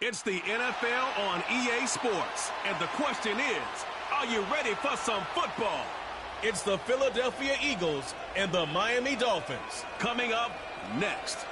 It's the NFL on EA Sports, and the question is, are you ready for some football? It's the Philadelphia Eagles and the Miami Dolphins coming up next.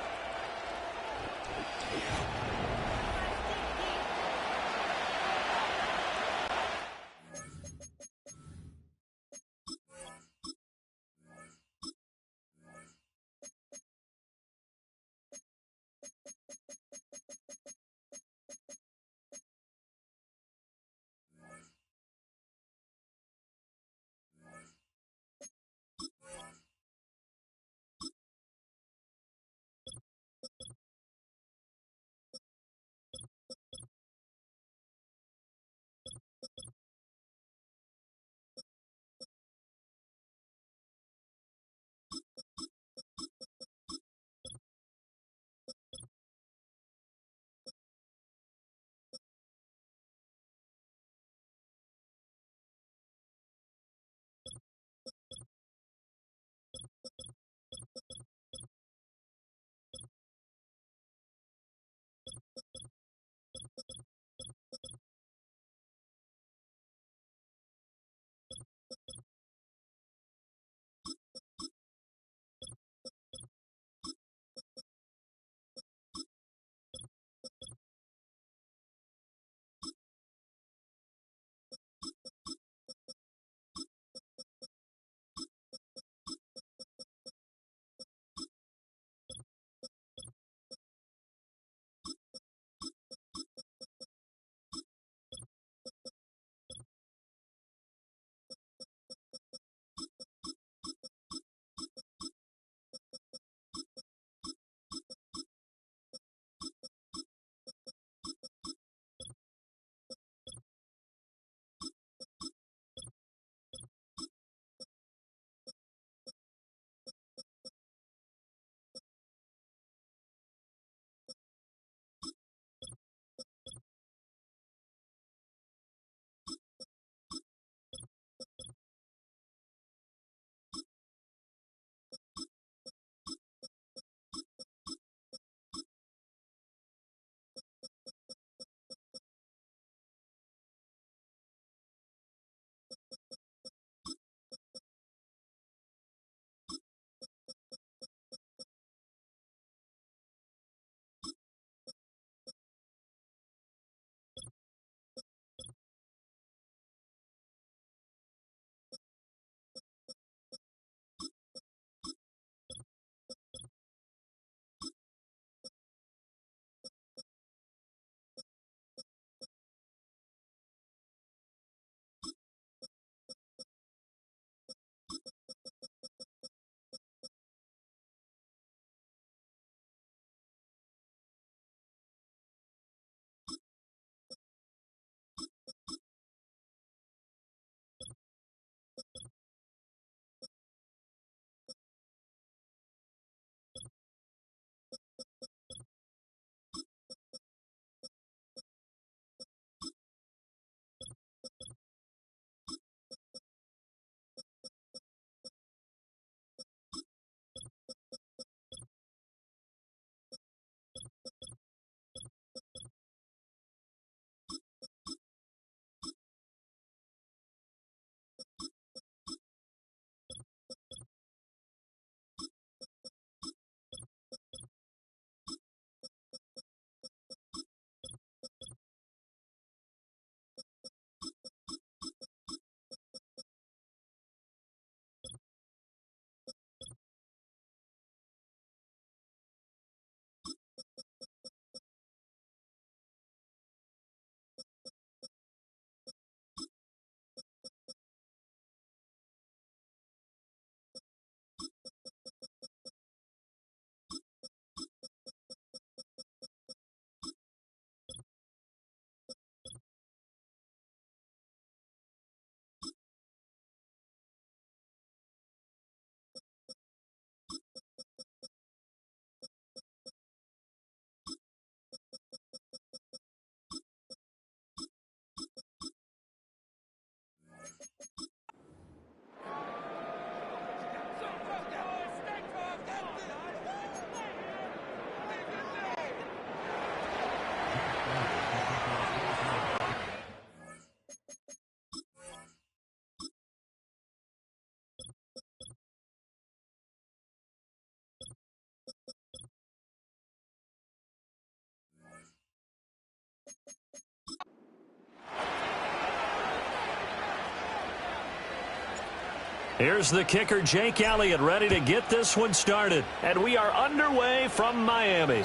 Here's the kicker, Jake Elliott, ready to get this one started. And we are underway from Miami.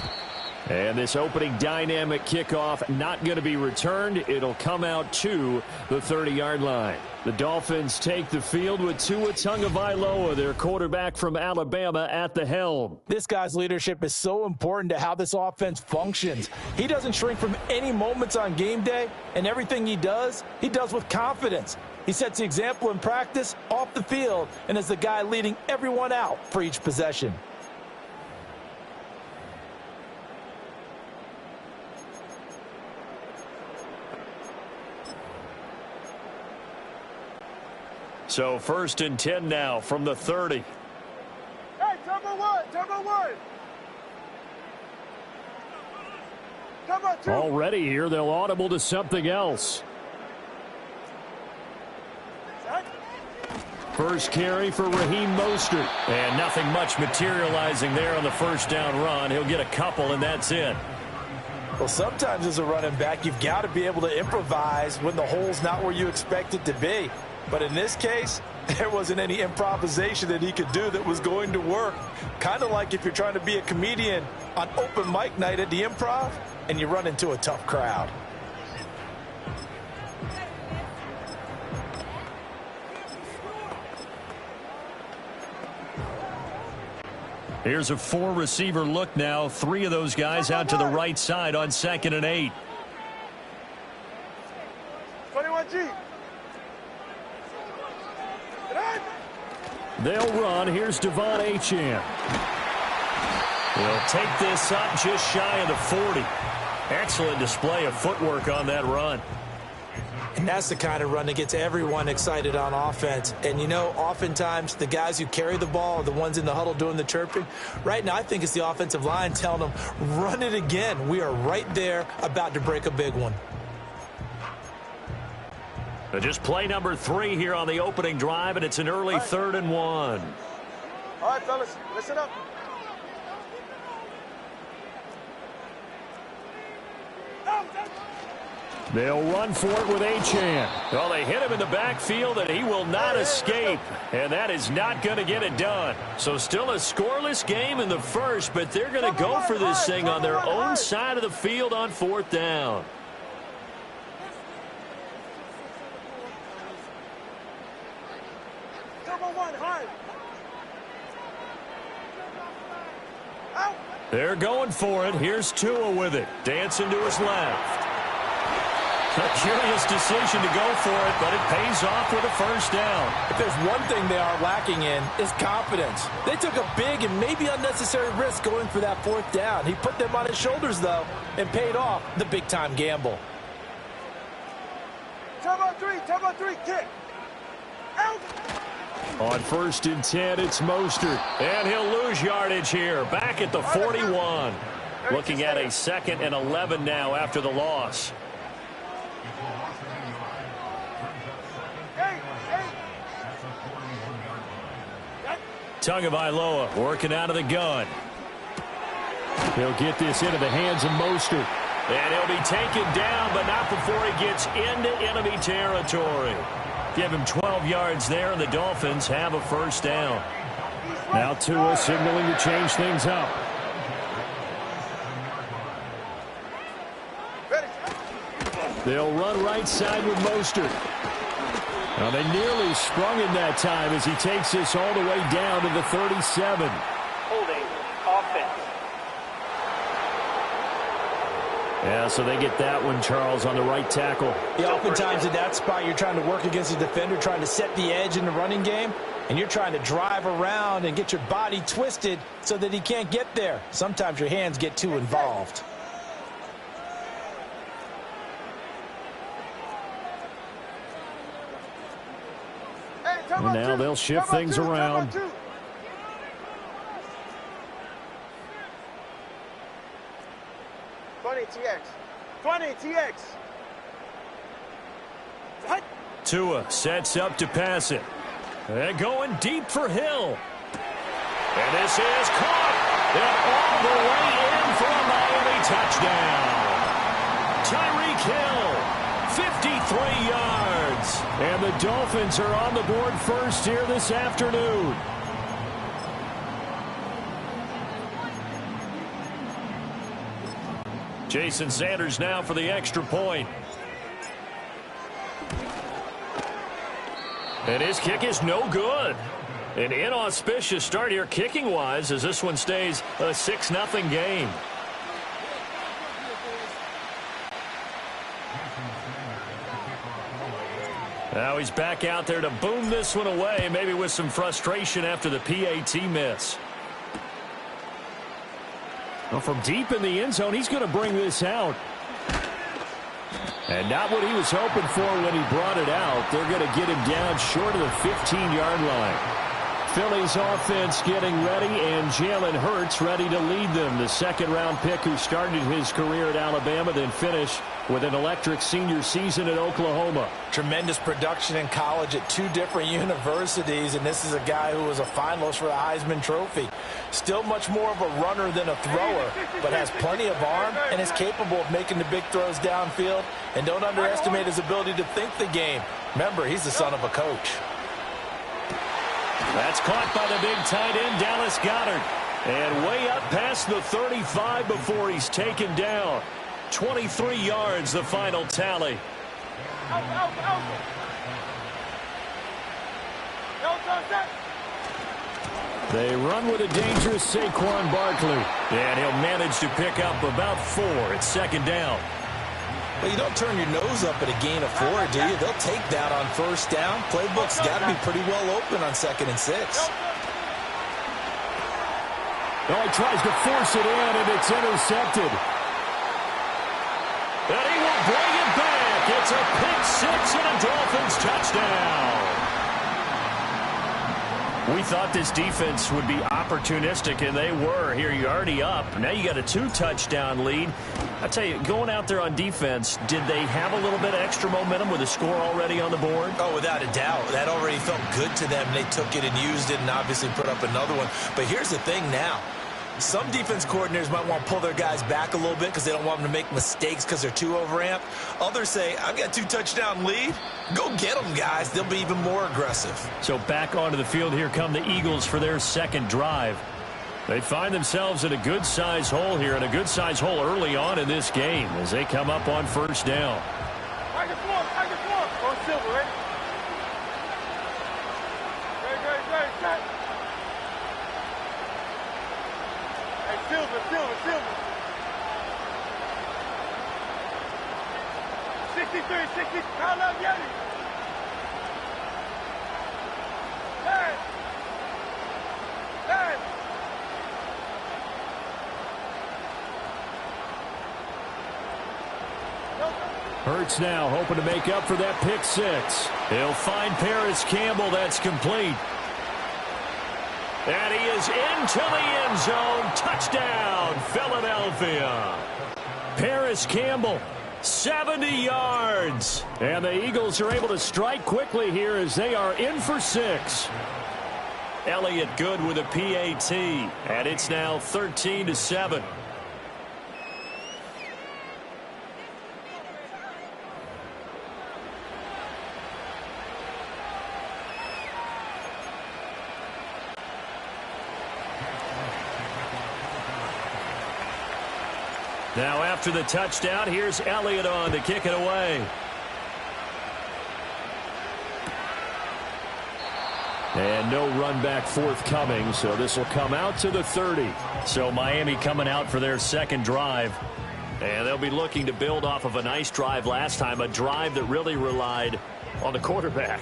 And this opening dynamic kickoff not going to be returned. It'll come out to the 30-yard line. The Dolphins take the field with Gtowncapp, their quarterback from Alabama, at the helm. This guy's leadership is so important to how this offense functions. He doesn't shrink from any moments on game day, and everything he does with confidence. He sets the example in practice, off the field, and is the guy leading everyone out for each possession. So 1st and 10 now from the 30. Hey, turbo one. Turbo two. Already here, they'll audible to something else. First carry for Raheem Mostert. And nothing much materializing there on the first down run. He'll get a couple, and that's it. Well, sometimes as a running back, you've got to be able to improvise when the hole's not where you expect it to be. But in this case, there wasn't any improvisation that he could do that was going to work. Kind of like if you're trying to be a comedian on open mic night at the Improv and you run into a tough crowd. Here's a 4-receiver look now. 3 of those guys out to the right side on 2nd and 8. 21G. They'll run. Here's Devon Achane. He'll take this up just shy of the 40. Excellent display of footwork on that run. And that's the kind of run that gets everyone excited on offense. And, you know, oftentimes the guys who carry the ball are the ones in the huddle doing the chirping. Right now, I think it's the offensive line telling them, run it again. We are right there about to break a big one. Just play number 3 here on the opening drive, and it's an early 3rd and 1. All right, fellas, listen up. They'll run for it with Achane. Well, they hit him in the backfield, and he will not escape. And that is not going to get it done. So still a scoreless game in the first, but they're going to go for this thing on their own side of the field on 4th down. They're going for it. Here's Tua with it. Dancing to his left. A curious decision to go for it, but it pays off with a first down. If there's one thing they are lacking in, it's confidence. They took a big and maybe unnecessary risk going for that 4th down. He put them on his shoulders, though, and paid off the big-time gamble. Turbo three, kick. Out. On 1st and 10, it's Mostert. And he'll lose yardage here. Back at the 41. Looking at a 2nd and 11 now after the loss. Tagovailoa working out of the gun. He'll get this into the hands of Mostert. And he'll be taken down, but not before he gets into enemy territory. Give him 12 yards there, and the Dolphins have a first down. Now Tua signaling to change things up. They'll run right side with Mostert. Now they nearly sprung him that time as he takes this all the way down to the 37. Holding offense. Yeah, so they get that one, Charles, on the right tackle. Yeah, oftentimes in that spot, you're trying to work against a defender, trying to set the edge in the running game, and you're trying to drive around and get your body twisted so that he can't get there. Sometimes your hands get too involved. And now they'll shift things around. 20 TX. 20 TX. Tua sets up to pass it. They're going deep for Hill. And this is caught. And all the way in for a Miami touchdown. Tyreek Hill, 53 yards. downs. And the Dolphins are on the board first here this afternoon. Jason Sanders now for the extra point. And his kick is no good. An inauspicious start here kicking-wise as this one stays a 6-0 game. Now he's back out there to boom this one away, maybe with some frustration after the PAT miss. Well, from deep in the end zone, he's going to bring this out. And not what he was hoping for when he brought it out. They're going to get him down short of the 15-yard line. Philly's offense getting ready, and Jalen Hurts ready to lead them. The second-round pick who started his career at Alabama, then finished with an electric senior season at Oklahoma. Tremendous production in college at 2 different universities, and this is a guy who was a finalist for the Heisman Trophy. Still much more of a runner than a thrower, but has plenty of arm and is capable of making the big throws downfield. And don't underestimate his ability to think the game. Remember, he's the son of a coach. That's caught by the big tight end, Dallas Goedert. And way up past the 35 before he's taken down. 23 yards, the final tally. They run with a dangerous Saquon Barkley. And he'll manage to pick up about 4 at second down. Well, you don't turn your nose up at a gain of 4, do you? They'll take that on first down. Playbook's got to be pretty well open on 2nd and 6. Oh, he tries to force it in, and it's intercepted. And he will bring it back. It's a pick 6 and a Dolphins touchdown. We thought this defense would be opportunistic, and they were. Here, you're already up. Now you got a 2-touchdown lead. I tell you, going out there on defense, did they have a little bit of extra momentum with a score already on the board? Oh, without a doubt. That already felt good to them. They took it and used it and obviously put up another one. But here's the thing now. Some defense coordinators might want to pull their guys back a little bit because they don't want them to make mistakes because they're too overamped. Others say, I've got a 2-touchdown lead. Go get them, guys. They'll be even more aggressive. So back onto the field, here come the Eagles for their second drive. They find themselves in a good-size hole here, and a good-size hole early on in this game as they come up on first down. Target floor. On Silver, ready? Ready, set. Hey, Silver. 63, pound up, Yeti. Hey. Hurts now hoping to make up for that pick 6. He'll find Paris Campbell. That's complete. And he is into the end zone. Touchdown, Philadelphia. Paris Campbell, 70 yards. And the Eagles are able to strike quickly here as they are in for 6. Elliott good with a PAT. And it's now 13-7. Now after the touchdown, here's Elliott on to kick it away. And no run back forthcoming, so this will come out to the 30. So Miami coming out for their second drive. And they'll be looking to build off of a nice drive last time, a drive that really relied on the quarterback.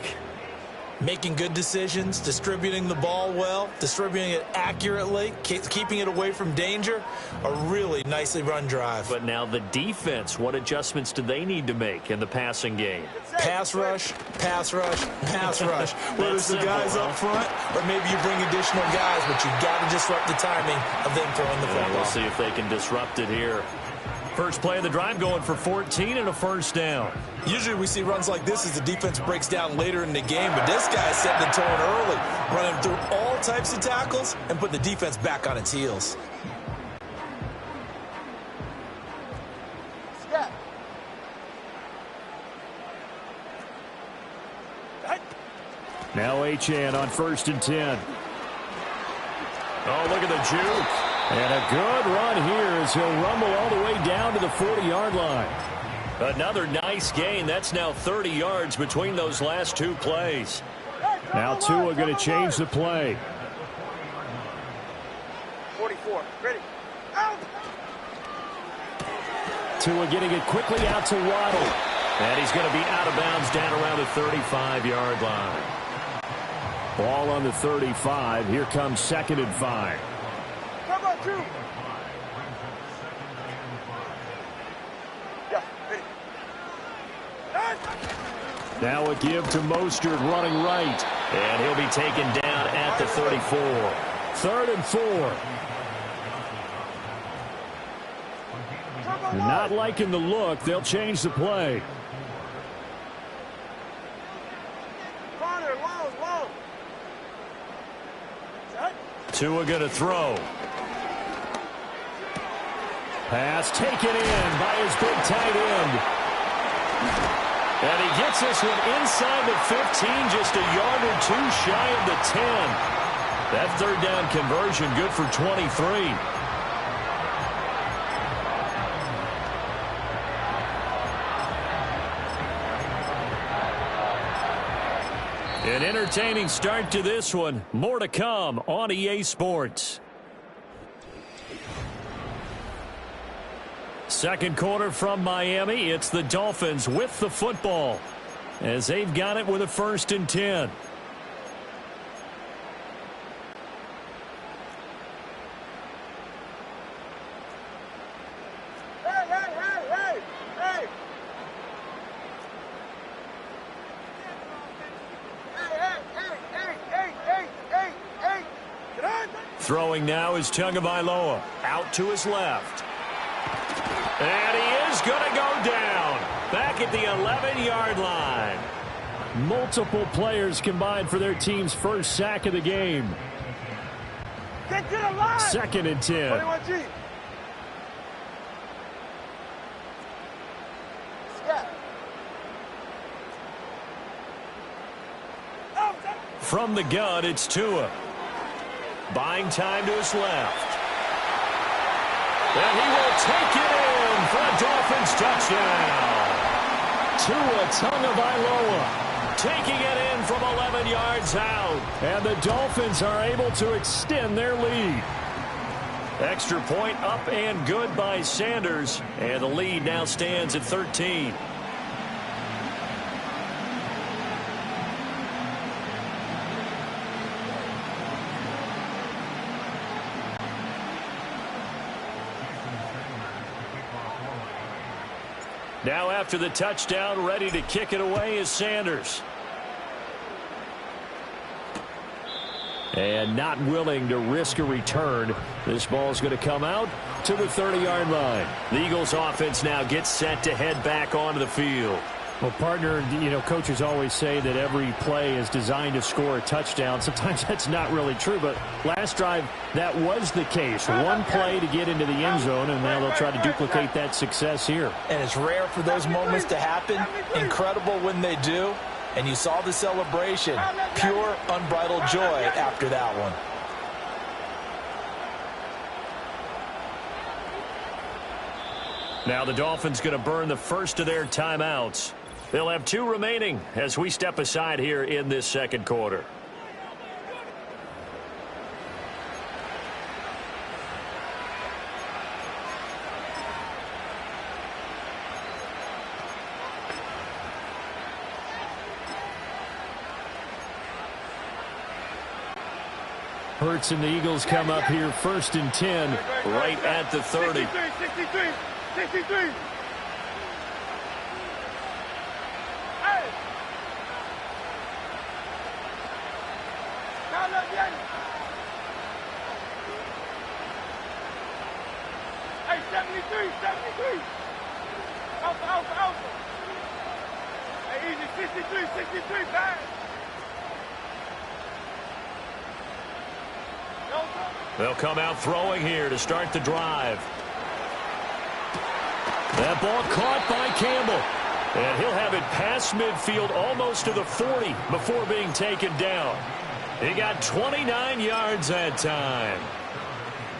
Making good decisions, distributing the ball well, distributing it accurately, keeping it away from danger. A really nicely run drive. But now the defense, what adjustments do they need to make in the passing game? Pass rush, pass rush, pass rush. Whether it's the guys up front or maybe you bring additional guys, but you got to disrupt the timing of them throwing the football. We'll see if they can disrupt it here. First play of the drive going for 14 and a first down. Usually we see runs like this as the defense breaks down later in the game, but this guy's setting the tone early, running through all types of tackles and putting the defense back on its heels. Now Achane on 1st and 10. Oh, look at the juke. And a good run here as he'll rumble all the way down to the 40-yard line. Another nice gain. That's now 30 yards between those last two plays. Now Tua going to change the play. 44. Ready. Out. Tua getting it quickly out to Waddle. And he's going to be out of bounds down around the 35-yard line. Ball on the 35. Here comes 2nd and 5. Come on, Drew. Yeah, ready. Now a give to Mostert running right. And he'll be taken down at the 34. 3rd and 4. They're not liking the look. They'll change the play. Tua going to throw. Pass taken in by his big tight end. And he gets this one inside the 15, just a yard or two shy of the 10. That 3rd down conversion good for 23. An entertaining start to this one. More to come on EA Sports. Second quarter from Miami. It's the Dolphins with the football as they've got it with a 1st and 10. Throwing now is Tagovailoa out to his left. And he is going to go down back at the 11-yard line. Multiple players combined for their team's first sack of the game. Get to the line. 2nd and 10. 21G. From the gun, it's Tua. Buying time to his left. And he will take it in for a Dolphins touchdown. Tua Tagovailoa taking it in from 11 yards out. And the Dolphins are able to extend their lead. Extra point up and good by Sanders. And the lead now stands at 13. Now after the touchdown, ready to kick it away is Sanders. And not willing to risk a return. This ball is going to come out to the 30-yard line. The Eagles offense now gets set to head back onto the field. Well, partner, coaches always say that every play is designed to score a touchdown. Sometimes that's not really true, but last drive, that was the case. One play to get into the end zone, and now they'll try to duplicate that success here. And it's rare for those moments to happen. Incredible when they do. And you saw the celebration. Pure, unbridled joy after that one. Now the Dolphins going to burn the first of their timeouts. They'll have 2 remaining as we step aside here in this second quarter. Hurts and the Eagles come up here 1st and 10 right at the 30. 63. Hey! Hey, 73. Alpha. Hey, easy, 63, back. They'll come out throwing here to start the drive. That ball caught by Campbell. And he'll have it past midfield almost to the 40 before being taken down. He got 29 yards that time.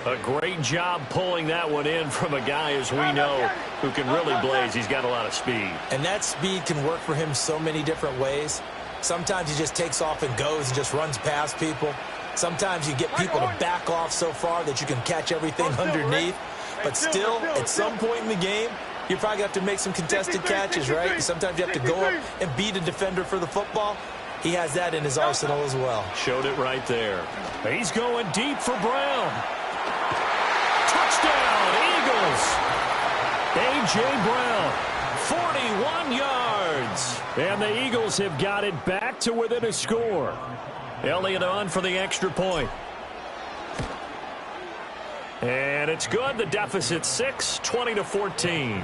A great job pulling that one in from a guy, as we know, who can really blaze. He's got a lot of speed. And that speed can work for him so many different ways. Sometimes he just takes off and goes and just runs past people. Sometimes you get people to back off so far that you can catch everything underneath. But still, at some point in the game, you're probably going to have to make some contested catches, right? Sometimes you have to go up and beat a defender for the football. He has that in his arsenal as well. Showed it right there. He's going deep for Brown. Touchdown, Eagles. A.J. Brown, 41 yards. And the Eagles have got it back to within a score. Elliott on for the extra point. And it's good. The deficit 6, 20-14.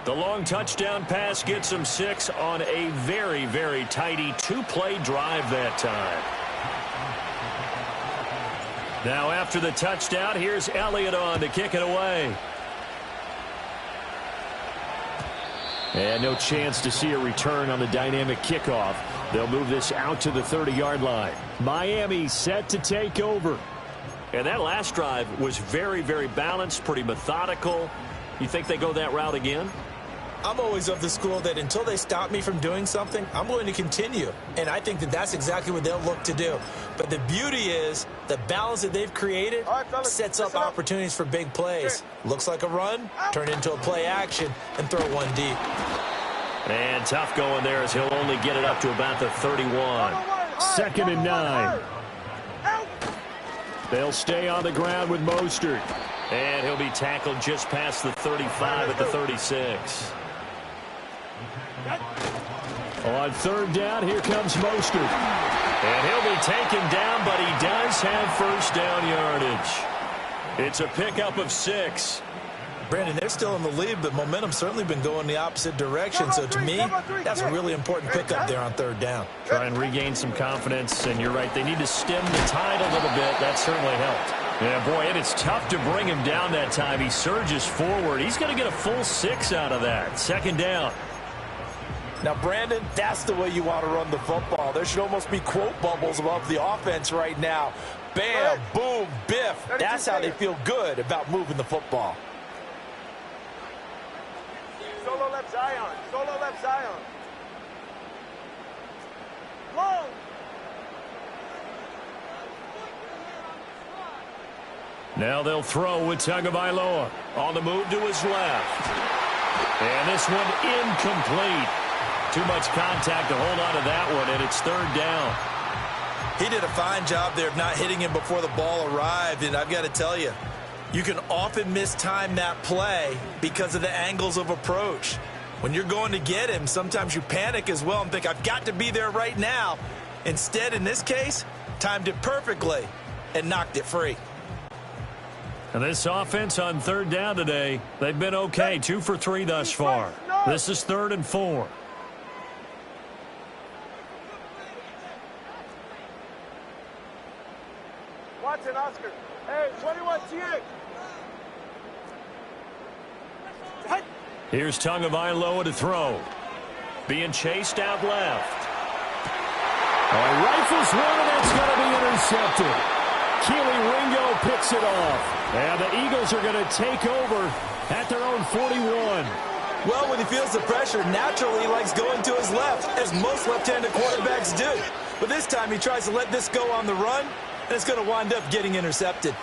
The long touchdown pass gets him 6 on a very, very tidy two-play drive that time. Now after the touchdown, here's Elliott on to kick it away. And no chance to see a return on the dynamic kickoff. They'll move this out to the 30-yard line. Miami set to take over. And that last drive was very, very balanced, pretty methodical. You think they go that route again? I'm always of the school that until they stop me from doing something, I'm going to continue. And I think that that's exactly what they'll look to do. But the beauty is the balance that they've created sets up opportunities for big plays. Looks like a run, turn into a play action, and throw one deep. And tough going there as he'll only get it up to about the 31. 2nd and 9. They'll stay on the ground with Mostert. And he'll be tackled just past the 35 at the 36. On 3rd down, here comes Mostert. And he'll be taken down, but he does have first down yardage. It's a pickup of 6. Brandon, they're still in the lead, but momentum's certainly been going the opposite direction. So to me, that's a really important pickup there on 3rd down. Try and regain some confidence, and you're right. They need to stem the tide a little bit. That certainly helped. Yeah, boy, and it's tough to bring him down that time. He surges forward. He's going to get a full 6 out of that. 2nd down. Now, Brandon, that's the way you want to run the football. There should almost be quote bubbles above the offense right now. Bam, boom, biff. That's how they feel good about moving the football. Solo left Zion. Solo left Zion. Long. Now they'll throw with Tagovailoa on the move to his left. And this one incomplete. Too much contact to hold on to that one, and it's 3rd down. He did a fine job there of not hitting him before the ball arrived, and I've got to tell you, you can often mistime that play because of the angles of approach. When you're going to get him, sometimes you panic as well and think, I've got to be there right now. Instead, in this case, timed it perfectly and knocked it free. And this offense on 3rd down today, they've been okay. 2 for 3 thus far. This is 3rd and 4. Watson, Oscar. Hey, 21 TX. Here's Tagovailoa to throw. Being chased out left. Rifles one, and it's going to be intercepted. Keely Ringo picks it off. And the Eagles are going to take over at their own 41. Well, when he feels the pressure, naturally he likes going to his left, as most left-handed quarterbacks do. But this time he tries to let this go on the run, and it's going to wind up getting intercepted.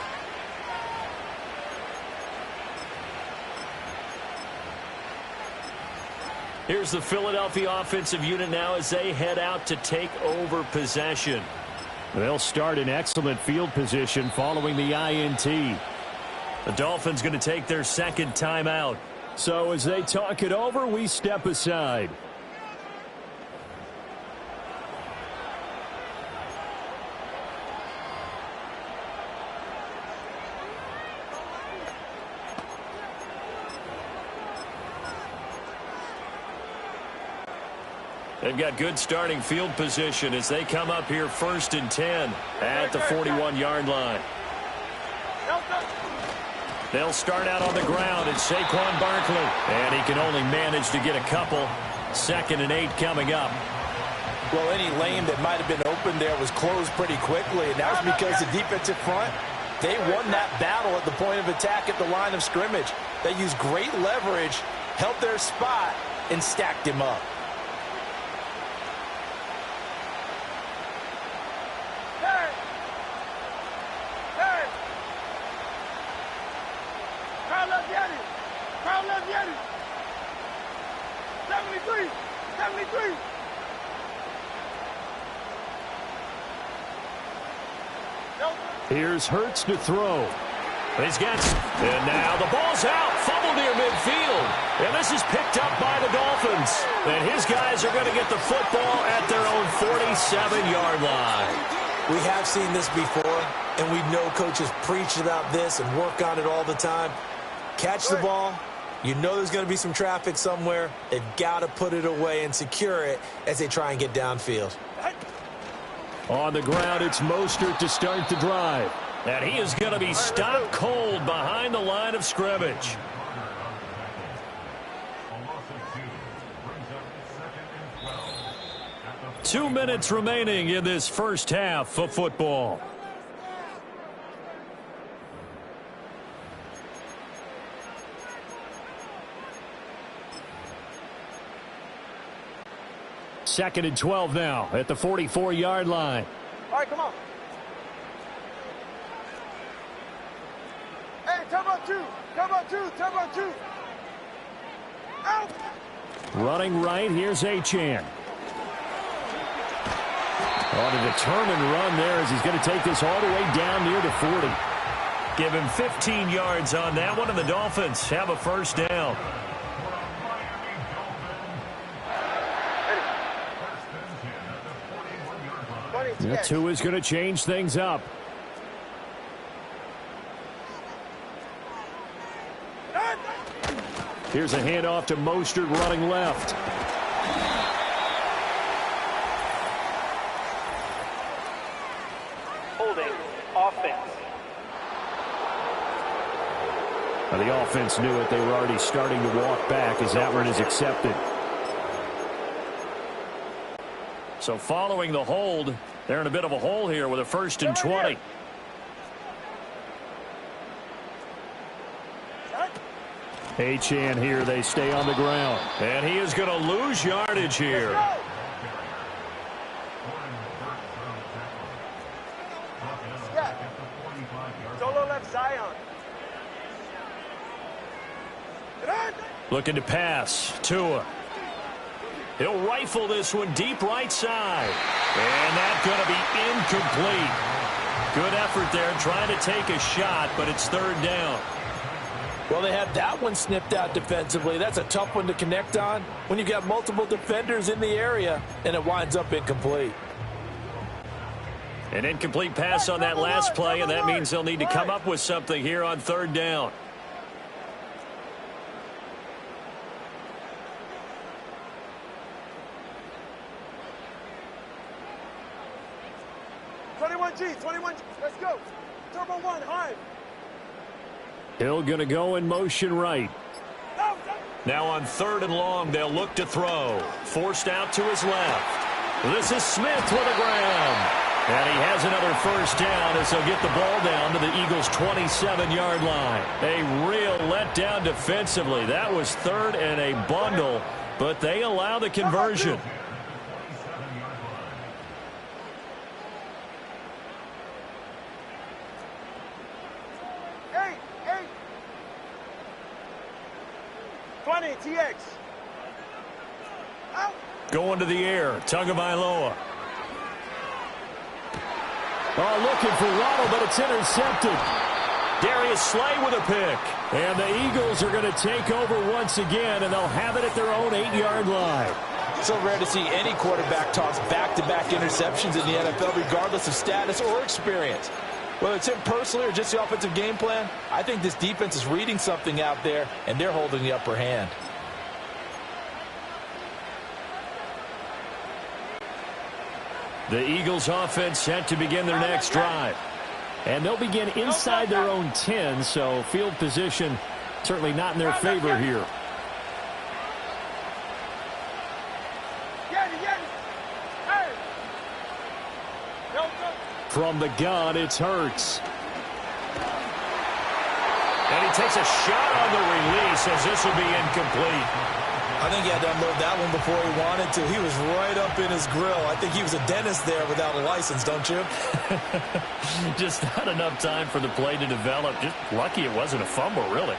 Here's the Philadelphia offensive unit now as they head out to take over possession. They'll start in excellent field position following the INT. The Dolphins going to take their 2nd timeout. So as they talk it over, we step aside. They've got good starting field position as they come up here 1st and 10 at the 41-yard line. They'll start out on the ground. It's Saquon Barkley. And he can only manage to get a couple. 2nd and 8 coming up. Well, any lane that might have been open there was closed pretty quickly, and that was because the defensive front, they won that battle at the point of attack at the line of scrimmage. They used great leverage, held their spot, and stacked him up. Crowd left Yeti. 73. 73. Here's Hurts to throw. He's got, and now the ball's out. Fumble near midfield. And this is picked up by the Dolphins. And his guys are going to get the football at their own 47-yard line. We have seen this before, and we know coaches preach about this and work on it all the time. Catch the ball. You know there's going to be some traffic somewhere. They've got to put it away and secure it as they try and get downfield. On the ground, it's Mostert to start the drive. And he is going to be stopped cold behind the line of scrimmage. Two minutes remaining in this first half of football. Second and 12 now at the 44-yard line. All right, come on. Hey, turbo 2. Turbo 2. Turbo 2. Out. Running right, here's Achane. On a determined run there as he's going to take this all the way down near the 40. Give him 15 yards on that one, and the Dolphins have a first down. Yeah, Tua's going to change things up. Here's a handoff to Mostert running left. Holding offense. Now, the offense knew it. They were already starting to walk back as that one is accepted. So following the hold, they're in a bit of a hole here with a 1st and 20. Achane here, they stay on the ground. And he is going to lose yardage here. Solo left Zion. Looking to pass. Tua. He'll rifle this one deep right side. And that's going to be incomplete. Good effort there trying to take a shot, but it's 3rd down. Well, they had that one snipped out defensively. That's a tough one to connect on when you've got multiple defenders in the area, and it winds up incomplete. An incomplete pass on that last play, and that means they'll need to come up with something here on 3rd down. G, 21G. Let's go. Turbo 1, high. Hill going to go in motion right. Now on 3rd and long, they'll look to throw. Forced out to his left. This is Smith with a grab. And he has another first down as they'll get the ball down to the Eagles' 27-yard line. A real letdown defensively. That was 3rd and a bundle, but they allow the conversion. TX. Out. Going to the air. Tagovailoa. Oh, looking for Waddle, but it's intercepted. Darius Slay with a pick. And the Eagles are going to take over once again, and they'll have it at their own 8-yard line. So rare to see any quarterback toss back-to-back interceptions in the NFL, regardless of status or experience. Whether it's him personally or just the offensive game plan, I think this defense is reading something out there, and they're holding the upper hand. The Eagles offense set to begin their next drive. And they'll begin inside their own 10, so field position certainly not in their favor here. From the gun, it's Hurts. And he takes a shot on the release as this will be incomplete. I think he had to unload that one before he wanted to. He was right up in his grill. I think he was a dentist there without a license, don't you? Just not enough time for the play to develop. Just lucky it wasn't a fumble, really.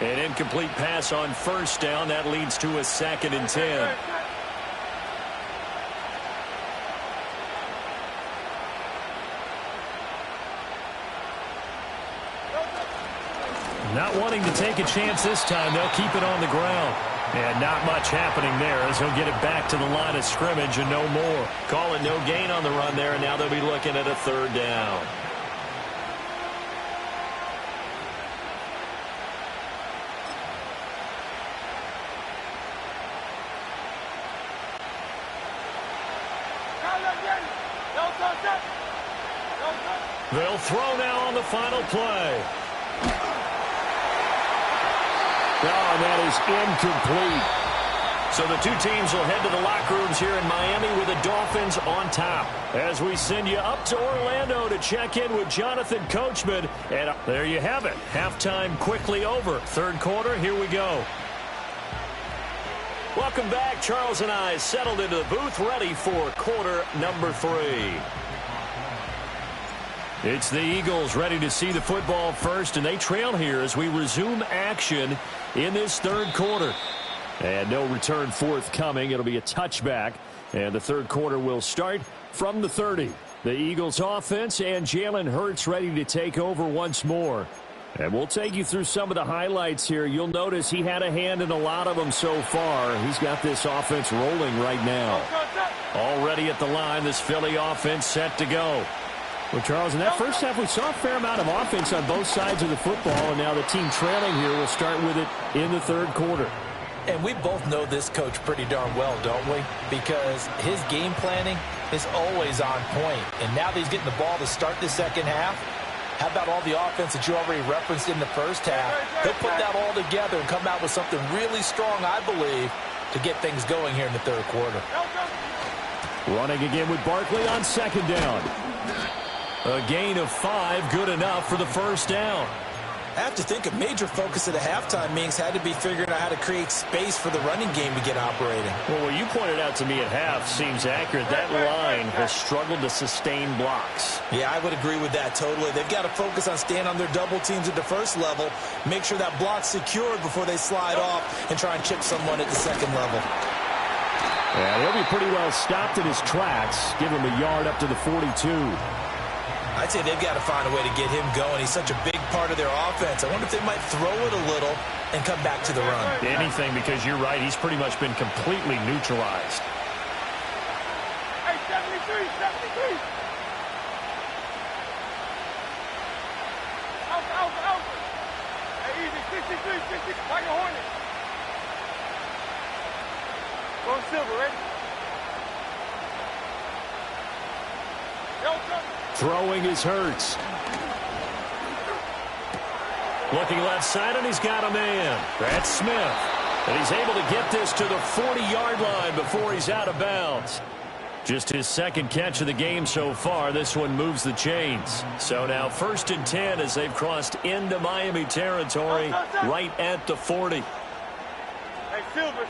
An incomplete pass on first down. That leads to a 2nd and 10. Not wanting to take a chance this time, they'll keep it on the ground. And not much happening there as he'll get it back to the line of scrimmage and no more. Call it no gain on the run there, and now they'll be looking at a 3rd down. They'll throw now on the final play. Oh, and that is incomplete. So the two teams will head to the locker rooms here in Miami with the Dolphins on top. As we send you up to Orlando to check in with Jonathan Coachman. And there you have it. Halftime quickly over. 3rd quarter, here we go. Welcome back. Charles and I settled into the booth, ready for quarter number 3. It's the Eagles ready to see the football first, and they trail here as we resume action in this 3rd quarter. And no return forthcoming. It'll be a touchback, and the 3rd quarter will start from the 30. The Eagles offense and Jalen Hurts ready to take over once more. And we'll take you through some of the highlights here. You'll notice he had a hand in a lot of them so far. He's got this offense rolling right now. Already at the line, this Philly offense set to go. Well, Charles, in that first half, we saw a fair amount of offense on both sides of the football, and now the team trailing here will start with it in the 3rd quarter. And we both know this coach pretty darn well, don't we? Because his game planning is always on point. And now that he's getting the ball to start the 2nd half, how about all the offense that you already referenced in the first half? He'll put that all together and come out with something really strong, I believe, to get things going here in the 3rd quarter. Running again with Barkley on 2nd down. A gain of 5, good enough for the 1st down. I have to think a major focus at the halftime meetings had to be figuring out how to create space for the running game to get operating. Well, what you pointed out to me at half seems accurate. That line has struggled to sustain blocks. Yeah, I would agree with that totally. They've got to focus on staying on their double teams at the 1st level, make sure that block's secured before they slide off and try and chip someone at the 2nd level. Yeah, he'll be pretty well stopped in his tracks. Give him a yard up to the 42. I'd say they've got to find a way to get him going. He's such a big part of their offense. I wonder if they might throw it a little and come back to the run. Anything, because you're right. He's pretty much been completely neutralized. Hey, 73, 73. Out. Hey, easy, 63, 60, like a Hornet. Going silver, ready? Throwing is Hurts. Looking left side, and he's got a man. That's Smith. And he's able to get this to the 40-yard line before he's out of bounds. Just his 2nd catch of the game so far. This one moves the chains. So now 1st and 10 as they've crossed into Miami territory right at the 40. Hey, silver.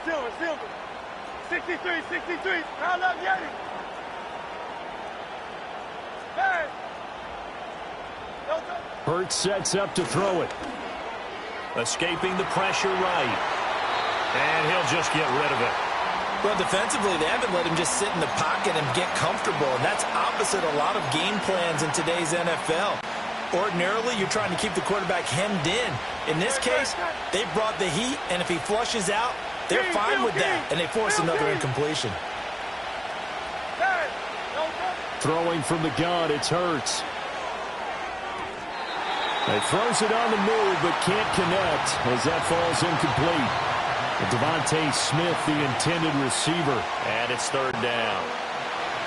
63. Pound up, Yeti. Hey. Hurts sets up to throw it. Escaping the pressure right. And he'll just get rid of it. Well, defensively, they haven't let him just sit in the pocket and get comfortable, and that's opposite a lot of game plans in today's NFL. Ordinarily, you're trying to keep the quarterback hemmed in. In this case, they brought the heat, and if he flushes out, they're fine with that, and they force another incompletion. Throwing from the gun, it's Hurts. He throws it on the move, but can't connect as that falls incomplete. Devontae Smith, the intended receiver. And it's 3rd down.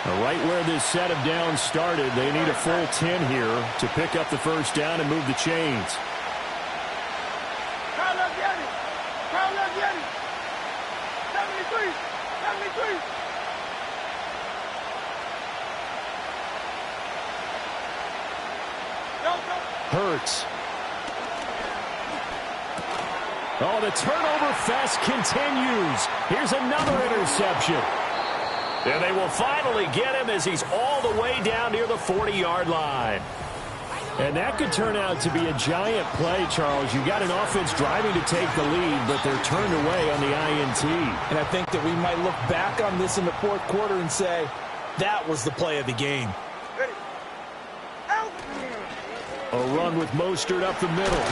Right where this set of downs started, they need a full 10 here to pick up the first down and move the chains. Kyle left Yeti. Kyle left Yeti. 73. 73. Hurts. Oh, the turnover fest continues. Here's another interception. And they will finally get him as he's all the way down near the 40-yard line. And that could turn out to be a giant play, Charles. You got an offense driving to take the lead, but they're turned away on the INT. And I think that we might look back on this in the fourth quarter and say, that was the play of the game. A run with Mostert up the middle.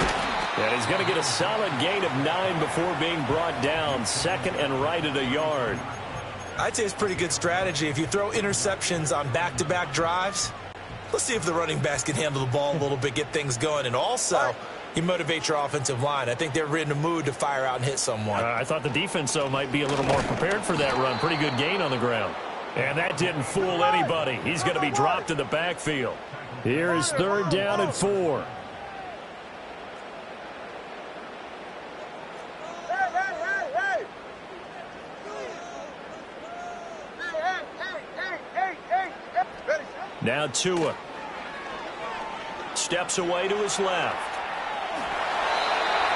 And he's going to get a solid gain of 9 before being brought down. Second and right at a yard. I'd say it's pretty good strategy. If you throw interceptions on back-to-back drives, let's see if the running backs can handle the ball a little bit, get things going. And also, you motivate your offensive line. I think they're in a mood to fire out and hit someone. I thought the defense, though, might be a little more prepared for that run. Pretty good gain on the ground. And that didn't fool anybody. He's going to be dropped in the backfield. Here is third down and 4. Now Tua steps away to his left.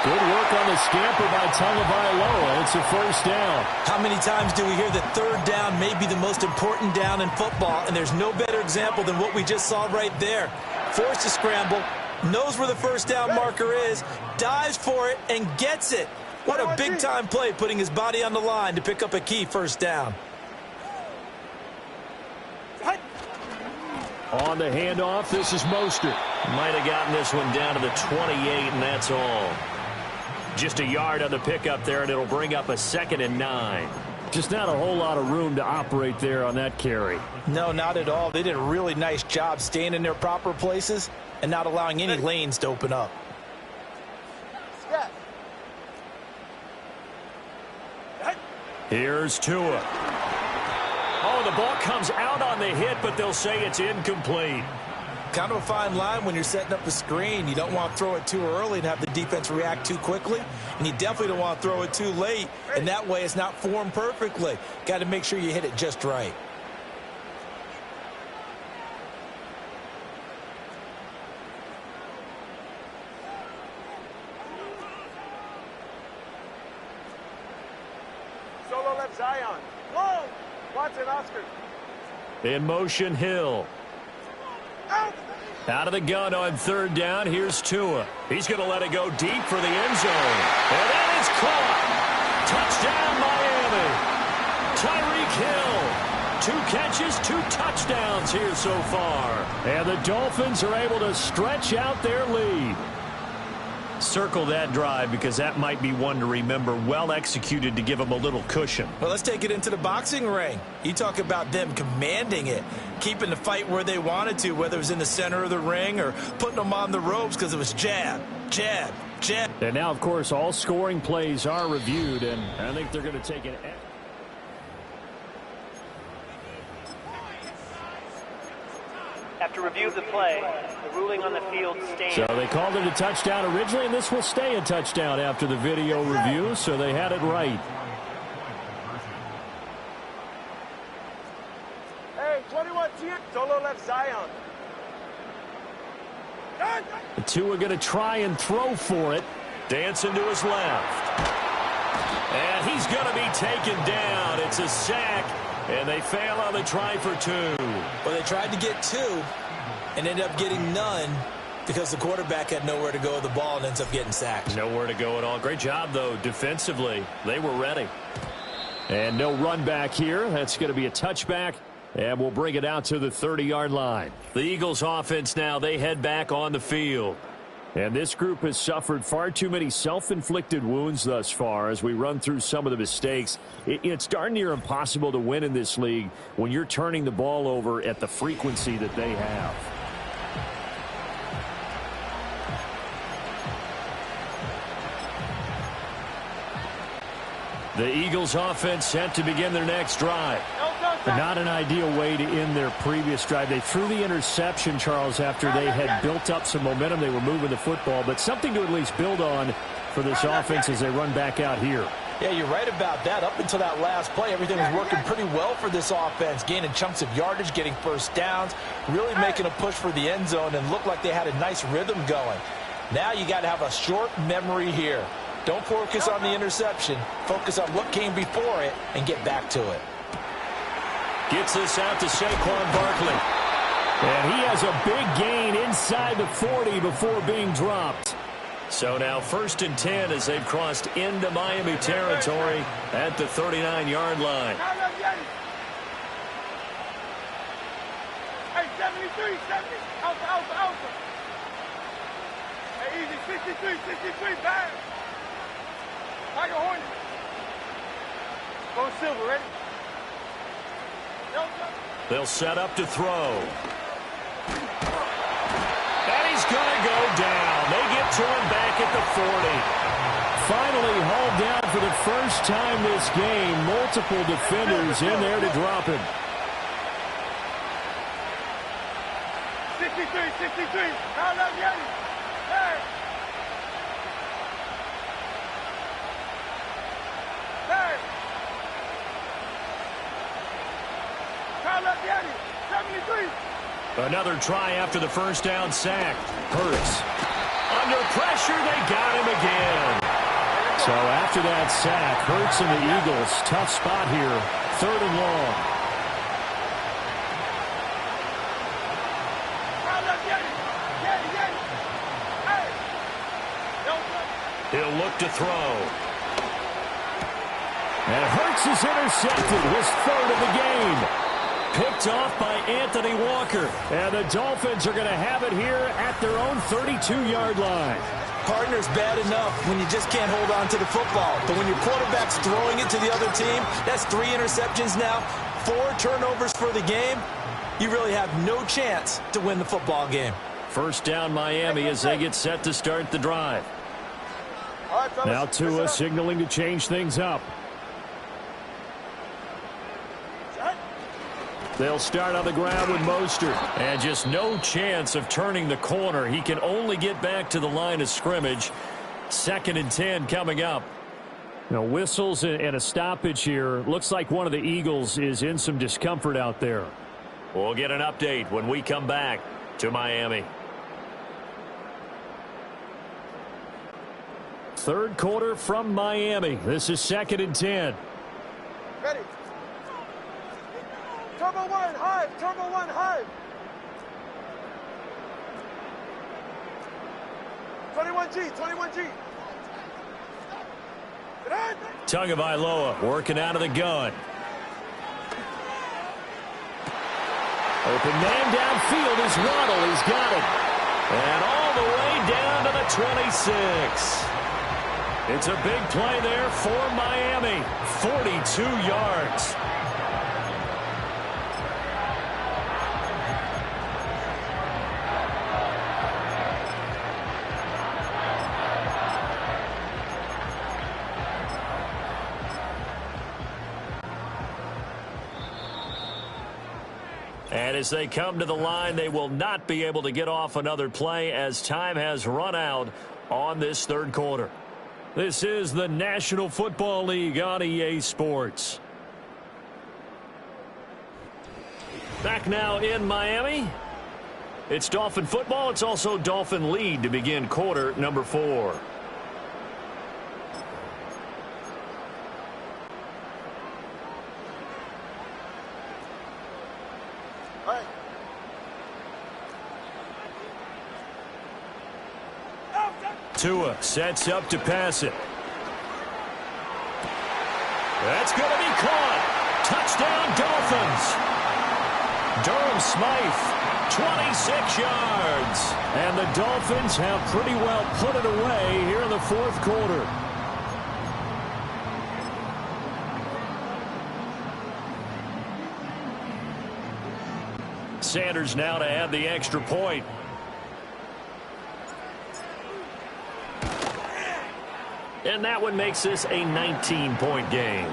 Good work on the scamper by Tagovailoa. It's a first down. How many times do we hear that third down may be the most important down in football, and there's no better example than what we just saw right there. Forced to scramble, knows where the first down marker is, dives for it, and gets it. What a big-time play, putting his body on the line to pick up a key first down. On the handoff, this is Mostert. Might have gotten this one down to the 28, and that's all. Just a yard on the pickup there, and it'll bring up a 2nd and 9. Just not a whole lot of room to operate there on that carry. No, not at all. They did a really nice job staying in their proper places and not allowing any lanes to open up. Here's Tua. Oh, the ball comes out on the hit, but they'll say it's incomplete. Kind of a fine line when you're setting up a screen. You don't want to throw it too early and have the defense react too quickly. And you definitely don't want to throw it too late. And that way it's not formed perfectly. Got to make sure you hit it just right. Solo left Zion. Whoa! Watson, Oscar. In motion, Hill. Out of the gun on third down. Here's Tua. He's going to let it go deep for the end zone. And that is caught. Touchdown, Miami. Tyreek Hill. 2 catches, 2 touchdowns here so far. And the Dolphins are able to stretch out their lead. Circle that drive because that might be one to remember. Well executed to give them a little cushion. Well, let's take it into the boxing ring. You talk about them commanding it, keeping the fight where they wanted to, whether it was in the center of the ring or putting them on the ropes because it was jab, jab, jab. And now, of course, all scoring plays are reviewed, and I think they're going to take it. After review of the play, the ruling on the field stands. So they called it a touchdown originally, and this will stay a touchdown after the video review, so they had it right. Hey, 21 here. Solo left Zion. Tua going to try and throw for it. Dancing to his left. And he's going to be taken down. It's a sack. And they fail on the try for 2. Well, they tried to get 2 and ended up getting none because the quarterback had nowhere to go with the ball and ends up getting sacked. Nowhere to go at all. Great job, though, defensively. They were ready. And no run back here. That's going to be a touchback. And we'll bring it out to the 30-yard line. The Eagles offense now, they head back on the field. And this group has suffered far too many self-inflicted wounds thus far as we run through some of the mistakes. It's darn near impossible to win in this league when you're turning the ball over at the frequency that they have. The Eagles offense set to begin their next drive. Not an ideal way to end their previous drive. They threw the interception, Charles, after they had built up some momentum. They were moving the football, but something to at least build on for this offense as they run back out here. Yeah, you're right about that. Up until that last play, everything was working pretty well for this offense, gaining chunks of yardage, getting first downs, really making a push for the end zone, and looked like they had a nice rhythm going. Now you got to have a short memory here. Don't focus on the interception. Focus on what came before it and get back to it. Gets this out to Saquon Barkley. And he has a big gain inside the 40 before being dropped. So now 1st and 10 as they've crossed into Miami territory at the 39-yard line. Hey, 73, 70. Alpha. Hey, easy, 63, bang. Tiger Hornet. Go Silver, ready? They'll set up to throw. And he's going to go down. They get to him back at the 40. Finally hauled down for the first time this game. Multiple defenders in there to drop him. 63. Now left, Yeti. Hey. Now left, Yeti. 73. Another try after the first down sack. Hurts. Under pressure, they got him again. So after that sack, Hurts and the Eagles, tough spot here. 3rd and long. He'll look to throw. And Hurts is intercepted, his 3rd of the game. Picked off by Anthony Walker. And the Dolphins are going to have it here at their own 32-yard line. Partner's bad enough when you just can't hold on to the football. But when your quarterback's throwing it to the other team, that's 3 interceptions now, 4 turnovers for the game. You really have no chance to win the football game. First down Miami as they get set to start the drive. Now Tua signaling to change things up. They'll start on the ground with Mostert. And just no chance of turning the corner. He can only get back to the line of scrimmage. 2nd and 10 coming up. Now whistles and a stoppage here. Looks like one of the Eagles is in some discomfort out there. We'll get an update when we come back to Miami. 3rd quarter from Miami. This is 2nd and 10. Ready. Turbo 1, Hive. Turbo 1, Hive. 21G. Tagovailoa working out of the gun. Open man downfield is Waddle. He's got it. And all the way down to the 26. It's a big play there for Miami. 42 yards. And as they come to the line, they will not be able to get off another play as time has run out on this 3rd quarter. This is the National Football League on EA Sports. Back now in Miami. It's Dolphin football. It's also Dolphin lead to begin quarter number 4. Tua sets up to pass it. That's going to be caught. Touchdown, Dolphins. Durham Smythe, 26 yards. And the Dolphins have pretty well put it away here in the 4th quarter. Sanders now to add the extra point. And that one makes this a 19-point game.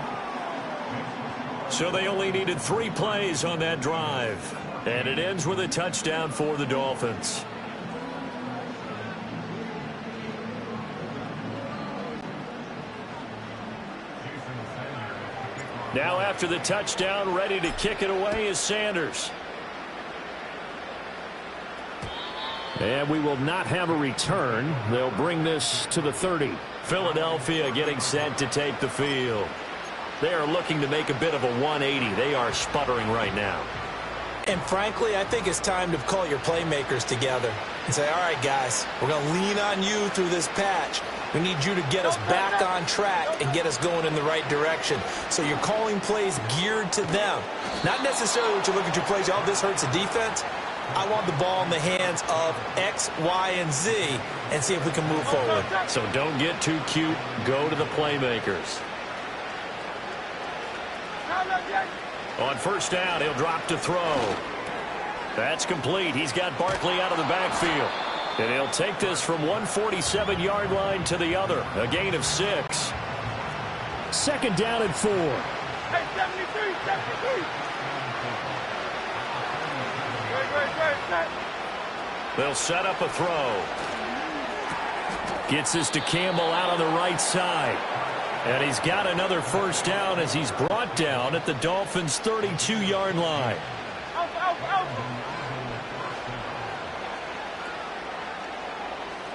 So they only needed 3 plays on that drive. And it ends with a touchdown for the Dolphins. Now after the touchdown, ready to kick it away is Sanders. And we will not have a return. They'll bring this to the 30. Philadelphia getting set to take the field. They are looking to make a bit of a 180. They are sputtering right now. And frankly, I think it's time to call your playmakers together and say, all right, guys, we're going to lean on you through this patch. We need you to get us back on track and get us going in the right direction. So you're calling plays geared to them. Not necessarily what you look at your plays, oh, this hurts the defense. I want the ball in the hands of X, Y, and Z and see if we can move forward. So don't get too cute. Go to the playmakers. On first down, he'll drop to throw. That's complete. He's got Barkley out of the backfield. And he'll take this from 147-yard line to the other. A gain of 6. Second down and 4. Hey, 73, 73. Great. They'll set up a throw. Gets this to Campbell out on the right side. And he's got another first down as he's brought down at the Dolphins' 32-yard line. Out.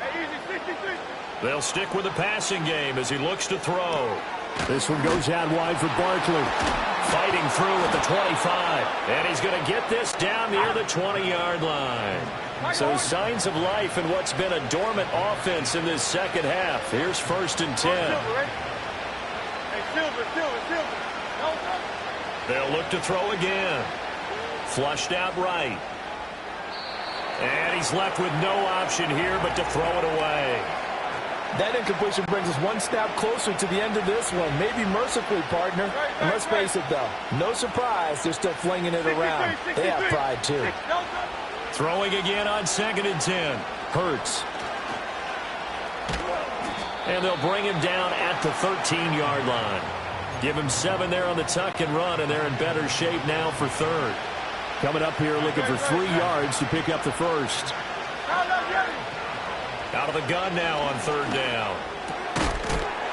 Hey, easy, 63. They'll stick with the passing game as he looks to throw. This one goes out wide for Barkley. Fighting through at the 25. And he's going to get this down near the 20-yard line. So signs of life in what's been a dormant offense in this second half. Here's first and 10. Silver. They'll look to throw again. Flushed out right. And he's left with no option here but to throw it away. That incompletion brings us one snap closer to the end of this one. Maybe mercifully, partner. And let's face it, though. No surprise, they're still flinging it around. They have pride, too. Throwing again on second and 10. Hurts. And they'll bring him down at the 13-yard line. Give him 7 there on the tuck and run, and they're in better shape now for third. Coming up here looking for 3 yards to pick up the first. Out of the gun now on third down.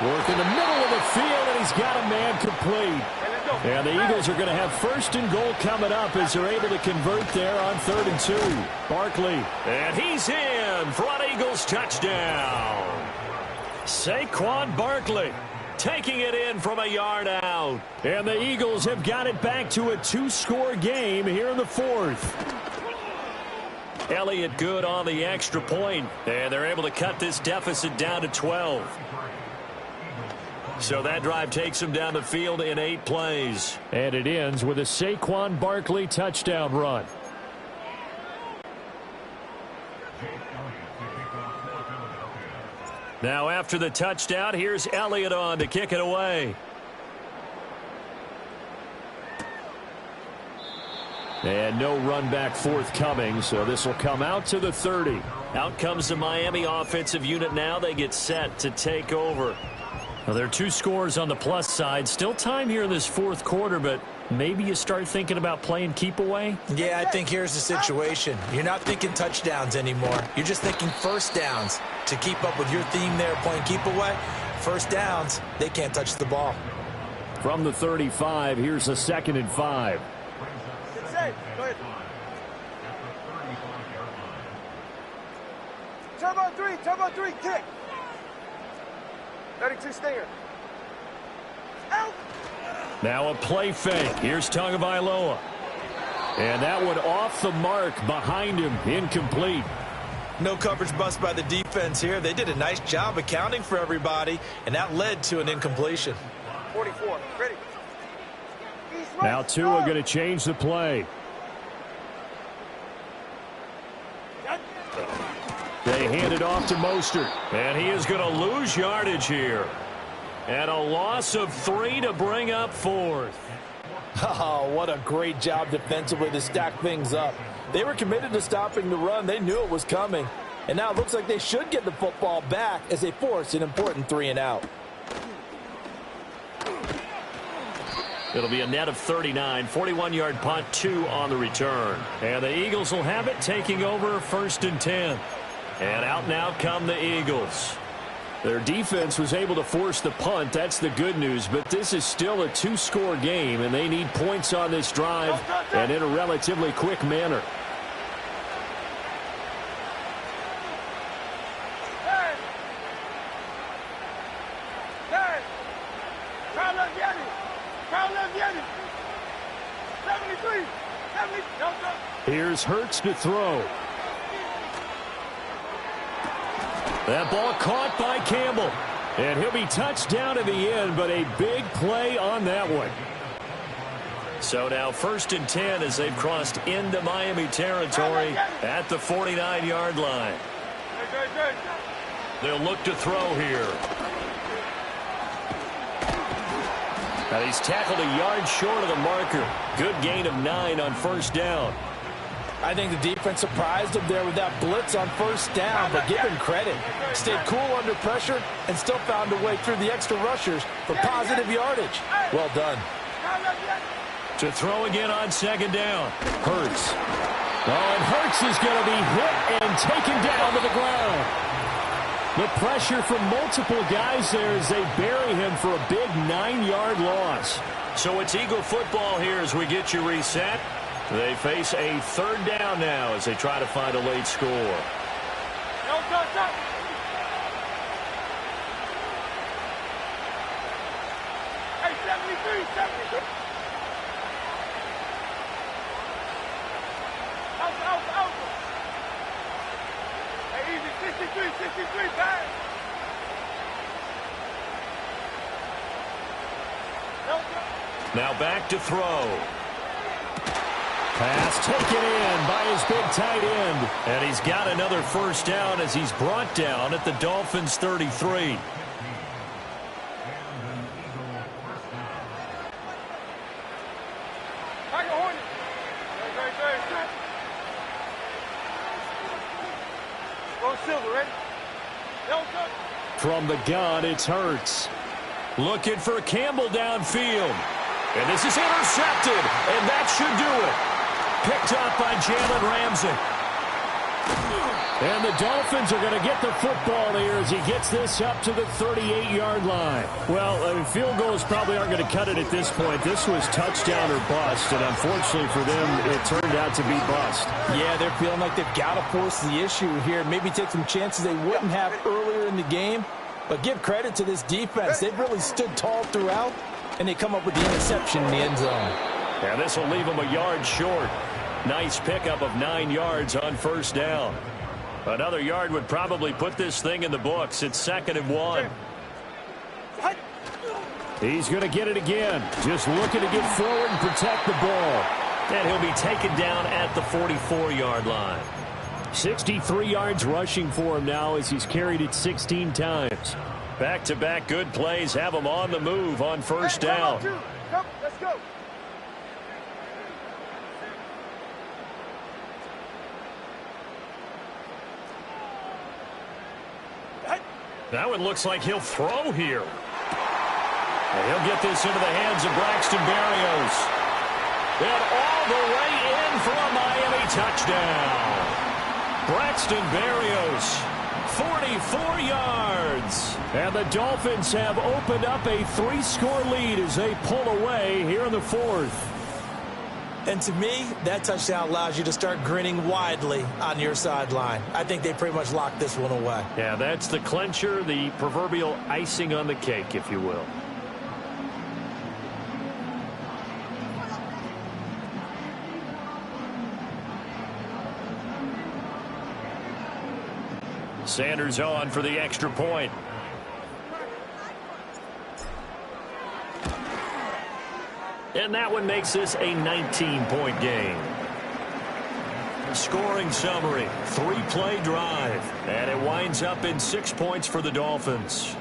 Work in the middle of the field, and he's got a man complete. And the Eagles are going to have first and goal coming up as they're able to convert there on 3rd and 2. Barkley. And he's in. Front Eagles touchdown. Saquon Barkley taking it in from a yard out. And the Eagles have got it back to a 2-score game here in the 4th. Elliott good on the extra point, and they're able to cut this deficit down to 12. So that drive takes them down the field in 8 plays. And it ends with a Saquon Barkley touchdown run. Now after the touchdown, here's Elliott on to kick it away. And no run back forthcoming, so this will come out to the 30. Out comes the Miami offensive unit now. They get set to take over. Well, there are 2 scores on the plus side. Still time here in this 4th quarter, but maybe you start thinking about playing keep away? Yeah, I think here's the situation. You're not thinking touchdowns anymore. You're just thinking first downs. To keep up with your theme there, playing keep away, first downs, they can't touch the ball. From the 35, here's a 2nd and 5. Turbo 3, kick. 32 stinger. Out. Now a play fake. Here's Tagovailoa. And that one off the mark behind him. Incomplete. No coverage bust by the defense here. They did a nice job accounting for everybody, and that led to an incompletion. 44, ready. Now Tua going to change the play. They hand it off to Mostert. And he is going to lose yardage here. And a loss of 3 to bring up 4th. Oh, what a great job defensively to stack things up. They were committed to stopping the run. They knew it was coming. And now it looks like they should get the football back as they force an important 3 and out. It'll be a net of 39, 41-yard punt, 2 on the return. And the Eagles will have it, taking over 1st and 10. And out now come the Eagles. Their defense was able to force the punt. That's the good news. But this is still a 2-score game, and they need points on this drive and in a relatively quick manner. Here's Hurts to throw. That ball caught by Campbell. And he'll be touched down in the end, but a big play on that one. So now 1st and 10 as they've crossed into Miami territory at the 49-yard line. They'll look to throw here. Now he's tackled a yard short of the marker. Good gain of 9 on 1st down. I think the defense surprised him there with that blitz on 1st down, but give him credit. Stayed cool under pressure and still found a way through the extra rushers for positive yardage. Well done. To throw again on 2nd down. Hurts. Oh, and Hurts is going to be hit and taken down to the ground. The pressure from multiple guys there as they bury him for a big 9-yard loss. So it's Eagle football here as we get you reset. They face a 3rd down now as they try to find a late score. Hey, 73. Out. Hey, easy, 63, back. Now back to throw. Pass taken in by his big tight end. And he's got another 1st down as he's brought down at the Dolphins' 33. From the gun, it's Hurts. Looking for Campbell downfield. And this is intercepted, and that should do it. Picked up by Jalen Ramsey. And the Dolphins are going to get the football here as he gets this up to the 38-yard line. Well, field goals probably aren't going to cut it at this point. This was touchdown or bust, and unfortunately for them, it turned out to be bust. Yeah, they're feeling like they've got to force the issue here. Maybe take some chances they wouldn't have earlier in the game. But give credit to this defense. They've really stood tall throughout, and they come up with the interception in the end zone. And this will leave them a yard short. Nice pickup of 9 yards on 1st down. Another yard would probably put this thing in the books. It's 2nd and 1. He's going to get it again. Just looking to get forward and protect the ball. And he'll be taken down at the 44-yard line. 63 yards rushing for him now as he's carried it 16 times. Back-to-back good plays have him on the move on 1st down. Come, let's go. That one looks like he'll throw here. And he'll get this into the hands of Braxton Berrios. And all the way in for a Miami touchdown. Braxton Berrios, 44 yards. And the Dolphins have opened up a 3-score lead as they pull away here in the 4th. And to me, that touchdown allows you to start grinning widely on your sideline. I think they pretty much locked this one away. Yeah, that's the clincher, the proverbial icing on the cake, if you will. Sanders on for the extra point. And that one makes this a 19-point game. Scoring summary, 3-play drive. And it winds up in 6 points for the Dolphins.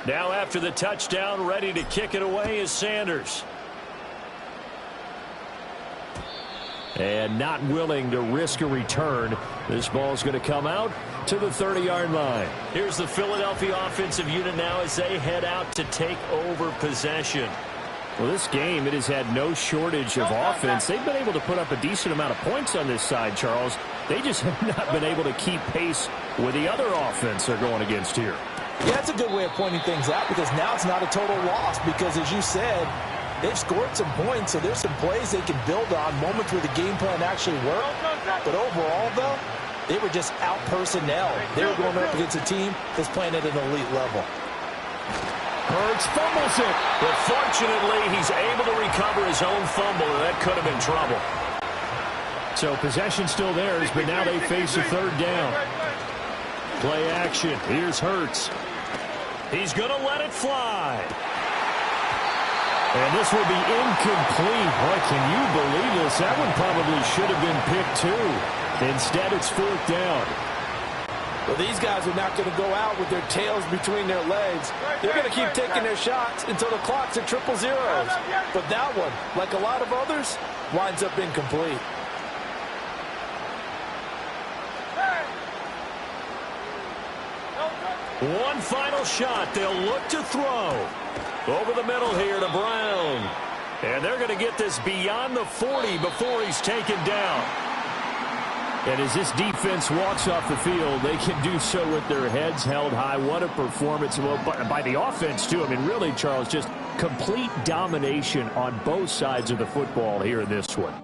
Now after the touchdown, ready to kick it away is Sanders. And not willing to risk a return. This ball's going to come out to the 30-yard line. Here's the Philadelphia offensive unit now as they head out to take over possession. Well, this game, it has had no shortage of offense. They've been able to put up a decent amount of points on this side, Charles. They just have not been able to keep pace with the other offense they're going against here. Yeah, that's a good way of pointing things out because now it's not a total loss because, as you said, they've scored some points, so there's some plays they can build on, moments where the game plan actually worked. But overall, though, they were just out personnel. They were going up against a team that's playing at an elite level. Hurts fumbles it. But fortunately, he's able to recover his own fumble, and that could have been trouble. So possession still theirs, but now they face a third down. Play action. Here's Hurts. He's going to let it fly. And this will be incomplete. Boy, can you believe this? That one probably should have been picked too. Instead, it's fourth down. Well, these guys are not going to go out with their tails between their legs. They're going to keep taking their shots until the clock's at triple zeros. But that one, like a lot of others, winds up incomplete. One final shot. They'll look to throw. Over the middle here to Brown. And they're going to get this beyond the 40 before he's taken down. And as this defense walks off the field, they can do so with their heads held high. What a performance by the offense, too. I mean, really, Charles, just complete domination on both sides of the football here in this one.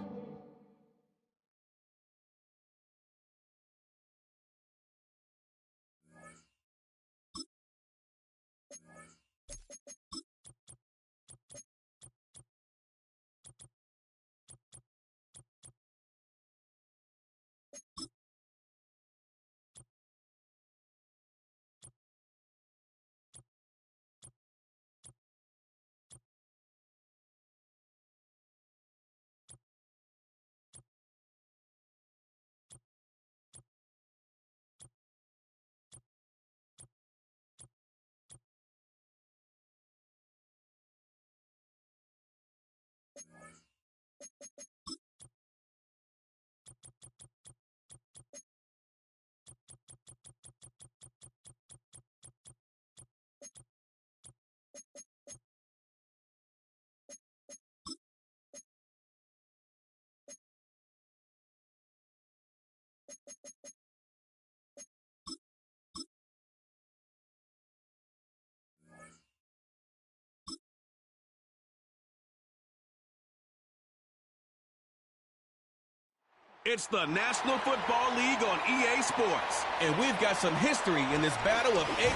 It's the National Football League on EA Sports, and we've got some history in this battle of eight.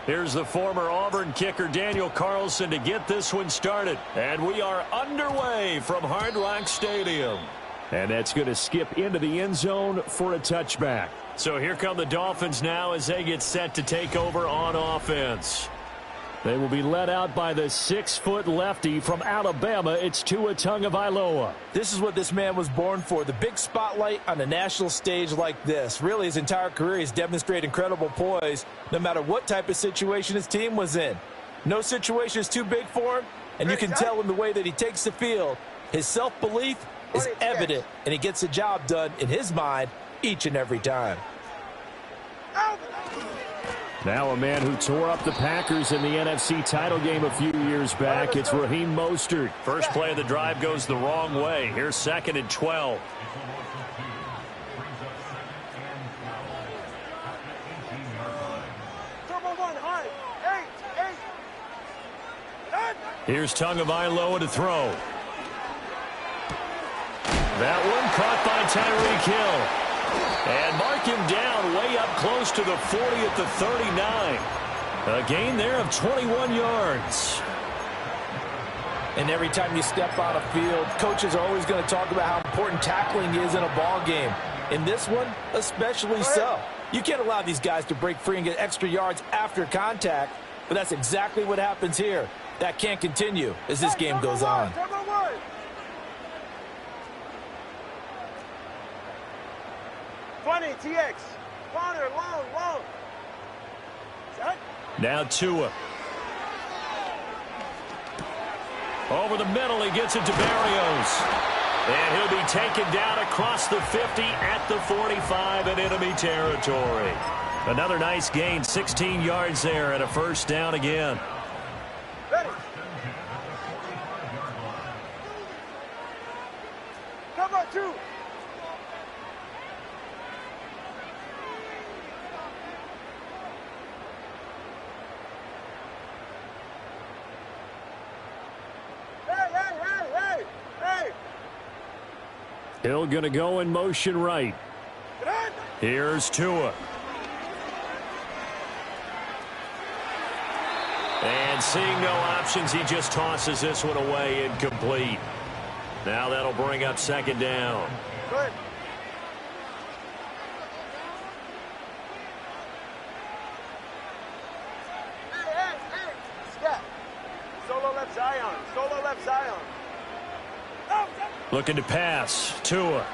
Here's the former Auburn kicker Daniel Carlson to get this one started. And we are underway from Hard Rock Stadium. And that's going to skip into the end zone for a touchback. So here come the Dolphins now as they get set to take over on offense. They will be led out by the 6-foot lefty from Alabama. It's Tua Tagovailoa. This is what this man was born for, the big spotlight on a national stage like this. Really, his entire career, he's demonstrated incredible poise no matter what type of situation his team was in. No situation is too big for him, and you can tell in the way that he takes the field. His self-belief is evident, and he gets the job done in his mind each and every time. Now a man who tore up the Packers in the NFC title game a few years back. It's Raheem Mostert. First play of the drive goes the wrong way. Here's 2nd and 12. Here's Tagovailoa to throw. That one caught by Tyreek Hill. And mark him down way up close to the 40 at the 39. A gain there of 21 yards. And every time you step on a field, coaches are always going to talk about how important tackling is in a ball game. In this one, especially so. You can't allow these guys to break free and get extra yards after contact, but that's exactly what happens here. That can't continue as this game goes on. 20, TX. Corner, long. Set. Now Tua. Over the middle, he gets it to Barrios. And he'll be taken down across the 50 at the 45 in enemy territory. Another nice gain, 16 yards there and a first down again. Ready. Cover 2. Hill going to go in motion right. Here's Tua. And seeing no options, he just tosses this one away incomplete. Now that'll bring up 2nd down. Good. Hey. Step. Solo left Zion. Looking to pass. Tua.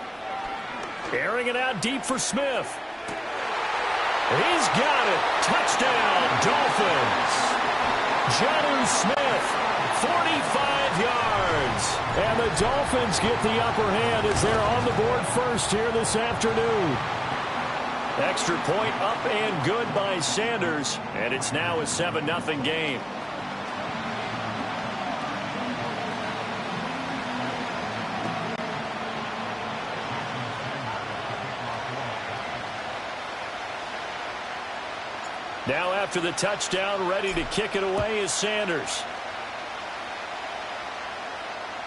Airing it out deep for Smith. He's got it. Touchdown, Dolphins. Jonnu Smith, 45 yards. And the Dolphins get the upper hand as they're on the board first here this afternoon. Extra point up and good by Sanders. And it's now a 7-0 game. Now after the touchdown, ready to kick it away is Sanders.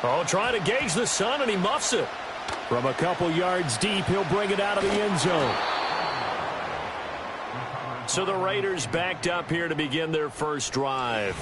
Oh, trying to gauge the sun, and he muffs it. From a couple yards deep, he'll bring it out of the end zone. So the Raiders backed up here to begin their first drive.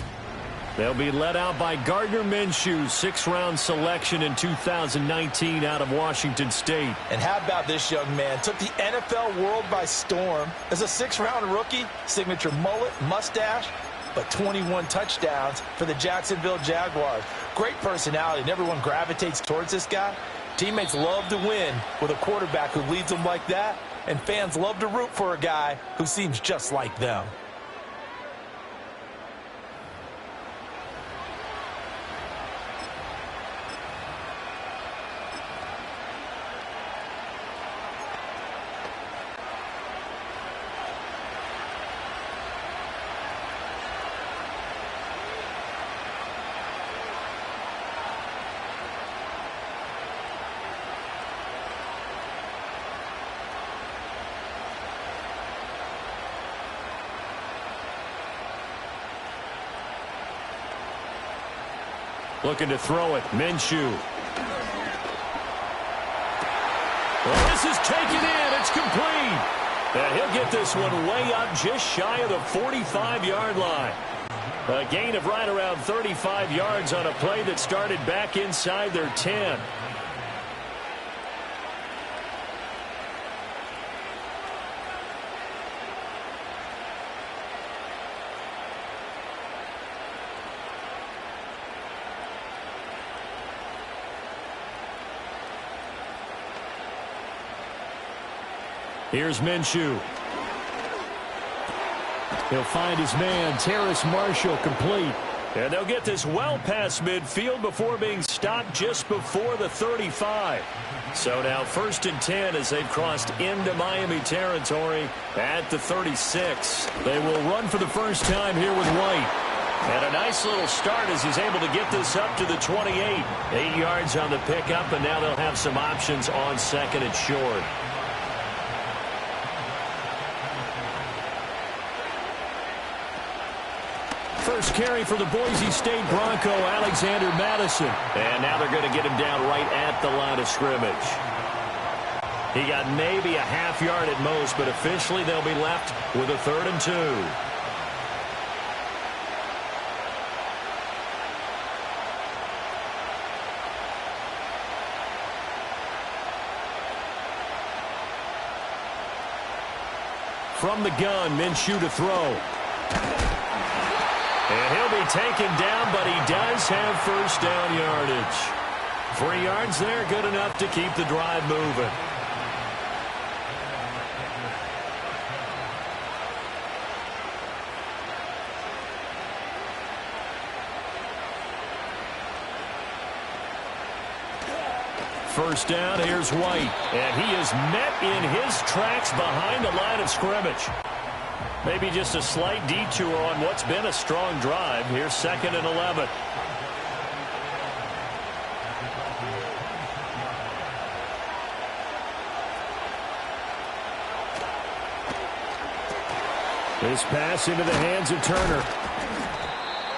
They'll be led out by Gardner Minshew, 6th-round selection in 2019 out of Washington State. And how about this young man? Took the NFL world by storm. As a 6th-round rookie, signature mullet, mustache, but 21 touchdowns for the Jacksonville Jaguars. Great personality, and everyone gravitates towards this guy. Teammates love to win with a quarterback who leads them like that, and fans love to root for a guy who seems just like them. Looking to throw it. Minshew. Well, this is taken in. It's complete. And he'll get this one way up just shy of the 45-yard line. A gain of right around 35 yards on a play that started back inside their 10. Here's Minshew. He'll find his man, Terrace Marshall, complete. And they'll get this well past midfield before being stopped just before the 35. So now 1st and 10 as they've crossed into Miami territory at the 36. They will run for the first time here with White. And a nice little start as he's able to get this up to the 28. 8 yards on the pickup, and now they'll have some options on 2nd and short. First carry for the Boise State Bronco, Alexander Madison. And now they're going to get him down right at the line of scrimmage. He got maybe a half yard at most, but officially they'll be left with a 3rd and 2. From the gun, Minshew to throw. And he'll be taken down, but he does have 1st down yardage. 3 yards there, good enough to keep the drive moving. First down, here's White. And he is met in his tracks behind the line of scrimmage. Maybe just a slight detour on what's been a strong drive. Here's 2nd and 11. This pass into the hands of Turner.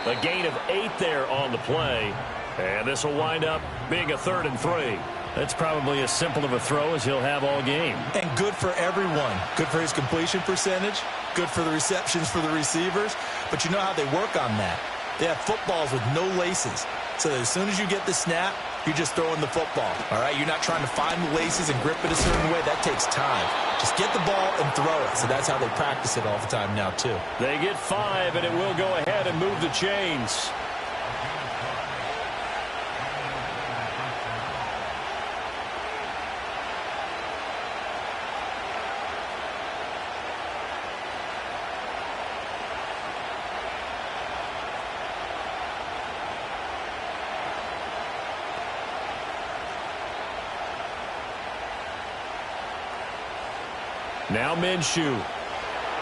A gain of 8 there on the play. And this will wind up being a 3rd and 3. That's probably as simple of a throw as he'll have all game. And good for everyone. Good for his completion percentage. Good for the receptions for the receivers. But you know how they work on that. They have footballs with no laces. So as soon as you get the snap, you're just throwing the football. All right? You're not trying to find the laces and grip it a certain way. That takes time. Just get the ball and throw it. So that's how they practice it all the time now, too. They get 5, and it will go ahead and move the chains. Now Minshew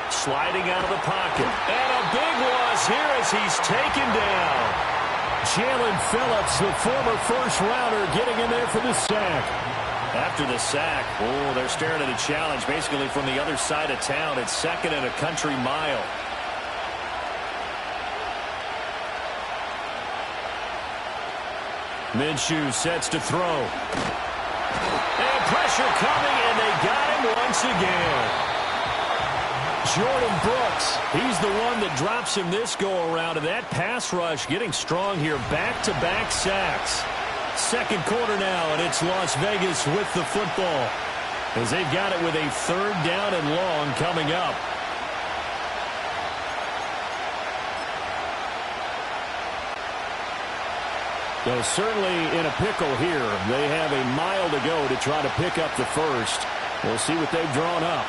sliding out of the pocket. And a big loss here as he's taken down. Jalen Phillips, the former first-rounder, getting in there for the sack. After the sack, they're staring at a challenge basically from the other side of town. It's 2nd and a country mile. Minshew sets to throw. And pressure coming, and they got him once again. Jordan Brooks, he's the one that drops him this go-around, and that pass rush getting strong here. Back-to-back sacks. 2nd quarter now, and it's Las Vegas with the football as they've got it with a 3rd down and long coming up. So certainly in a pickle here. They have a mile to go to try to pick up the first. We'll see what they've drawn up.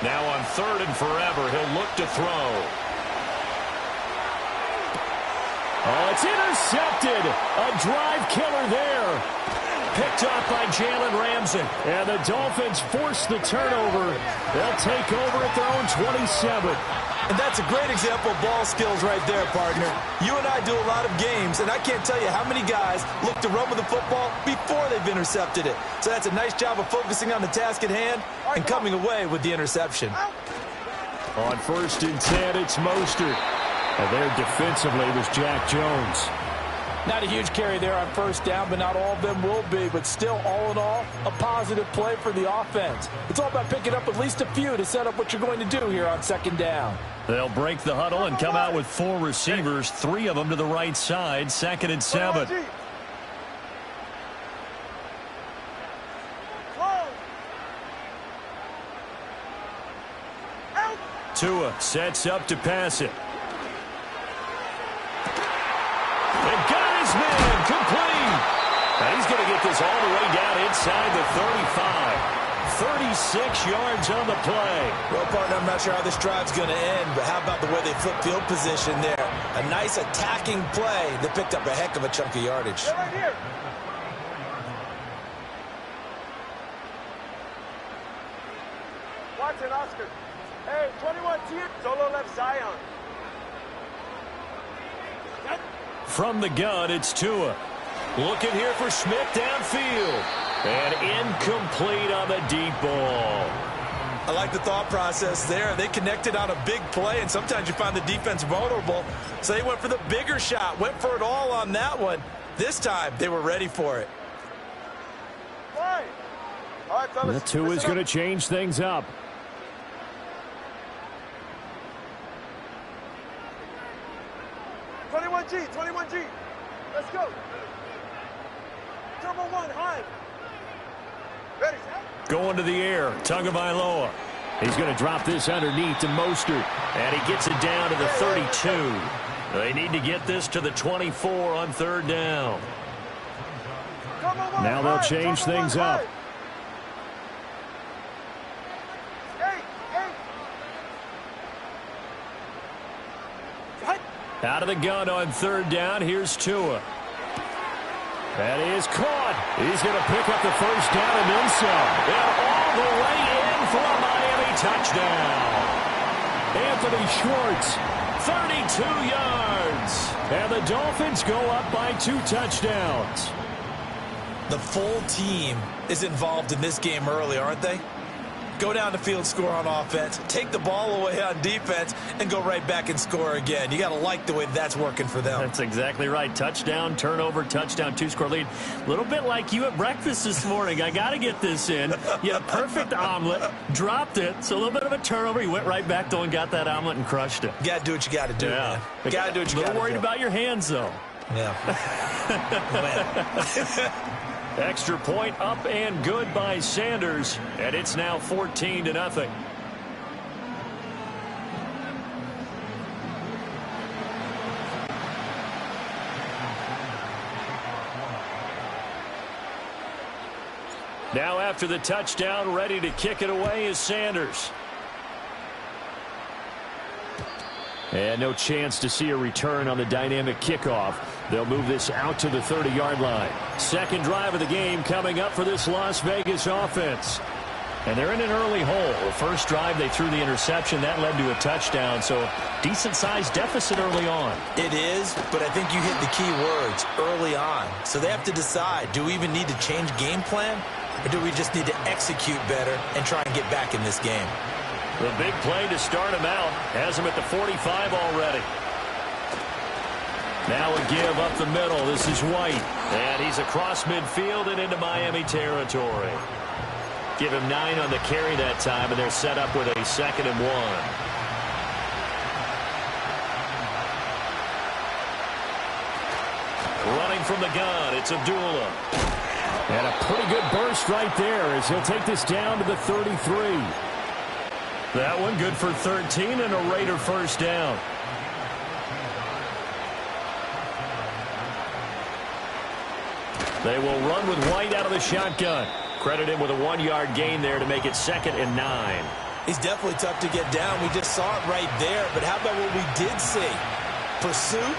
Now on 3rd and forever, he'll look to throw. Oh, it's intercepted. A drive killer there. Picked off by Jalen Ramsey. And the Dolphins force the turnover. They'll take over at their own 27. And that's a great example of ball skills right there, partner. You and I do a lot of games, and I can't tell you how many guys look to run with the football before they've intercepted it. So that's a nice job of focusing on the task at hand and coming away with the interception. On 1st and 10, it's Mostert. And there defensively was Jack Jones. Not a huge carry there on first down, but not all of them will be. But still, all in all, a positive play for the offense. It's all about picking up at least a few to set up what you're going to do here on second down. They'll break the huddle and come out with 4 receivers, 3 of them to the right side, 2nd and 7. Tua sets up to pass it. And got his man complete. And he's going to get this all the way down inside the 35. 36 yards on the play. Well, partner, I'm not sure how this drive's going to end, but how about the way they flip field position there? A nice attacking play that picked up a heck of a chunk of yardage. They're right here. Watson, Oscar. Hey, 21 here. Solo left Zion. From the gun, it's Tua. Looking here for Smith downfield. And incomplete on the deep ball. I like the thought process there. They connected on a big play, and sometimes you find the defense vulnerable. So they went for the bigger shot, went for it all on that one. This time, they were ready for it. Fine. All right, fellas. Tua's going to change things up. G, 21G. Let's go. Turbo 1, high. Ready. Going to the air, Tagovailoa. He's going to drop this underneath to Mostert. And he gets it down to the 32. They need to get this to the 24 on 3rd down. Now they'll change things up. Out of the gun on 3rd down. Here's Tua. That is caught. He's going to pick up the 1st down and then some. And all the way in for a Miami touchdown. Anthony Schwartz, 32 yards. And the Dolphins go up by 2 touchdowns. The full team is involved in this game early, aren't they? Go down the field, score on offense, take the ball away on defense, and go right back and score again. You got to like the way that's working for them. That's exactly right. Touchdown, turnover, touchdown, 2-score lead. A little bit like you at breakfast this morning. I got to get this in. You had a perfect omelet, dropped it, so a little bit of a turnover. You went right back, though, and got that omelet and crushed it. You got to do what you got to do, man. You got to do what you got to do. A little worried about your hands, though. Yeah. Extra point up and good by Sanders, and it's now 14-0. Now after the touchdown, ready to kick it away is Sanders. And no chance to see a return on the dynamic kickoff. They'll move this out to the 30-yard line. Second drive of the game coming up for this Las Vegas offense. And they're in an early hole. The first drive, they threw the interception. That led to a touchdown, so decent-sized deficit early on. It is, but I think you hit the key words, early on. So they have to decide, do we even need to change game plan, or do we just need to execute better and try and get back in this game? The big play to start him out has him at the 45 already. Now a give up the middle. This is White. And he's across midfield and into Miami territory. Give him 9 on the carry that time, and they're set up with a 2nd and 1. Running from the gun, it's Abdullah. And a pretty good burst right there as he'll take this down to the 33. That one good for 13 and a Raider 1st down. They will run with White out of the shotgun. Credit him with a 1-yard gain there to make it 2nd and 9. He's definitely tough to get down. We just saw it right there. But how about what we did see? Pursuit,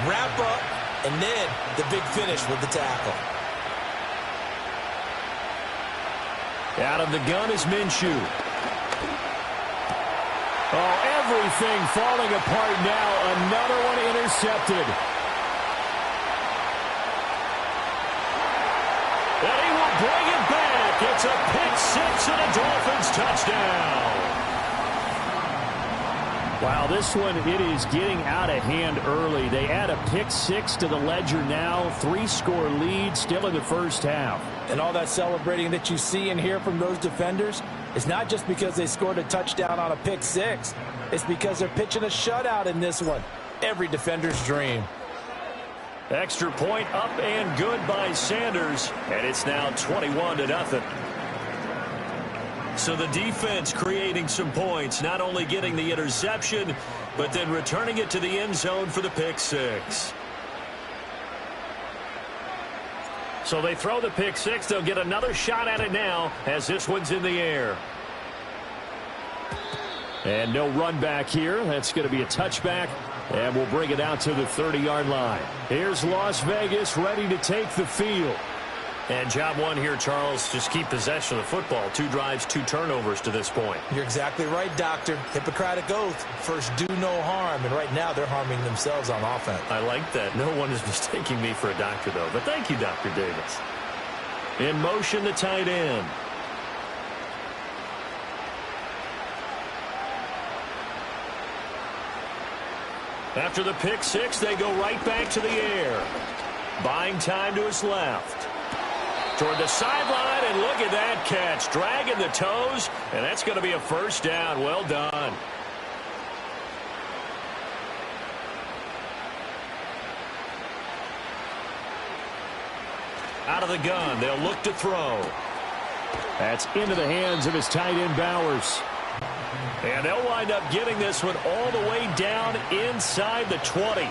wrap up, and then the big finish with the tackle. Out of the gun is Minshew. Oh, everything falling apart now. Another one intercepted. And he will bring it back. It's a pick 6 and a Dolphins touchdown. Wow, this one, it is getting out of hand early. They add a pick six to the ledger now. 3-score lead still in the first half. And all that celebrating that you see and hear from those defenders is not just because they scored a touchdown on a pick six. It's because they're pitching a shutout in this one. Every defender's dream. Extra point up and good by Sanders. And it's now 21-0. So the defense creating some points, not only getting the interception, but then returning it to the end zone for the pick six. So they throw the pick six. They'll get another shot at it now as this one's in the air. And no run back here. That's going to be a touchback. And we'll bring it out to the 30-yard line. Here's Las Vegas ready to take the field. And job one here, Charles, just keep possession of the football. 2 drives, 2 turnovers to this point. You're exactly right, Doctor. Hippocratic oath. First, do no harm. And right now, they're harming themselves on offense. I like that. No one is mistaking me for a doctor, though. But thank you, Dr. Davis. In motion, the tight end. After the pick six, they go right back to the air. Buying time to his left. Toward the sideline, and look at that catch. Dragging the toes, and that's going to be a first down. Well done. Out of the gun, they'll look to throw. That's into the hands of his tight end, Bowers. And they'll wind up getting this one all the way down inside the 20.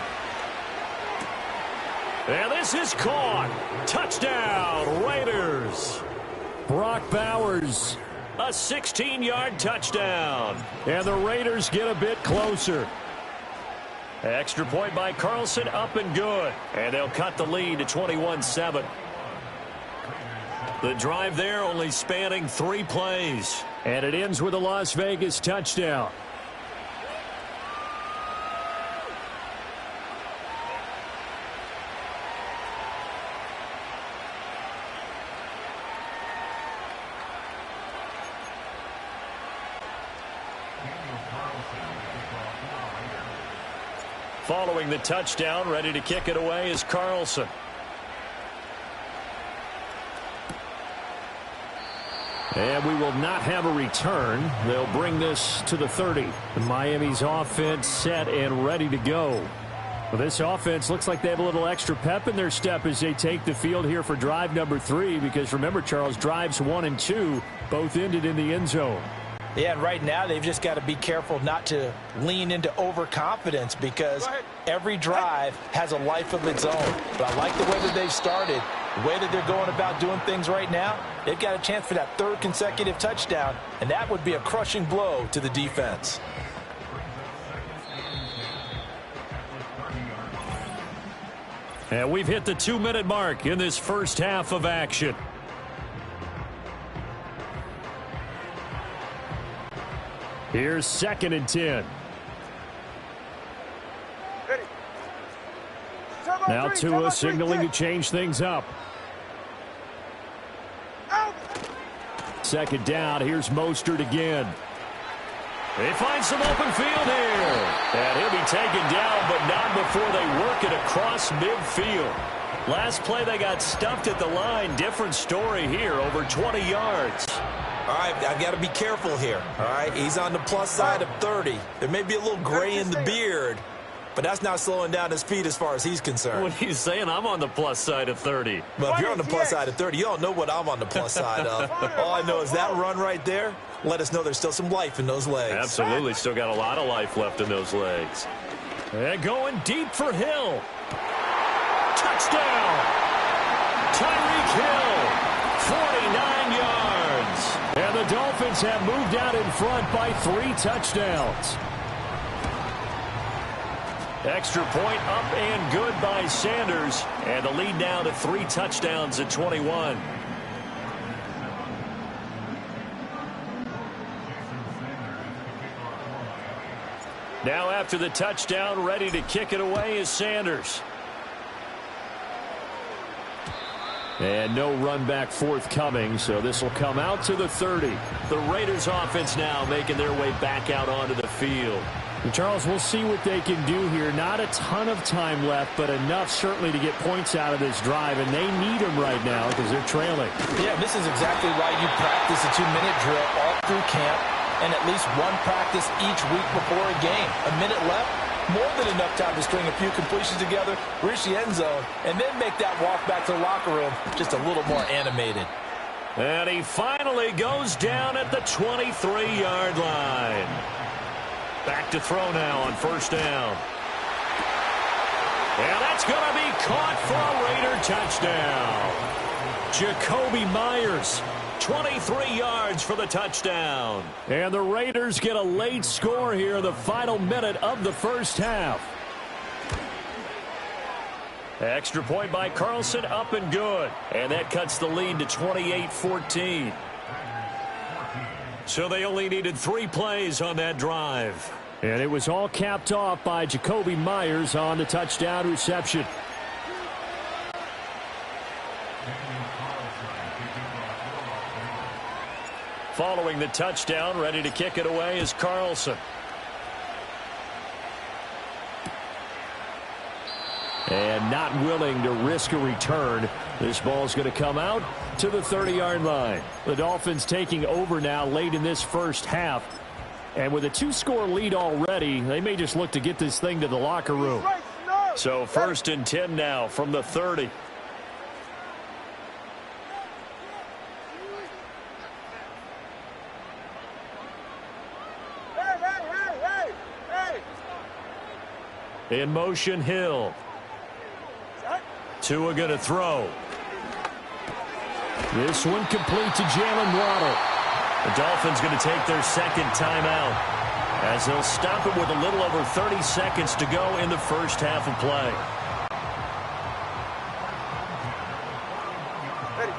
And this is caught. Touchdown, Raiders. Brock Bowers, a 16-yard touchdown. And the Raiders get a bit closer. Extra point by Carlson, up and good. And they'll cut the lead to 21-7. The drive there only spanning 3 plays. And it ends with a Las Vegas touchdown. Following the touchdown, ready to kick it away is Carlson. And we will not have a return. They'll bring this to the 30. Miami's offense set and ready to go. Well, this offense looks like they have a little extra pep in their step as they take the field here for drive number 3. Because remember, Charles, drives 1 and 2 both ended in the end zone. Yeah, and right now they've just got to be careful not to lean into overconfidence because every drive has a life of its own. But I like the way that they've started, the way that they're going about doing things right now. They've got a chance for that 3rd consecutive touchdown, and that would be a crushing blow to the defense. And we've hit the 2-minute mark in this first half of action. Here's 2nd and 10. Now Tua signaling to change things up. 2nd down. Here's Mostert again. They find some open field here. And he'll be taken down, but not before they work it across midfield. Last play, they got stuffed at the line. Different story here, over 20 yards. All right, I've got to be careful here. All right, he's on the plus side of 30. There may be a little gray in the beard, but that's not slowing down his feet as far as he's concerned. What are you saying? I'm on the plus side of 30. Well, if you're on the plus side of 30, you don't know what I'm on the plus side of. All I know is that run right there let us know there's still some life in those legs. Absolutely, still got a lot of life left in those legs. And going deep for Hill. Touchdown! Tyreek Hill, 49 yards. And the Dolphins have moved out in front by 3 touchdowns. Extra point up and good by Sanders. And the lead now to 3 touchdowns at 21. Now after the touchdown, ready to kick it away is Sanders. And no run back forthcoming, so this will come out to the 30. The Raiders offense now making their way back out onto the field. And Charles, we'll see what they can do here. Not a ton of time left, but enough certainly to get points out of this drive, and they need them right now because they're trailing. Yeah, this is exactly why you practice a 2-minute drill all through camp and at least one practice each week before a game. A minute left, more than enough time to string a few completions together, reach the end zone, and then make that walk back to the locker room just a little more animated. And he finally goes down at the 23-yard line. Back to throw now on first down. And that's going to be caught for a Raider touchdown. Jacoby Myers, 23 yards for the touchdown. And the Raiders get a late score here in the final minute of the first half. Extra point by Carlson, up and good. And that cuts the lead to 28-14. So they only needed 3 plays on that drive. And it was all capped off by Jacoby Myers on the touchdown reception. Following the touchdown, ready to kick it away is Carlson. And not willing to risk a return. This ball's going to come out to the 30-yard line. The Dolphins taking over now late in this first half. And with a 2-score lead already, they may just look to get this thing to the locker room. So first and 10 now from the 30. In motion, Hill. Tua going to throw. This one complete to Jalen Waddle. The Dolphins going to take their second timeout as they'll stop it with a little over 30 seconds to go in the first half of play. Ready.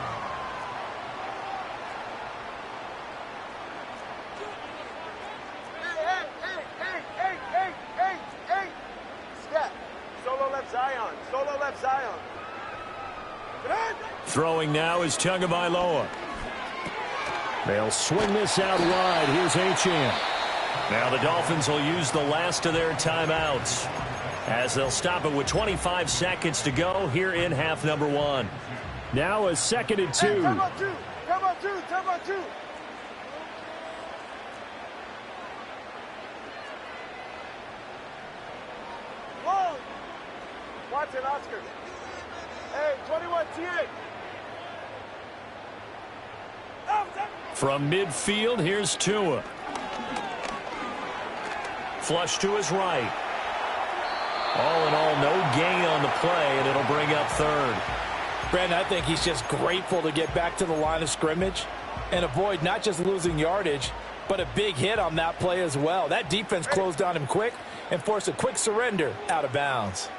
Hey. Step. Solo left Zion. Solo left Zion. Throwing now is Tagovailoa. They'll swing this out wide. Here's Achane. Now the Dolphins will use the last of their timeouts as they'll stop it with 25 seconds to go here in half number 1. Now a 2nd and 2. Hey, come on, two. Long. Watson, Oscar. Hey, 21, TA. From midfield, here's Tua. Flush to his right. All in all, no gain on the play, and it'll bring up 3rd. Brandon, I think he's just grateful to get back to the line of scrimmage and avoid not just losing yardage, but a big hit on that play as well. That defense closed on him quick and forced a quick surrender out of bounds.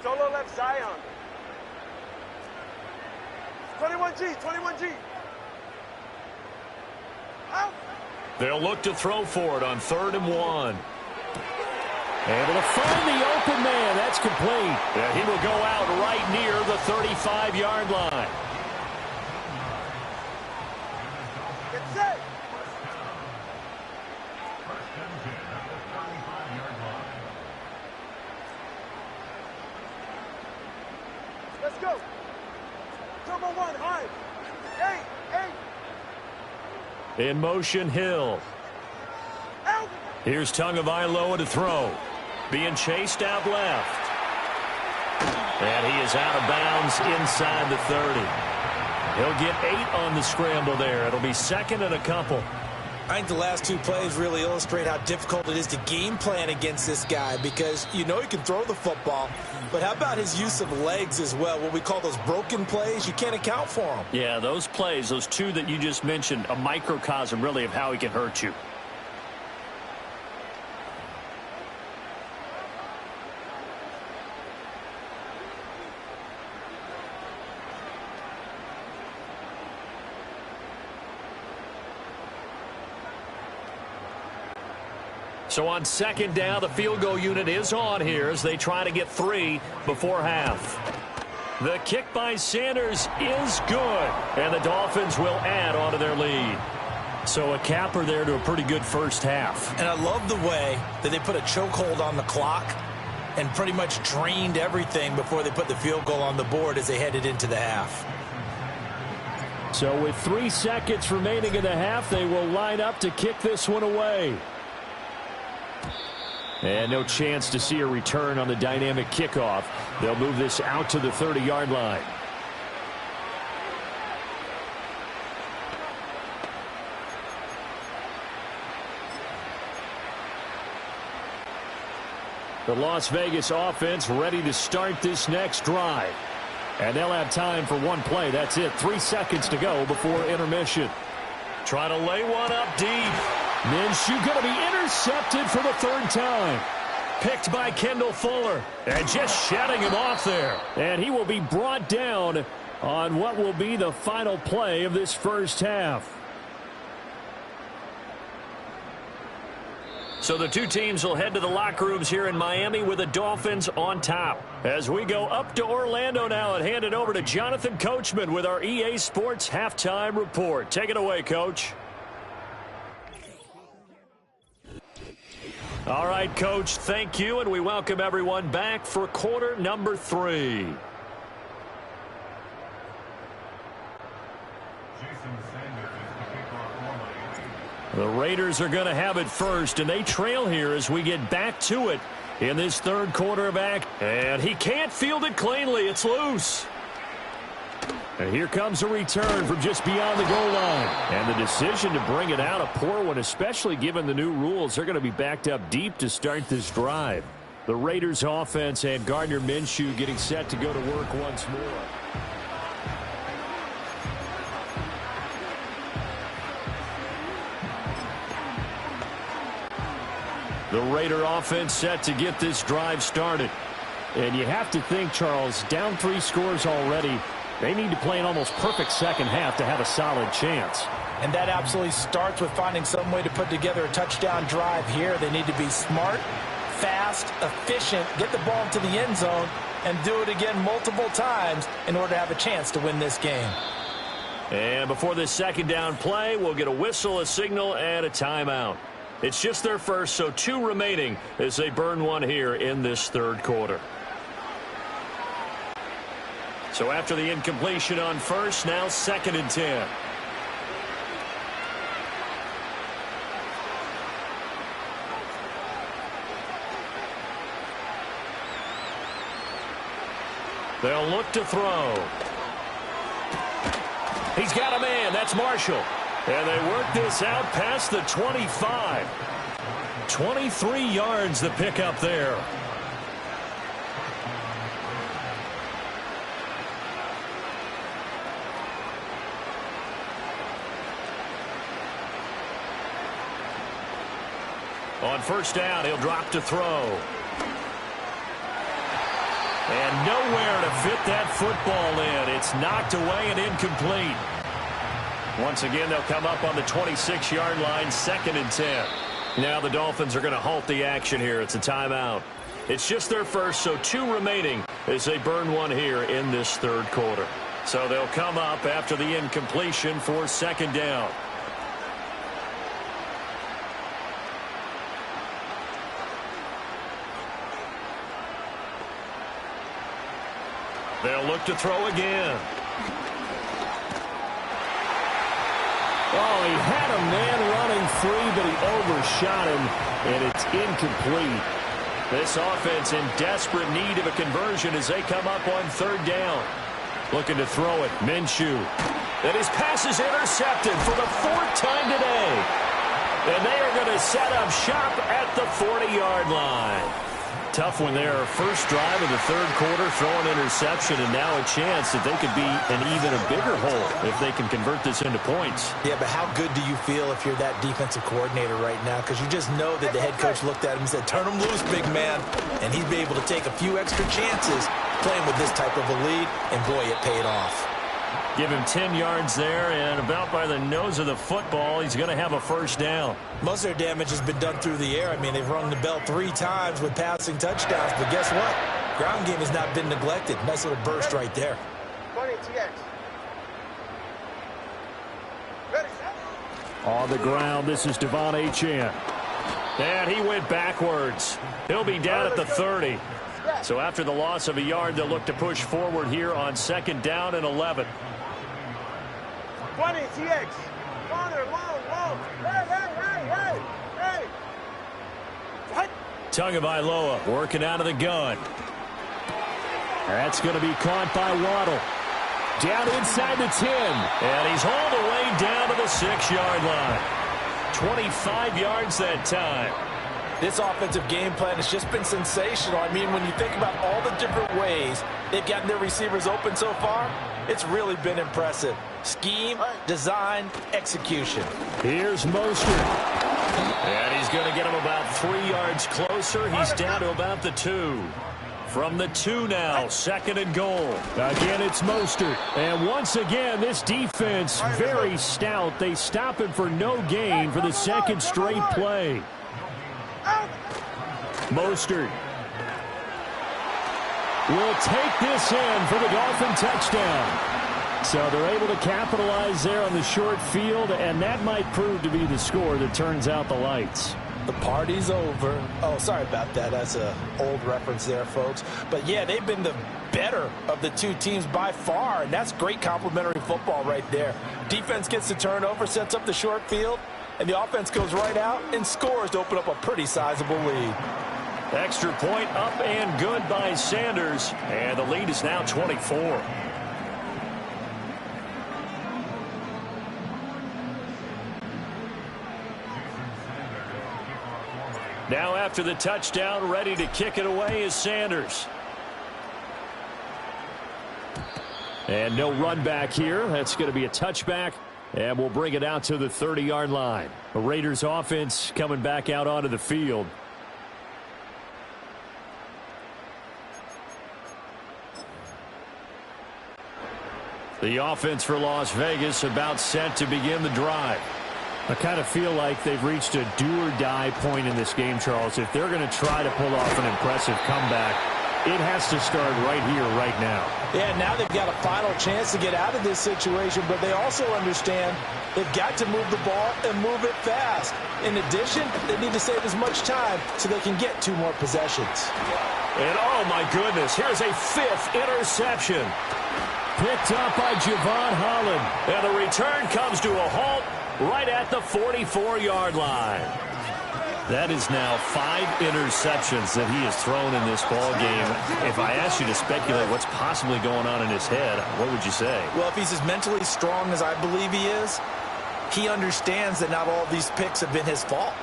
Solo left Zion. 21G. Out. They'll look to throw for it on 3rd and 1. Able to find the open man. That's complete. And he will go out right near the 35-yard line. Get set. Let's go. Turbo 1, high. 8. In motion, Hill. Out. Here's Tagovailoa to throw. Being chased out left. And he is out of bounds inside the 30. He'll get 8 on the scramble there. It'll be 2nd and a couple. I think the last 2 plays really illustrate how difficult it is to game plan against this guy because you know he can throw the football, but how about his use of legs as well? What we call those broken plays, you can't account for them. Yeah, those plays, those 2 that you just mentioned, a microcosm really of how he can hurt you. So on 2nd down, the field goal unit is on here as they try to get 3 before half. The kick by Sanders is good, and the Dolphins will add on to their lead. So a capper there to a pretty good first half. And I love the way that they put a chokehold on the clock and pretty much drained everything before they put the field goal on the board as they headed into the half. So with 3 seconds remaining in the half, they will line up to kick this one away. And no chance to see a return on the dynamic kickoff. They'll move this out to the 30-yard line. The Las Vegas offense ready to start this next drive. And they'll have time for one play. That's it. 3 seconds to go before intermission. Try to lay one up deep. Minshew going to be intercepted for the 3rd time. Picked by Kendall Fuller. And just shutting him off there. And he will be brought down on what will be the final play of this first half. So the two teams will head to the locker rooms here in Miami with the Dolphins on top. As we go up to Orlando now and hand it over to Jonathan Coachman with our EA Sports Halftime Report. Take it away, Coach. All right, Coach, thank you, and we welcome everyone back for quarter number 3. The Raiders are going to have it first, and they trail here as we get back to it in this 3rd quarter of action. And he can't field it cleanly. It's loose. And here comes a return from just beyond the goal line. And the decision to bring it out, a poor one, especially given the new rules. They're going to be backed up deep to start this drive. The Raiders offense and Gardner Minshew getting set to go to work once more. The Raider offense set to get this drive started. And you have to think, Charles, down 3 scores already. They need to play an almost perfect second half to have a solid chance. And that absolutely starts with finding some way to put together a touchdown drive here. They need to be smart, fast, efficient, get the ball into the end zone, and do it again multiple times in order to have a chance to win this game. And before this second down play, we'll get a whistle, a signal, and a timeout. It's just their first, so 2 remaining as they burn one here in this 3rd quarter. So after the incompletion on first, now 2nd and 10. They'll look to throw. He's got a man. That's Marshall. And they work this out past the 25. 23 yards the pickup there. On first down, he'll drop to throw. And nowhere to fit that football in. It's knocked away and incomplete. Once again, they'll come up on the 26-yard line, 2nd and 10. Now the Dolphins are going to halt the action here. It's a timeout. It's just their first, so 2 remaining as they burn one here in this 3rd quarter. So they'll come up after the incompletion for 2nd down. They'll look to throw again. Oh, he had a man running free, but he overshot him, and it's incomplete. This offense in desperate need of a conversion as they come up on 3rd down. Looking to throw it, Minshew. And his pass is intercepted for the 4th time today. And they are going to set up shop at the 40-yard line. Tough one there. First drive of the 3rd quarter, throwing interception, and now a chance that they could be in even a bigger hole if they can convert this into points. Yeah, but how good do you feel if you're that defensive coordinator right now? Because you just know that the head coach looked at him and said, turn him loose, big man. And he'd be able to take a few extra chances playing with this type of a lead, and boy, it paid off. Give him 10 yards there, and about by the nose of the football, he's going to have a first down. Most of their damage has been done through the air. I mean, they've rung the bell 3 times with passing touchdowns, but guess what? Ground game has not been neglected. Nice little burst right there. 20 TX. Ready, set. On the ground, this is Devon Achane. And he went backwards. He'll be down at the 30. So after the loss of a yard, they'll look to push forward here on 2nd down and 11. 20 TX. Corner, long. Hey. What? Tagovailoa working out of the gun. That's going to be caught by Waddle. Down inside the 10. And he's hauled away down to the 6-yard line. 25 yards that time. This offensive game plan has just been sensational. I mean, when you think about all the different ways they've gotten their receivers open so far, it's really been impressive. Scheme, design, execution. Here's Mostert. And he's going to get him about 3 yards closer. He's down to about the 2. From the 2 now, 2nd and goal. Again, it's Mostert. And once again, this defense very stout. They stop him for no gain for the 2nd straight play. Mostert will take this in for the Dolphin touchdown. So they're able to capitalize there on the short field, and that might prove to be the score that turns out the lights. The party's over. Oh, sorry about that. That's an old reference there, folks. But, yeah, they've been the better of the two teams by far, and that's great complimentary football right there. Defense gets the turnover, sets up the short field, and the offense goes right out and scores to open up a pretty sizable lead. Extra point up and good by Sanders, and the lead is now 24. Now after the touchdown, ready to kick it away is Sanders. And no run back here. That's going to be a touchback, and we'll bring it out to the 30-yard line. The Raiders offense coming back out onto the field. The offense for Las Vegas about set to begin the drive. I kind of feel like they've reached a do-or-die point in this game, Charles. If they're going to try to pull off an impressive comeback, it has to start right here, right now. Yeah, now they've got a final chance to get out of this situation, but they also understand they've got to move the ball and move it fast. In addition, they need to save as much time so they can get 2 more possessions. And, oh, my goodness, here's a 5th interception. Picked up by Javon Holland. And the return comes to a halt right at the 44-yard line. That is now 5 interceptions that he has thrown in this ball game. If I asked you to speculate what's possibly going on in his head, what would you say? Well, if he's as mentally strong as I believe he is, he understands that not all of these picks have been his fault.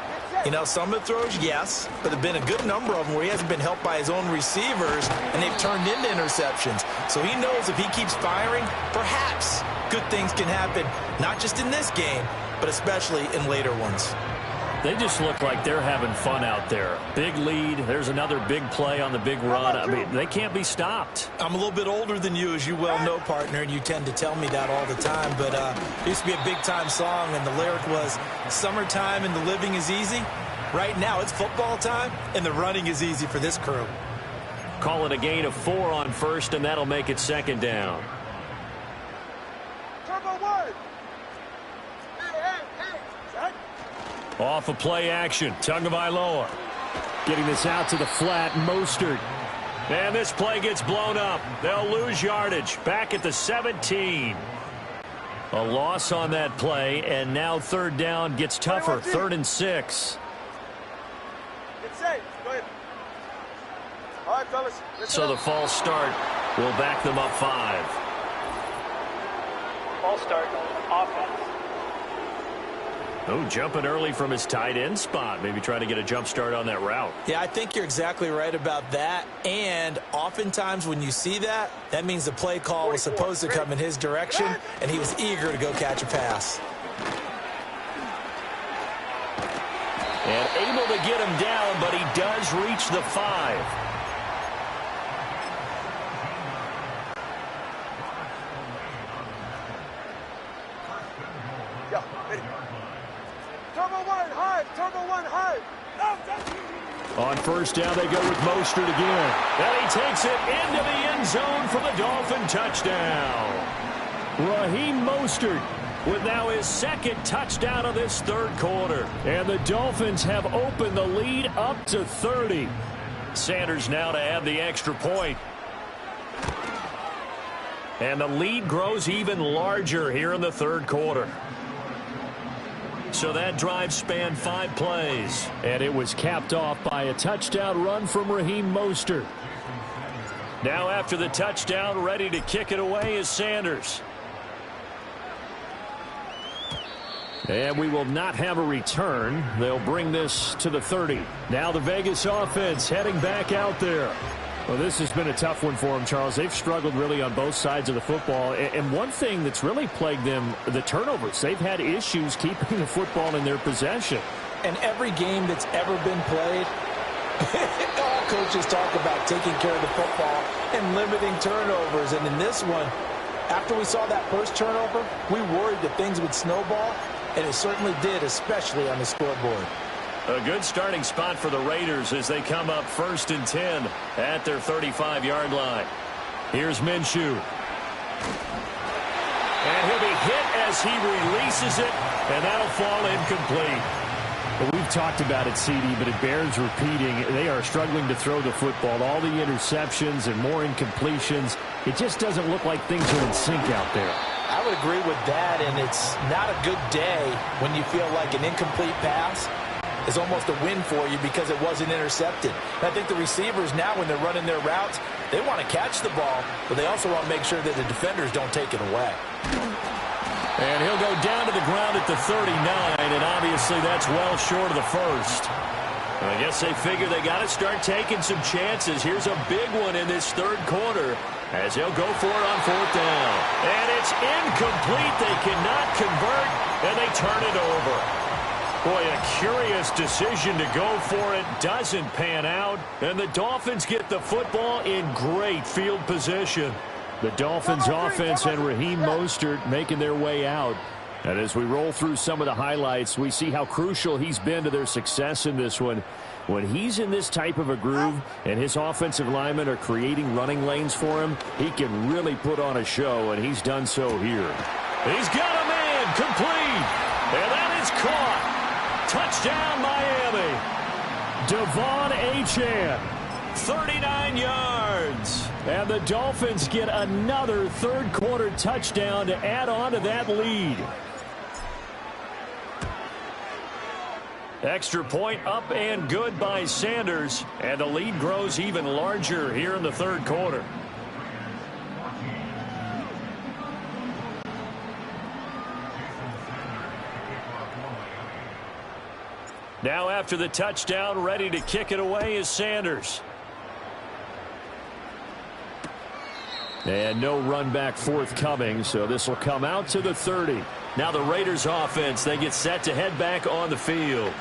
You know, some of the throws, yes, but there have been a good number of them where he hasn't been helped by his own receivers, and they've turned into interceptions. So he knows if he keeps firing, perhaps good things can happen, not just in this game, but especially in later ones. They just look like they're having fun out there. Big lead. There's another big play on the big run. I mean, they can't be stopped. I'm a little bit older than you, as you well know, partner, and you tend to tell me that all the time. But it used to be a big-time song, and the lyric was, "Summertime and the living is easy." Right now, it's football time, and the running is easy for this crew. Call it a gain of 4 on 1st, and that'll make it 2nd down. Turbo 1. Set. Off of play action, Tagovailoa. Getting this out to the flat, Mostert. And this play gets blown up. They'll lose yardage. Back at the 17. A loss on that play, and now 3rd down gets tougher. 3rd and 6. Get safe. Go ahead. All right, fellas. So the false start will back them up 5. False start, offense. Oh, jumping early from his tight end spot. Maybe try to get a jump start on that route. Yeah, I think you're exactly right about that. And oftentimes when you see that, that means the play call was supposed to come in his direction, and he was eager to go catch a pass. And able to get him down, but he does reach the 5. Yeah, ready. Turbo 1, high. Turbo 1, high. On first down, they go with Mostert again. And he takes it into the end zone for the Dolphin touchdown. Raheem Mostert with now his second touchdown of this third quarter. And the Dolphins have opened the lead up to 30. Sanders now to add the extra point. And the lead grows even larger here in the third quarter. So that drive spanned 5 plays. And it was capped off by a touchdown run from Raheem Mostert. Now after the touchdown, ready to kick it away is Sanders. And we will not have a return. They'll bring this to the 30. Now the Vegas offense heading back out there. Well, this has been a tough one for them, Charles. They've struggled really on both sides of the football. And one thing that's really plagued them, the turnovers. They've had issues keeping the football in their possession. And every game that's ever been played, all coaches talk about taking care of the football and limiting turnovers. And in this one, after we saw that first turnover, we worried that things would snowball. And it certainly did, especially on the scoreboard. A good starting spot for the Raiders as they come up 1st and 10 at their 35-yard line. Here's Minshew. And he'll be hit as he releases it, and that'll fall incomplete. Well, we've talked about it, CD, but it bears repeating. They are struggling to throw the football. All the interceptions and more incompletions. It just doesn't look like things are in sync out there. I would agree with that, and it's not a good day when you feel like an incomplete pass is almost a win for you because it wasn't intercepted. And I think the receivers now, when they're running their routes, they want to catch the ball, but they also want to make sure that the defenders don't take it away. And he'll go down to the ground at the 39, and obviously that's well short of the first. I guess they figure they got to start taking some chances. Here's a big one in this third quarter as they'll go for it on 4th down. And it's incomplete. They cannot convert, and they turn it over. Boy, a curious decision to go for it. Doesn't pan out, and the Dolphins get the football in great field position. The Dolphins offense and Raheem Mostert making their way out. And as we roll through some of the highlights, we see how crucial he's been to their success in this one. When he's in this type of a groove and his offensive linemen are creating running lanes for him, he can really put on a show, and he's done so here. He's got a man complete, and that is caught. Touchdown, Miami. Devon Achane. 39 yards. And the Dolphins get another third quarter touchdown to add on to that lead. Extra point up and good by Sanders. And the lead grows even larger here in the third quarter. Now after the touchdown, ready to kick it away is Sanders. And no run back forthcoming, so this will come out to the 30. Now the Raiders offense, they get set to head back on the field.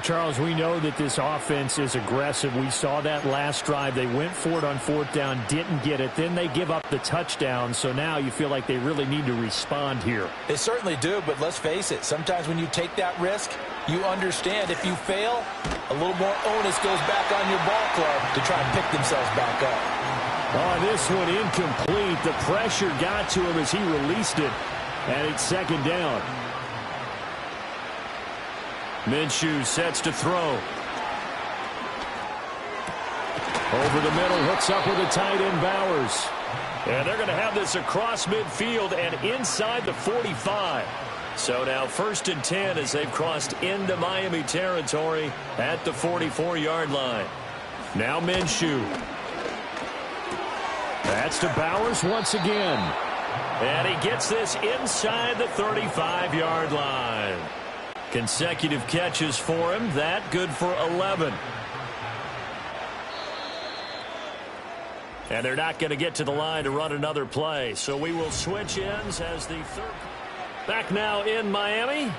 Charles, we know that this offense is aggressive. We saw that last drive. They went for it on 4th down, didn't get it. Then they give up the touchdown, so now you feel like they really need to respond here. They certainly do, but let's face it. Sometimes when you take that risk, you understand if you fail, a little more onus goes back on your ball club to try and pick themselves back up. Oh, this one incomplete. The pressure got to him as he released it, and it's 2nd down. Minshew sets to throw. Over the middle, hooks up with a tight end, Bowers. And they're going to have this across midfield and inside the 45. So now 1st and 10 as they've crossed into Miami territory at the 44-yard line. Now Minshew. That's to Bowers once again. And he gets this inside the 35-yard line. Consecutive catches for him. That good for 11. And they're not going to get to the line to run another play. So we will switch ends as the third. Back now in Miami.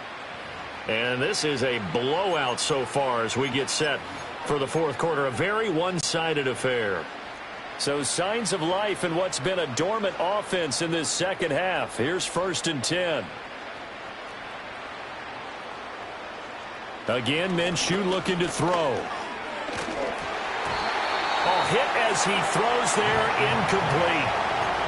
And this is a blowout so far as we get set for the fourth quarter. A very one-sided affair. So signs of life in what's been a dormant offense in this second half. Here's 1st and 10. Again, Minshew looking to throw. hit as he throws there, incomplete.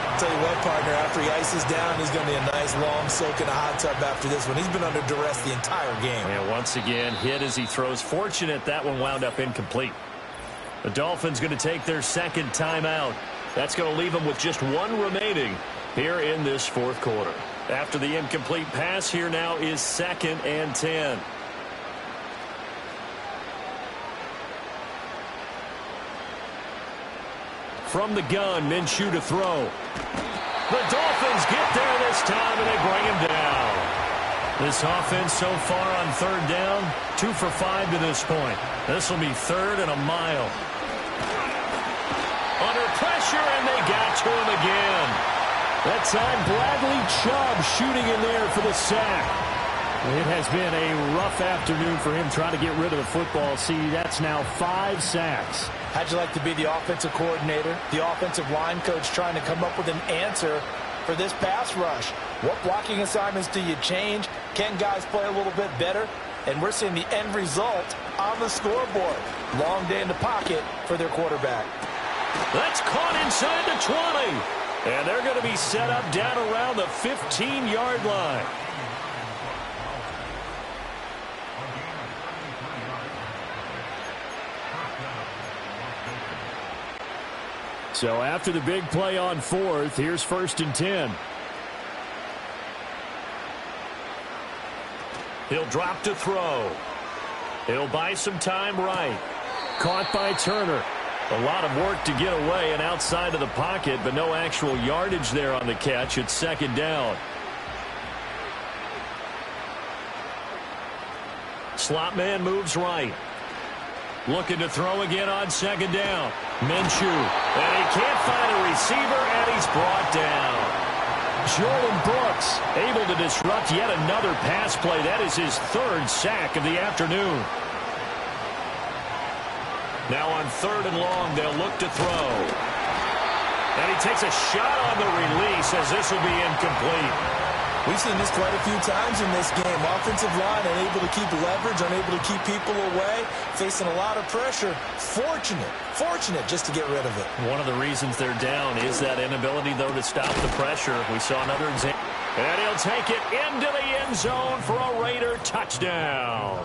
I'll tell you what, partner, after he ices down, he's going to be a nice long soak in a hot tub after this one. He's been under duress the entire game. And once again, hit as he throws. Fortunate that one wound up incomplete. The Dolphins going to take their second timeout. That's going to leave them with just one remaining here in this fourth quarter. After the incomplete pass, here now is 2nd and 10. From the gun, Minshew to throw. The Dolphins get there this time, and they bring him down. This offense so far on 3rd down, 2 for 5 to this point. This will be 3rd and a mile. Under pressure, and they got to him again. That time, Bradley Chubb shooting in there for the sack. It has been a rough afternoon for him trying to get rid of the football. See, that's now 5 sacks. How'd you like to be the offensive coordinator, the offensive line coach trying to come up with an answer for this pass rush? What blocking assignments do you change? Can guys play a little bit better? And we're seeing the end result on the scoreboard. Long day in the pocket for their quarterback. That's caught inside the 20. And they're going to be set up down around the 15-yard line. So after the big play on 4th, here's 1st and 10. He'll drop to throw. He'll buy some time right. Caught by Turner. A lot of work to get away and outside of the pocket, but no actual yardage there on the catch. It's 2nd down. Slot man moves right. Looking to throw again on 2nd down. Minshew. And he can't find a receiver, and he's brought down. Jordan Brooks able to disrupt yet another pass play. That is his 3rd sack of the afternoon. Now on 3rd and long, they'll look to throw. And he takes a shot on the release as this will be incomplete. We've seen this quite a few times in this game. Offensive line unable to keep leverage, unable to keep people away, facing a lot of pressure. Fortunate just to get rid of it. One of the reasons they're down is that inability, though, to stop the pressure. We saw another example. And he'll take it into the end zone for a Raider touchdown.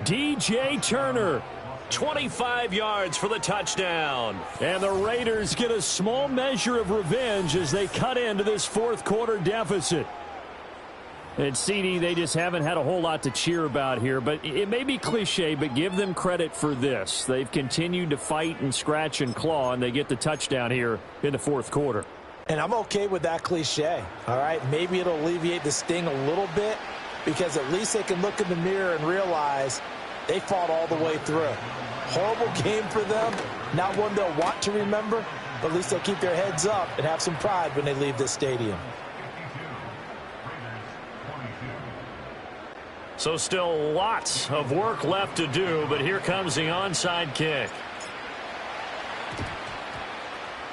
DJ Turner. 25 yards for the touchdown. And the Raiders get a small measure of revenge as they cut into this fourth quarter deficit. And CD, they just haven't had a whole lot to cheer about here, but it may be cliche, but give them credit for this. They've continued to fight and scratch and claw, and they get the touchdown here in the fourth quarter. And I'm okay with that cliche, all right? Maybe it'll alleviate the sting a little bit because at least they can look in the mirror and realize they fought all the way through. Horrible game for them, not one they'll want to remember, but at least they'll keep their heads up and have some pride when they leave this stadium. So still lots of work left to do, but here comes the onside kick.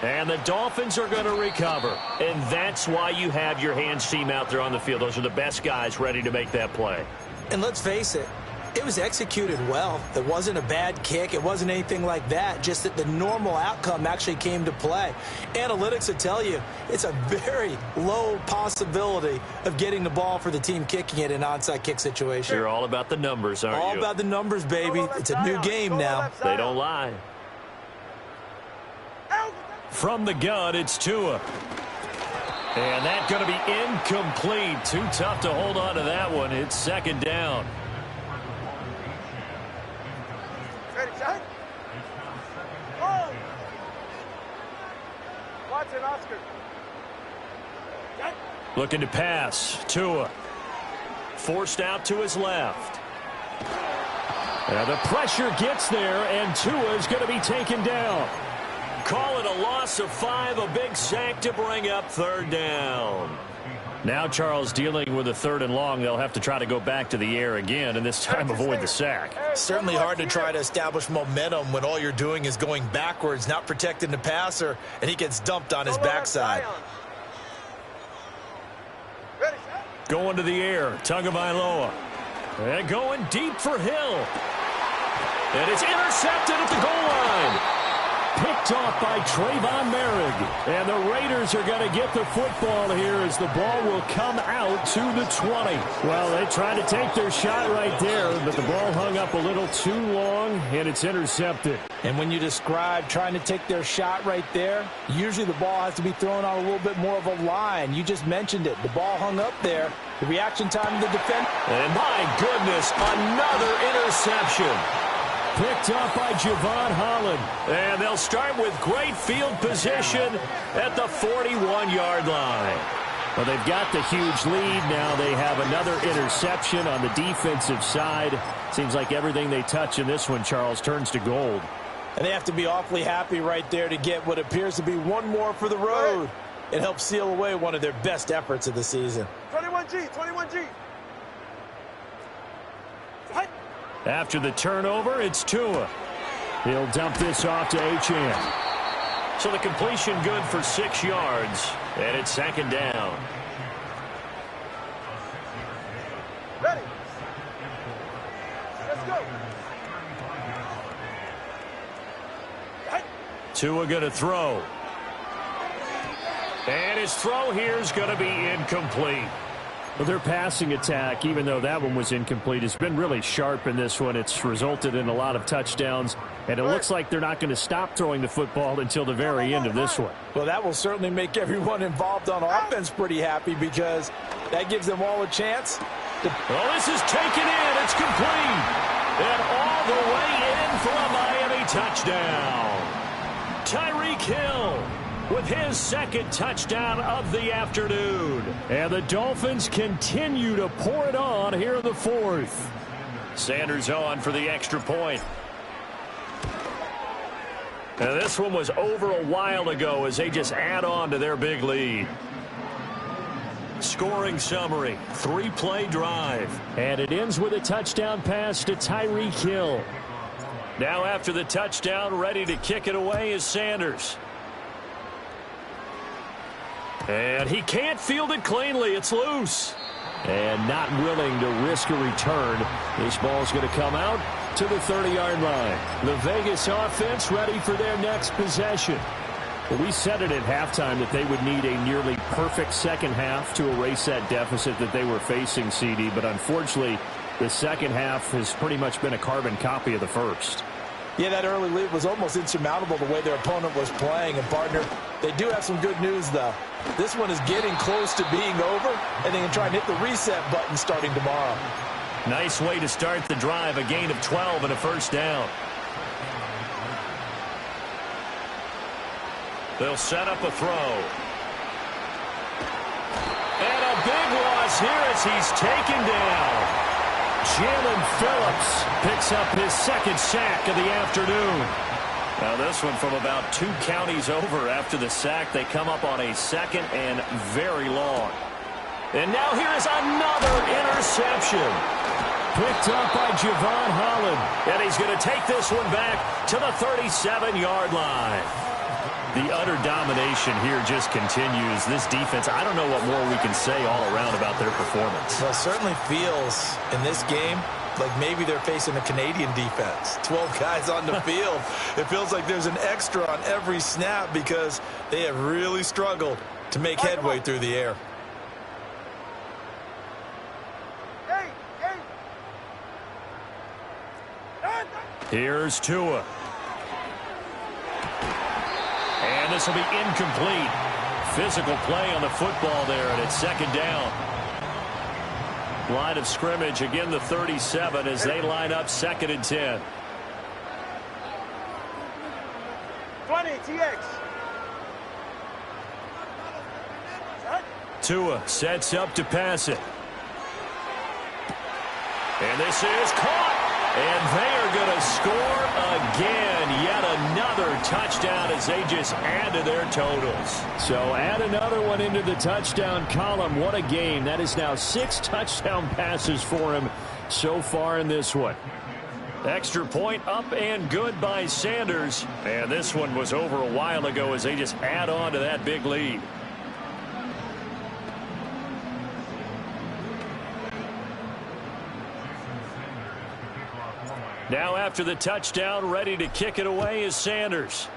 And the Dolphins are going to recover. And that's why you have your hands team out there on the field. Those are the best guys ready to make that play. And let's face it, it was executed well. It wasn't a bad kick. It wasn't anything like that. Just that the normal outcome actually came to play. Analytics will tell you it's a very low possibility of getting the ball for the team kicking it in an onside kick situation. You're all about the numbers, aren't you? All about the numbers, baby. It's a new game now. They don't lie. From the gun, it's Tua. And that's going to be incomplete. Too tough to hold on to that one. It's second down. Ready, shot. Oh. Watson, Oscar. Looking to pass. Tua. Forced out to his left. And the pressure gets there, and Tua is going to be taken down. Call it a loss of 5, a big sack to bring up third down. Now Charles dealing with a 3rd and long. They'll have to try to go back to the air again, and this time avoid the sack. Certainly hard to try to establish momentum when all you're doing is going backwards, not protecting the passer, and he gets dumped on his backside. Going to the air, Tagovailoa. And going deep for Hill. And it's intercepted at the goal line. Picked Trayvon Merrick. And the Raiders are going to get the football here as the ball will come out to the 20. Well, they tried to take their shot right there, but the ball hung up a little too long, and it's intercepted. And when you describe trying to take their shot right there, usually the ball has to be thrown on a little bit more of a line. You just mentioned it. The ball hung up there. The reaction time of the defense. And my goodness, another interception. Picked up by Javon Holland. And they'll start with great field position at the 41-yard line. Well, they've got the huge lead. Now they have another interception on the defensive side. Seems like everything they touch in this one, Charles, turns to gold. And they have to be awfully happy right there to get what appears to be one more for the road. It helps seal away one of their best efforts of the season. 21G, 21G. After the turnover, it's Tua. He'll dump this off to Achane. So the completion good for 6 yards, and it's second down. Ready. Let's go. Tua going to throw. And his throw here is going to be incomplete. Well, their passing attack, even though that one was incomplete, has been really sharp in this one. It's resulted in a lot of touchdowns, and it looks like they're not going to stop throwing the football until the very end of this one. Well, that will certainly make everyone involved on offense pretty happy because that gives them all a chance. Well, this is taken in. It's complete. And all the way in for a Miami touchdown. Tyreek Hill with his second touchdown of the afternoon. And the Dolphins continue to pour it on here in the fourth. Sanders on for the extra point. Now this one was over a while ago as they just add on to their big lead. Scoring summary, 3-play drive. And it ends with a touchdown pass to Tyreek Hill. Now after the touchdown, ready to kick it away is Sanders. And he can't field it cleanly. It's loose. And not willing to risk a return. This ball's going to come out to the 30-yard line. The Vegas offense ready for their next possession. Well, we said it at halftime that they would need a nearly perfect second half to erase that deficit that they were facing, CD. But unfortunately, the second half has pretty much been a carbon copy of the first. Yeah, that early lead was almost insurmountable the way their opponent was playing. And, partner, they do have some good news, though. This one is getting close to being over, and they can try and hit the reset button starting tomorrow. Nice way to start the drive, a gain of 12 and a first down. They'll set up a throw. And a big loss here as he's taken down. Jalen Phillips picks up his second sack of the afternoon. Now this one from about 2 counties over after the sack. They come up on a second and very long. And now here is another interception. Picked up by Javon Holland. And he's going to take this one back to the 37-yard line. The utter domination here just continues. This defense, I don't know what more we can say all around about their performance. Well, it certainly feels in this game like maybe they're facing a Canadian defense. 12 guys on the field. It feels like there's an extra on every snap because they have really struggled to make headway through the air. Here's Tua. And this will be incomplete. Physical play on the football there, and it's second down. Line of scrimmage, again the 37 as they line up second and 10. 20, TX. Tua sets up to pass it. And this is caught. And they are going to score again. Yet another touchdown as they just add to their totals. So add another one into the touchdown column. What a game. That is now 6 touchdown passes for him so far in this one. Extra point up and good by Sanders. And this one was over a while ago as they just add on to that big lead. Now after the touchdown, ready to kick it away is Sanders.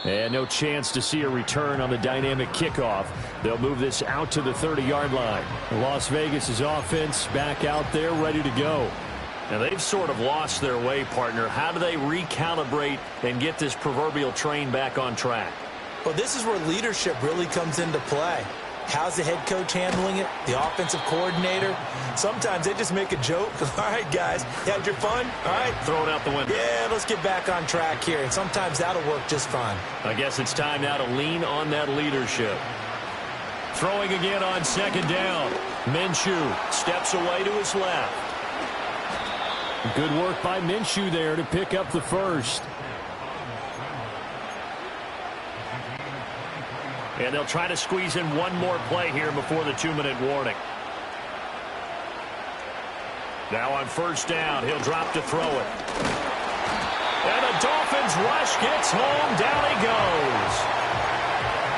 And no chance to see a return on the dynamic kickoff. They'll move this out to the 30-yard line. Las Vegas' offense back out there ready to go. Now they've sort of lost their way, partner. How do they recalibrate and get this proverbial train back on track? Well, this is where leadership really comes into play. How's the head coach handling it? The offensive coordinator? Sometimes they just make a joke. All right, guys, you had your fun? All right. Throw it out the window. Yeah, let's get back on track here. And sometimes that'll work just fine. I guess it's time now to lean on that leadership. Throwing again on second down. Minshew steps away to his left. Good work by Minshew there to pick up the first. And they'll try to squeeze in one more play here before the 2-minute warning. Now on first down, he'll drop to throw it. And the Dolphins rush gets home. Down he goes.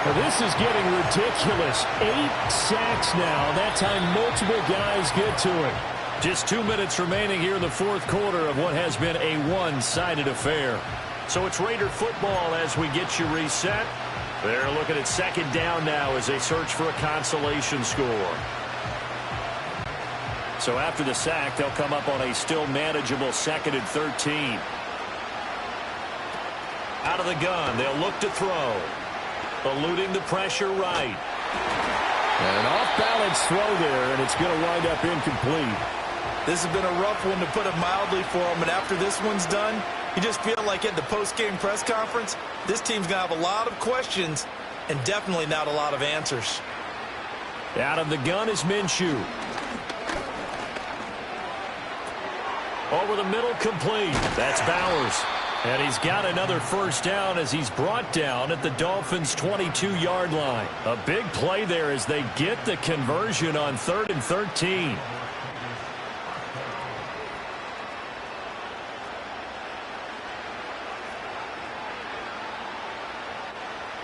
Well, this is getting ridiculous. 8 sacks now. That time multiple guys get to it. Just 2 minutes remaining here in the fourth quarter of what has been a one-sided affair. So it's Raider football as we get you reset. They're looking at second down now as they search for a consolation score. So after the sack, they'll come up on a still manageable 2nd and 13. Out of the gun, they'll look to throw. Eluding the pressure right. And an off-balance throw there, and it's going to wind up incomplete. This has been a rough one, to put it mildly, for him. And after this one's done, you just feel like at the post-game press conference, this team's going to have a lot of questions and definitely not a lot of answers. Out of the gun is Minshew. Over the middle, complete. That's Bowers. And he's got another first down as he's brought down at the Dolphins' 22-yard line. A big play there as they get the conversion on 3rd and 13.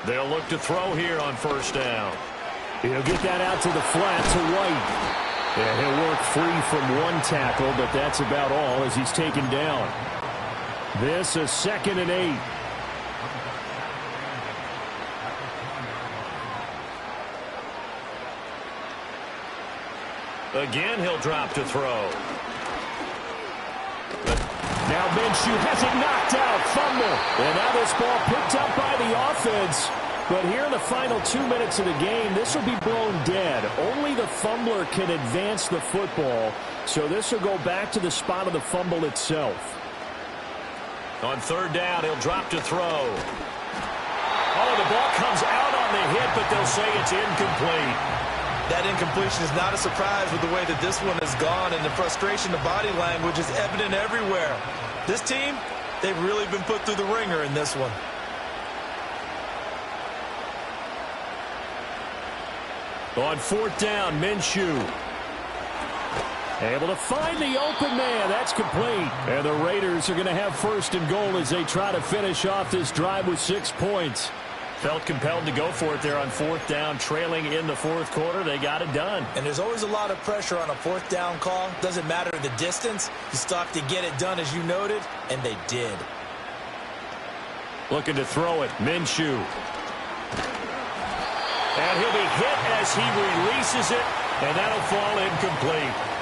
They'll look to throw here on first down. He'll get that out to the flat to White. And he'll work free from one tackle, but that's about all as he's taken down. This is 2nd and 8. Again, he'll drop to throw. Now Minshew has it knocked out. Fumble. And now this ball picked up by the offense. But here in the final 2 minutes of the game, this will be blown dead. Only the fumbler can advance the football. So this will go back to the spot of the fumble itself. On third down, he'll drop to throw. Oh, the ball comes out on the hit, but they'll say it's incomplete. That incompletion is not a surprise with the way that this one has gone, and the frustration, the body language is evident everywhere. This team, they've really been put through the ringer in this one. On fourth down, Minshew. Able to find the open man. That's complete. And the Raiders are going to have 1st and goal as they try to finish off this drive with 6 points. Felt compelled to go for it there on fourth down, trailing in the fourth quarter. They got it done. And there's always a lot of pressure on a 4th down call. Doesn't matter the distance. You still have to get it done, as you noted, and they did. Looking to throw it, Minshew. And he'll be hit as he releases it, and that'll fall incomplete.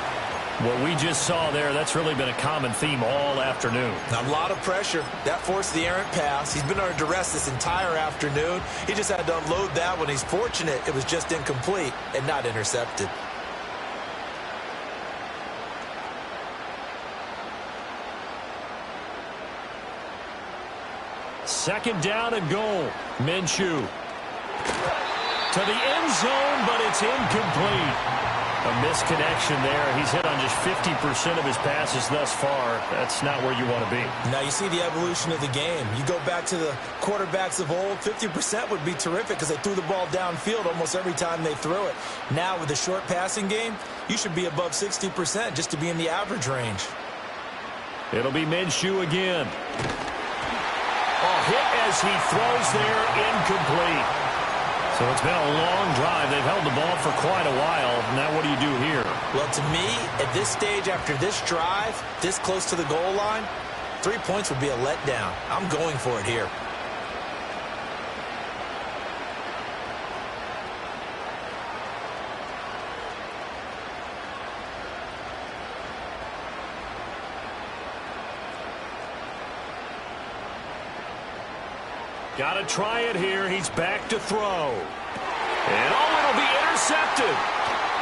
What we just saw there, that's really been a common theme all afternoon. A lot of pressure. That forced the errant pass. He's been under duress this entire afternoon. He just had to unload that one. He's fortunate it was just incomplete and not intercepted. Second down and goal. Minshew to the end zone, but it's incomplete. A misconnection there. He's hit on just 50% of his passes thus far. That's not where you want to be. Now you see the evolution of the game. You go back to the quarterbacks of old, 50% would be terrific because they threw the ball downfield almost every time they threw it. Now with the short passing game, you should be above 60% just to be in the average range. It'll be Minshew again. Oh, hit as he throws there, incomplete. So it's been a long drive. They've held the ball for quite a while. Now what do you do here? Well, to me, at this stage, after this drive, this close to the goal line, 3 points would be a letdown. I'm going for it here. Got to try it here. He's back to throw. And, it'll be intercepted.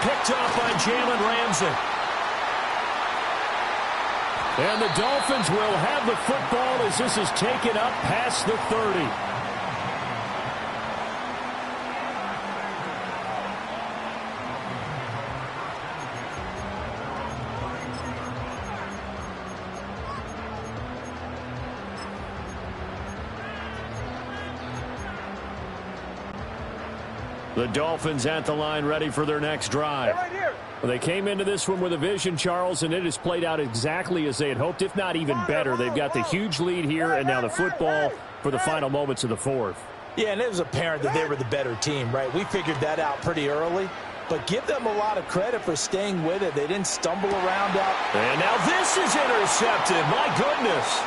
Picked off by Jalen Ramsey. And the Dolphins will have the football as this is taken up past the 30. The Dolphins at the line ready for their next drive. Well, they came into this one with a vision, Charles, and it has played out exactly as they had hoped, if not even better. They've got the huge lead here and now the football for the final moments of the fourth. Yeah, and it was apparent that they were the better team, right? We figured that out pretty early, but give them a lot of credit for staying with it. They didn't stumble around out. And now this is intercepted. My goodness.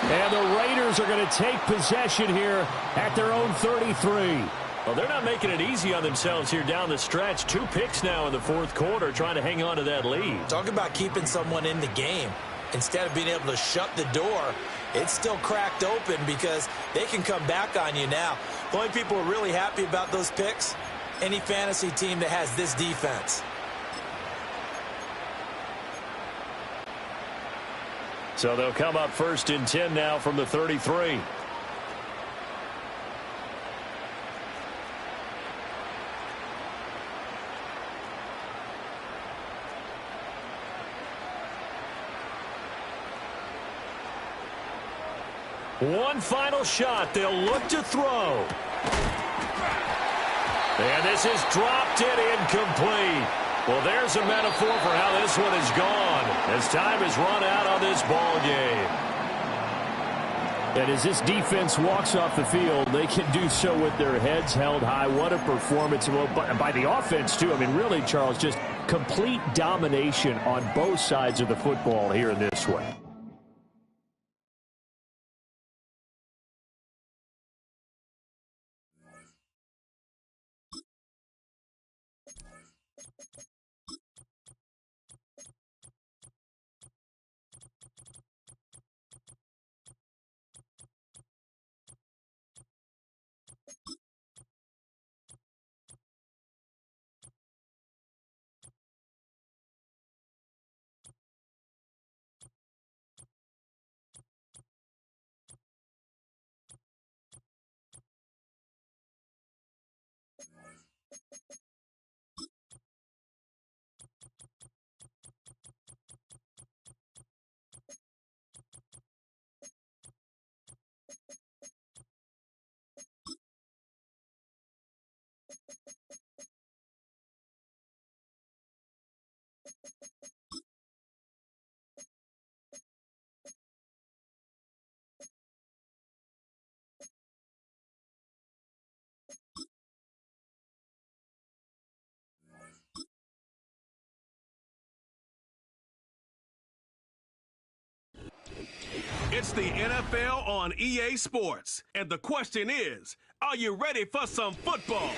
And the Raiders are going to take possession here at their own 33. Well, they're not making it easy on themselves here down the stretch. 2 picks now in the fourth quarter trying to hang on to that lead. Talk about keeping someone in the game. Instead of being able to shut the door, it's still cracked open because they can come back on you now. The only people who are really happy about those picks, any fantasy team that has this defense. So they'll come up 1st and 10 now from the 33. One final shot. They'll look to throw. And this is dropped in incomplete. Well, there's a metaphor for how this one is gone as time has run out on this ball game. And as this defense walks off the field, they can do so with their heads held high. What a performance by the offense, too. I mean, really, Charles, just complete domination on both sides of the football here in this one. It's the NFL on EA Sports. And the question is, are you ready for some football?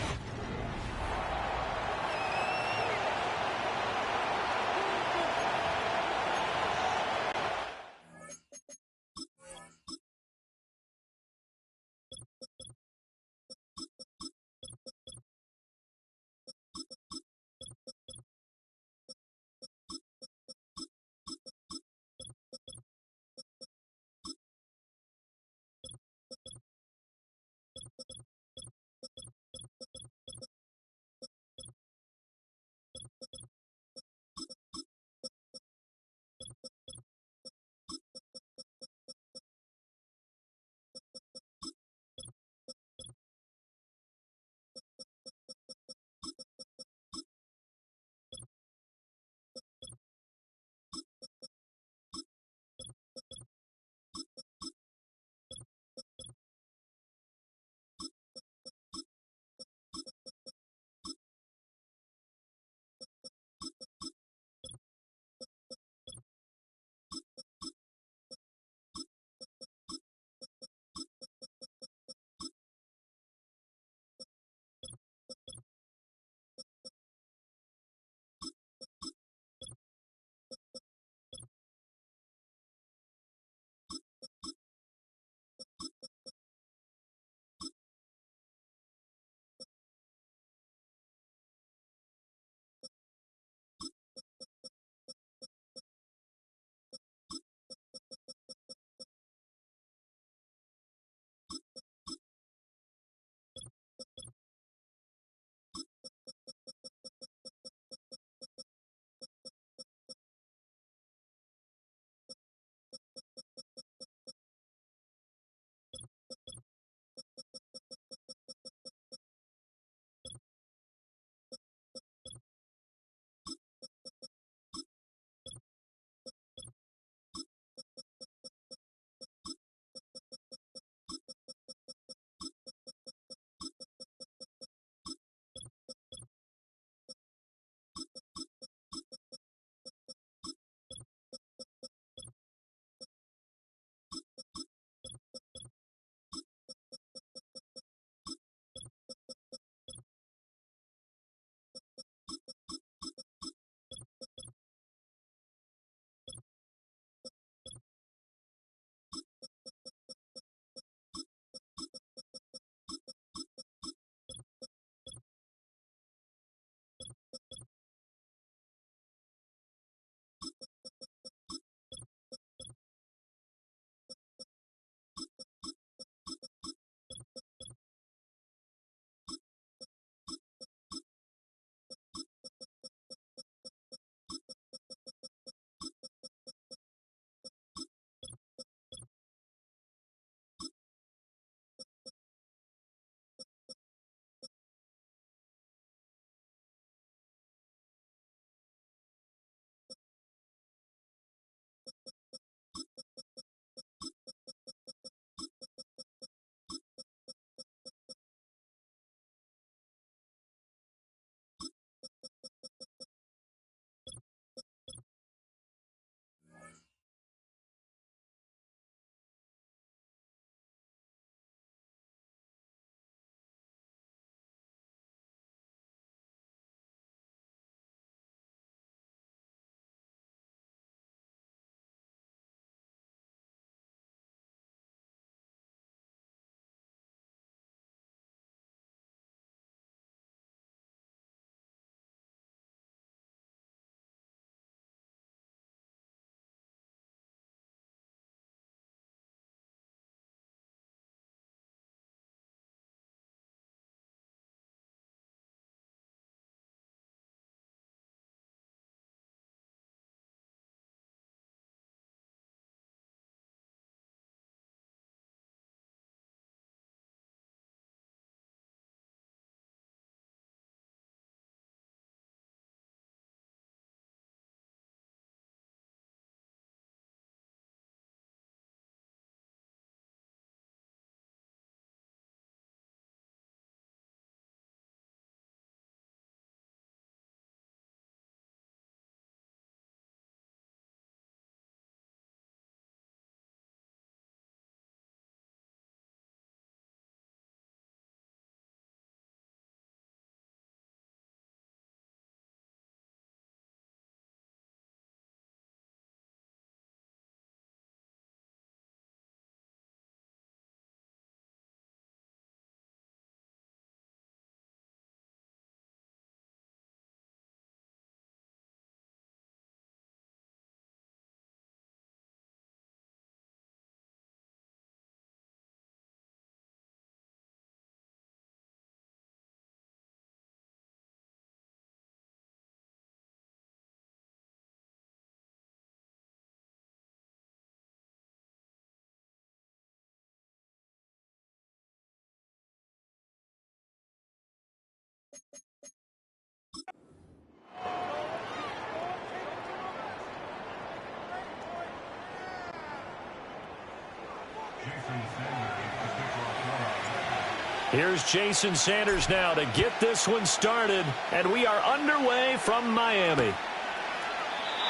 Here's Jason Sanders now to get this one started, and we are underway from Miami.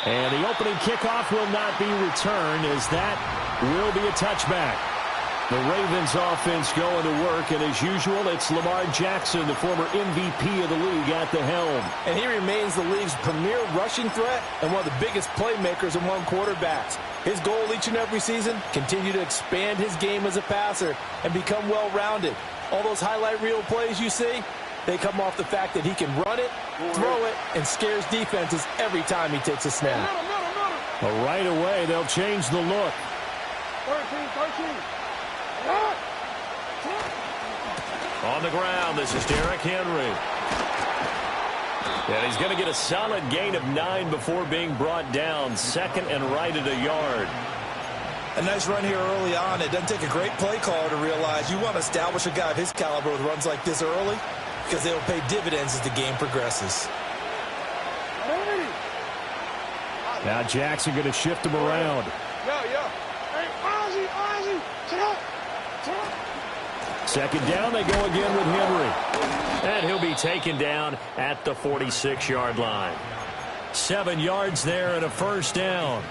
And the opening kickoff will not be returned, as that will be a touchback. The Ravens offense going to work, and as usual, it's Lamar Jackson, the former MVP of the league, at the helm. And he remains the league's premier rushing threat and one of the biggest playmakers among quarterbacks. His goal each and every season, continue to expand his game as a passer and become well-rounded. All those highlight reel plays you see, they come off the fact that he can run it, throw it, and scares defenses every time he takes a snap. Well, right away, they'll change the look. 13. On the ground, this is Derrick Henry. And he's going to get a solid gain of 9 before being brought down. Second and right at a yard. A nice run here early on. It doesn't take a great play caller to realize you want to establish a guy of his caliber with runs like this early, because they will pay dividends as the game progresses. Now Jackson going to shift him around. Yeah. Hey, Ozzy, sit up. Second down, they go again with Henry. And he'll be taken down at the 46-yard line. 7 yards there and a first down.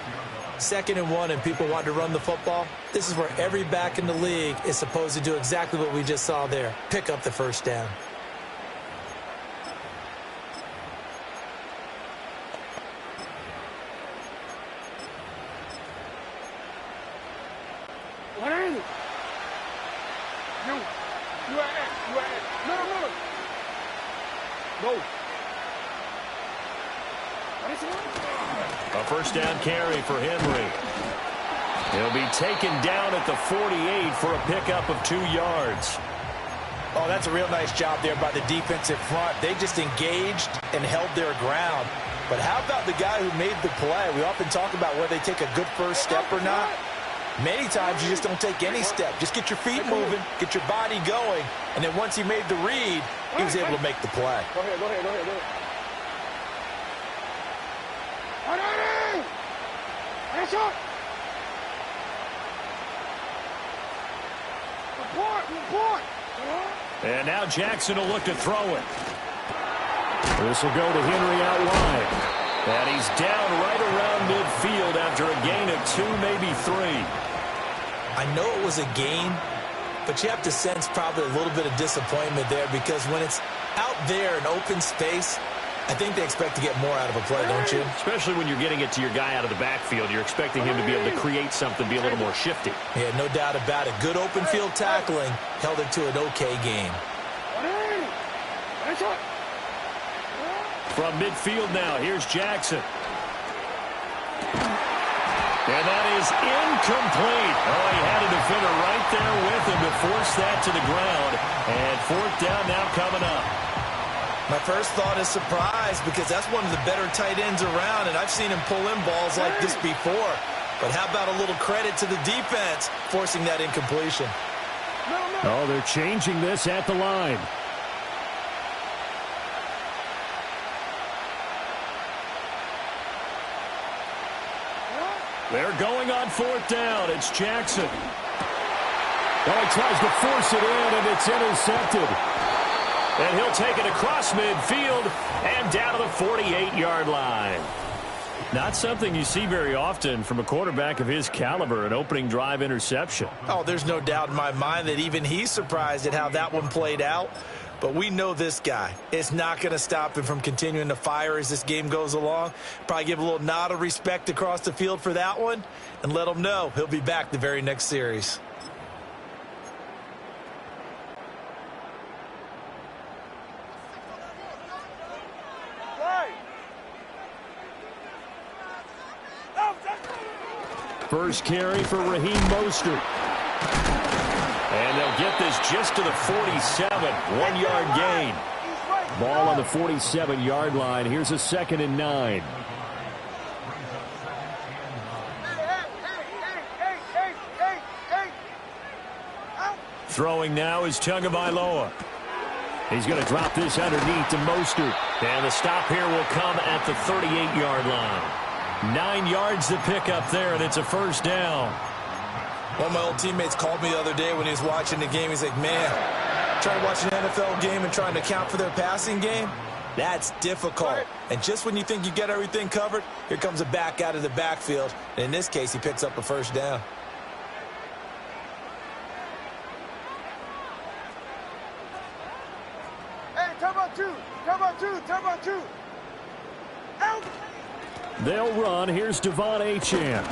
2nd and 1, and people want to run the football. This is where every back in the league is supposed to do exactly what we just saw there. Pick up the first down. What is it? You at X. No. Go. A first down carry for Henry. He'll be taken down at the 48 for a pickup of 2 yards. Oh, that's a real nice job there by the defensive front. They just engaged and held their ground. But how about the guy who made the play? We often talk about whether they take a good first step or not. Many times you just don't take any step. Just get your feet moving, get your body going, and then once he made the read, he was able to make the play. Go ahead. Report. And now Jackson will look to throw it. This will go to Henry out wide. And he's down right around midfield after a gain of 2, maybe 3. I know it was a gain, but you have to sense probably a little bit of disappointment there, because when it's out there in open space, I think they expect to get more out of a play, don't you? Especially when you're getting it to your guy out of the backfield. You're expecting him to be able to create something, be a little more shifty. Yeah, no doubt about it. Good open field tackling held it to an okay game. From midfield now, here's Jackson. And that is incomplete. Oh, he had a defender right there with him to force that to the ground. And 4th down now coming up. My first thought is surprise, because that's one of the better tight ends around, and I've seen him pull in balls like this before. But how about a little credit to the defense forcing that incompletion? Oh, they're changing this at the line. They're going on 4th down. It's Jackson. Oh, he tries to force it in, and it's intercepted. And he'll take it across midfield and down to the 48-yard line. Not something you see very often from a quarterback of his caliber, an opening drive interception. Oh, there's no doubt in my mind that even he's surprised at how that one played out. But we know this guy. It's not going to stop him from continuing to fire as this game goes along. Probably give a little nod of respect across the field for that one, and let him know he'll be back the very next series. First carry for Raheem Mostert. And they'll get this just to the 47. 1-yard gain. Ball on the 47-yard line. Here's a 2nd and 9. Throwing now is Tagovailoa. He's going to drop this underneath to Mostert. And the stop here will come at the 38-yard line. 9 yards to pick up there, and it's a first down. One of my old teammates called me the other day when he was watching the game. He's like, man, trying to watch an NFL game and trying to account for their passing game, that's difficult. And just when you think you get everything covered, here comes a back out of the backfield. And in this case, he picks up a first down. Hey, turbo two. Out. They'll run. Here's Devon Achane.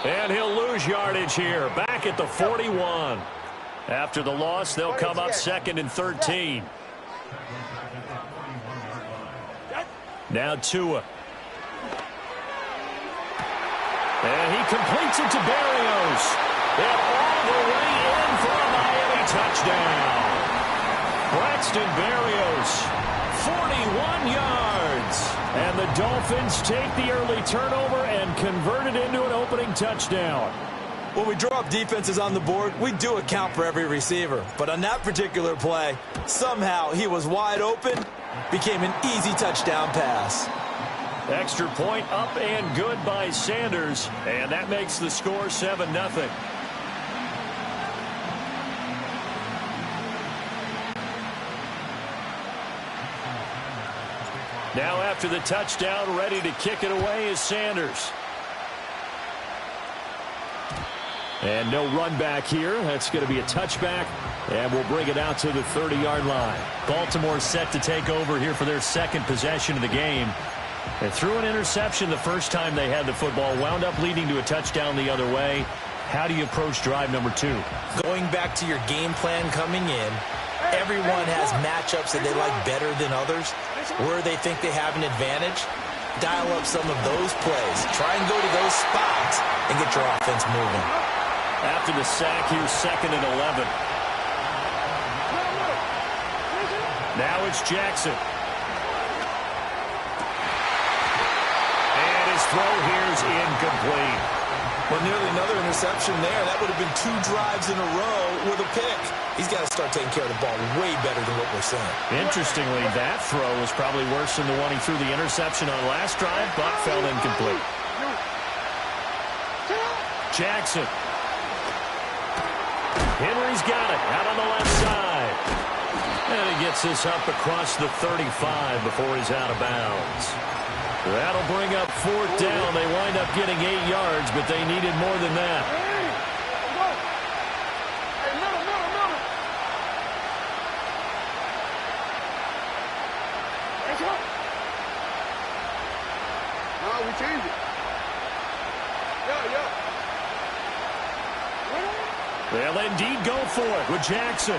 And he'll lose yardage here. Back at the 41. After the loss, they'll come up 2nd and 13. Now Tua. And he completes it to Berrios. And all the way in for a Miami touchdown. Braxton Berrios, 41 yards. And the Dolphins take the early turnover and convert it into an opening touchdown. When we draw up defenses on the board, we do account for every receiver. But on that particular play, somehow he was wide open, became an easy touchdown pass. Extra point up and good by Sanders. And that makes the score 7-0. Now after the touchdown, ready to kick it away is Sanders. And no run back here. That's going to be a touchback. And we'll bring it out to the 30-yard line. Baltimore set to take over here for their second possession of the game. They threw an interception the first time they had the football, wound up leading to a touchdown the other way. How do you approach drive number 2? Going back to your game plan coming in, everyone has matchups that they like better than others, where they think they have an advantage. Dial up some of those plays. Try and go to those spots and get your offense moving. After the sack, here's 2nd and 11. Now it's Jackson. And his throw here's incomplete. Well, nearly another interception there. That would have been 2 drives in a row with a pick. He's got to start taking care of the ball way better than what we're seeing. Interestingly, that throw was probably worse than the one he threw the interception on last drive, but fell incomplete. Jackson. Henry's got it out on the left side. And he gets this up across the 35 before he's out of bounds. That'll bring up 4th down. They wind up getting 8 yards, but they needed more than that. No, we changed it. Yeah. They'll indeed go for it with Jackson.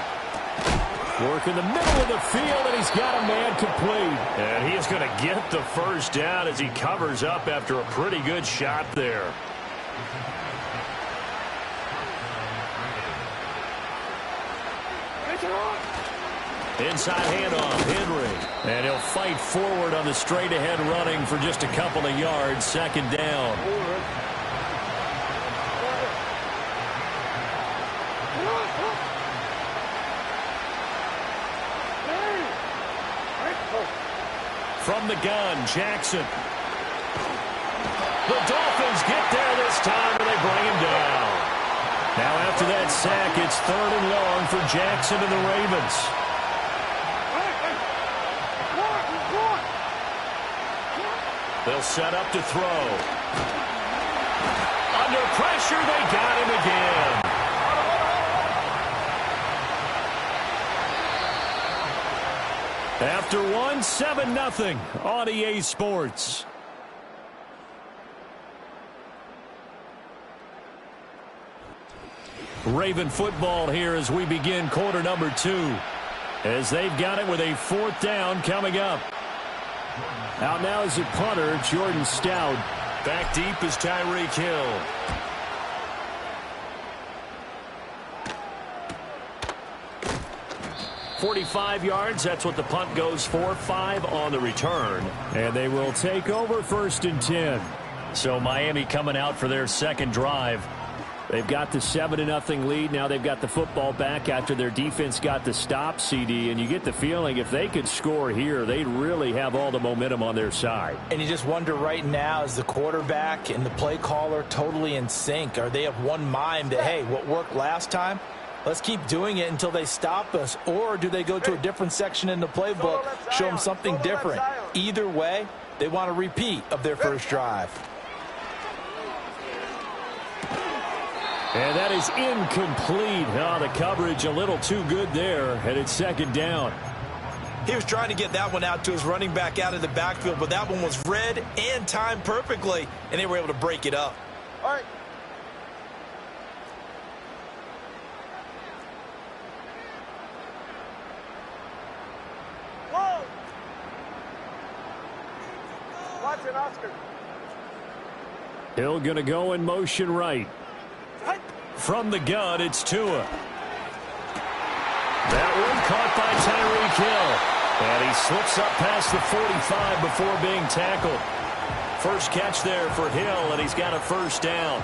Work in the middle of the field, and he's got a man complete. And he is going to get the first down as he covers up after a pretty good shot there. Inside handoff, Henry. And he'll fight forward on the straight-ahead running for just a couple of yards. 2nd down. From the gun, Jackson. The Dolphins get there this time, and they bring him down. Now after that sack, it's 3rd and long for Jackson and the Ravens. They'll set up to throw. Under pressure, they got him again. After 7-0 on EA Sports. Raven football here as we begin quarter number 2. As they've got it with a 4th down coming up. Out now is a punter, Jordan Stout. Back deep is Tyreek Hill. .45 yards, that's what the punt goes for. 5 on the return. And they will take over 1st and 10. So Miami coming out for their second drive. They've got the 7-0 lead. Now they've got the football back after their defense got the stop, CD. And you get the feeling if they could score here, they'd really have all the momentum on their side. And you just wonder right now, is the quarterback and the play caller totally in sync? Are they of one mind that, hey, what worked last time, let's keep doing it until they stop us? Or do they go to a different section in the playbook, show them something different? Either way, they want a repeat of their first drive. And that is incomplete. Oh, the coverage a little too good there, and it's second down. He was trying to get that one out to his running back out of the backfield, but that one was read and timed perfectly, and they were able to break it up. All right. Whoa. Watch it, Oscar. Hill going to go in motion right. From the gun, it's Tua. That one caught by Tyreek Hill. And he slips up past the 45 before being tackled. First catch there for Hill, and he's got a first down.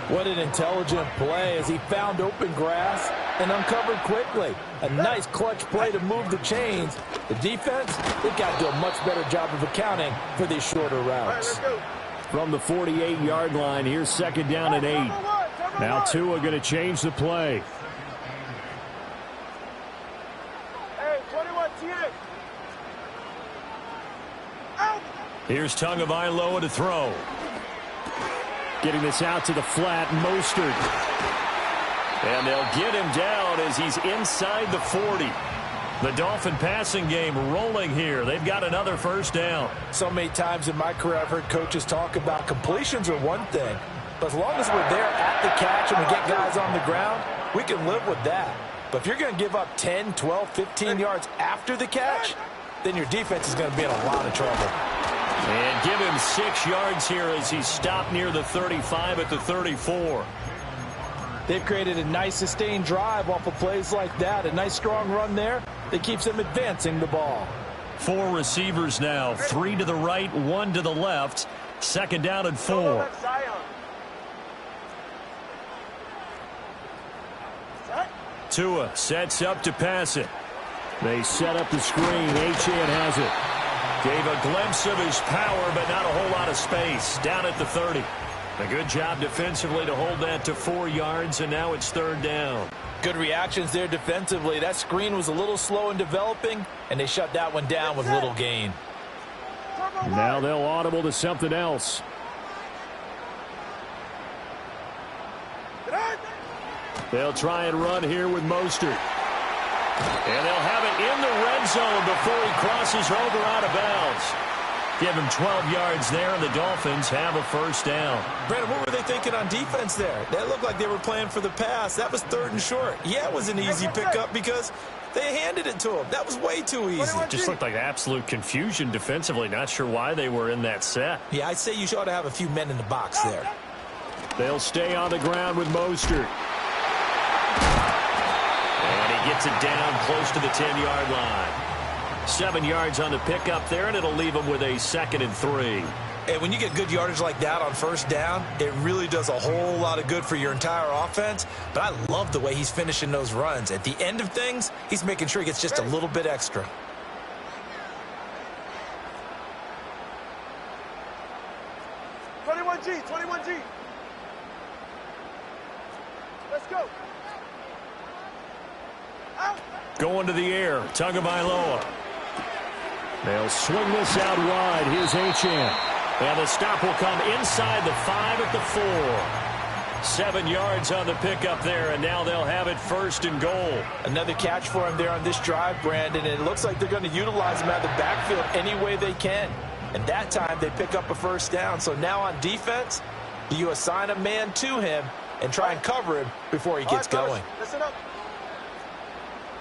What an intelligent play as he found open grass and uncovered quickly. A nice clutch play to move the chains. The defense, they've got to do a much better job of accounting for these shorter routes. From the 48-yard line, here's second down and 8. Now Tua going to change the play. Hey, 21 TA. Out. Here's Tagovailoa to throw. Getting this out to the flat, Mostert. And they'll get him down as he's inside the 40. The Dolphin passing game rolling here. They've got another first down. So many times in my career I've heard coaches talk about completions are one thing. But as long as we're there at the catch and we get guys on the ground, we can live with that. But if you're going to give up 10, 12, 15 yards after the catch, then your defense is going to be in a lot of trouble. And give him 6 yards here as he stopped near the 35 at the 34. They've created a nice sustained drive off of plays like that. A nice strong run there that keeps them advancing the ball. 4 receivers now. 3 to the right, 1 to the left. Second down and 4. Tua sets up to pass it. They set up the screen. Achane has it. Gave a glimpse of his power, but not a whole lot of space. Down at the 30. A good job defensively to hold that to 4 yards, and now it's third down. Good reactions there defensively. That screen was a little slow in developing, and they shut that one down with little gain. Now they'll audible to something else. They'll try and run here with Mostert. And they'll have it in the red zone before he crosses over out of bounds. Give him 12 yards there, and the Dolphins have a first down. Brandon, what were they thinking on defense there? That looked like they were playing for the pass. That was third and short. Yeah, it was an easy pickup because they handed it to him. That was way too easy. It just looked like absolute confusion defensively. Not sure why they were in that set. Yeah, I'd say you ought to have a few men in the box there. They'll stay on the ground with Mostert. And he gets it down close to the 10-yard line. 7 yards on the pickup there, and it'll leave him with a 2nd and 3. And when you get good yardage like that on first down, it really does a whole lot of good for your entire offense. But I love the way he's finishing those runs. At the end of things, he's making sure he gets just a little bit extra. G, 21G. Let's go. Out. Going to the air, Tagovailoa. They'll swing this out wide. Here's Achane. And the stop will come inside the 5 at the 4. 7 yards on the pickup there, and now they'll have it first and goal. Another catch for him there on this drive, Brandon, and it looks like they're going to utilize him out of the backfield any way they can. And that time they pick up a first down. So now on defense, do you assign a man to him and try and cover him before he gets going? Listen up.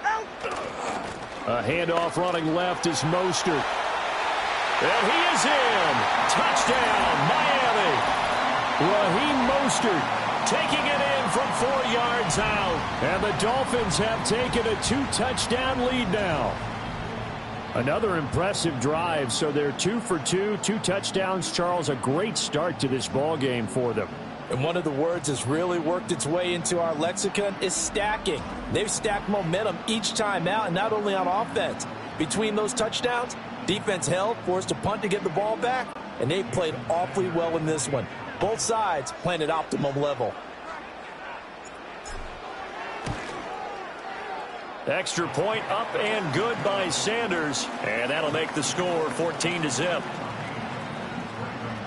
Out. A handoff running left is Mostert. And he is in. Touchdown, Miami. Raheem Mostert taking it in from 4 yards out. And the Dolphins have taken a 2-touchdown lead now. Another impressive drive, so they're 2 for 2, 2 touchdowns. Charles, a great start to this ball game for them. And one of the words that's really worked its way into our lexicon is stacking. They've stacked momentum each time out, and not only on offense. Between those touchdowns, defense held, forced a punt to get the ball back, and they played awfully well in this one. Both sides playing at optimum level. Extra point up and good by Sanders, and that'll make the score 14-0.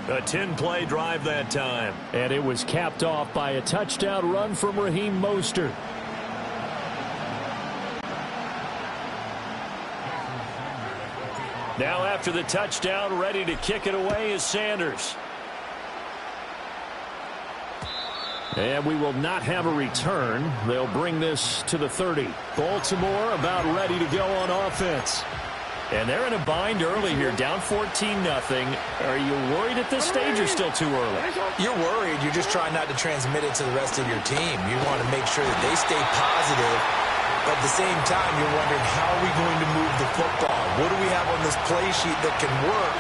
A 10-play drive that time. And it was capped off by a touchdown run from Raheem Mostert. Now after the touchdown, ready to kick it away is Sanders. And we will not have a return. They'll bring this to the 30. Baltimore about ready to go on offense. And they're in a bind early here, down 14-0. Are you worried at this stage or still too early? You're worried. You're just trying not to transmit it to the rest of your team. You want to make sure that they stay positive. But at the same time, you're wondering, how are we going to move the football? What do we have on this play sheet that can work?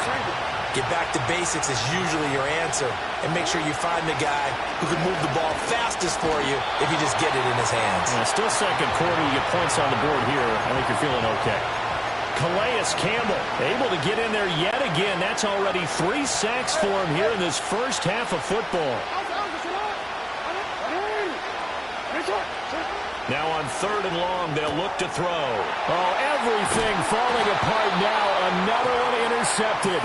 Get back to basics is usually your answer. And make sure you find the guy who can move the ball fastest for you if you just get it in his hands. Yeah, still second quarter. You get points on the board here. I think you're feeling okay. Calais Campbell able to get in there yet again. That's already 3 sacks for him here in this first half of football. Now on 3rd and long, they'll look to throw. Oh, everything falling apart now. Another one intercepted.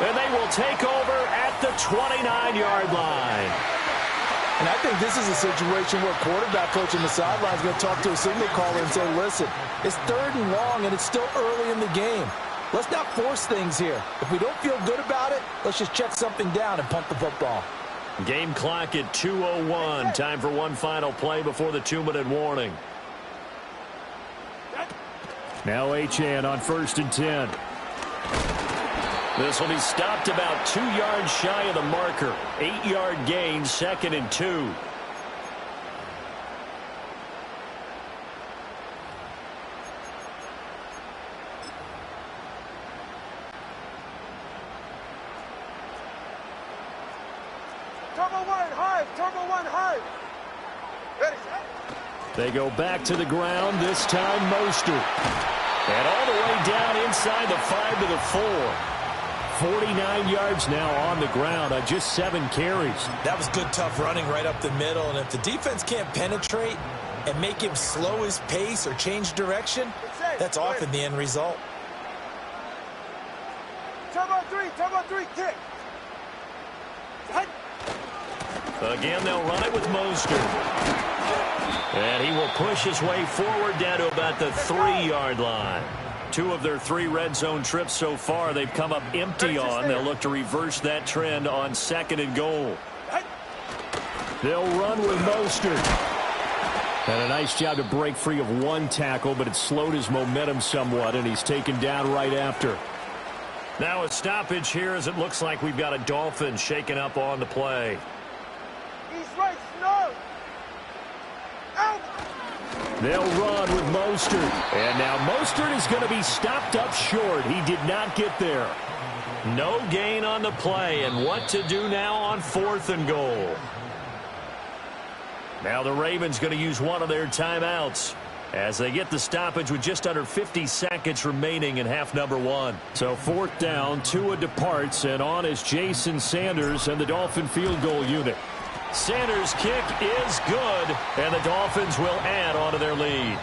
And they will take over at the 29-yard line. And I think this is a situation where quarterback coach on the sideline is going to talk to a signal caller and say, listen, it's 3rd and long and it's still early in the game. Let's not force things here. If we don't feel good about it, let's just check something down and punt the football. Game clock at 2:01. Time for one final play before the 2-minute warning. Now Achane on 1st and 10. This will be stopped about 2 yards shy of the marker. 8-yard gain, 2nd and 2. Turbo one high. Ready. They go back to the ground, this time Mostert. And all the way down inside the 5 to the 4. 49 yards now on the ground on just 7 carries. That was good, tough running right up the middle. And if the defense can't penetrate and make him slow his pace or change direction, that's often the end result. Turbo three, kick. Again, they'll run it with Mostert. And he will push his way forward down to about the 3-yard line. 2 of their 3 red zone trips so far they've come up empty on. They'll look to reverse that trend on 2nd and goal. They'll run with Mostert. And a nice job to break free of 1 tackle, but it slowed his momentum somewhat, and he's taken down right after. Now a stoppage here as it looks like we've got a Dolphin shaken up on the play. He's right, snow. Out. They'll run with Mostert. And now Mostert is going to be stopped up short. He did not get there. No gain on the play, and what to do now on 4th and goal. Now the Ravens going to use one of their timeouts as they get the stoppage with just under 50 seconds remaining in half number 1. So 4th down, Tua departs, and on is Jason Sanders and the Dolphin field goal unit. Sanders' kick is good, and the Dolphins will add on to their lead.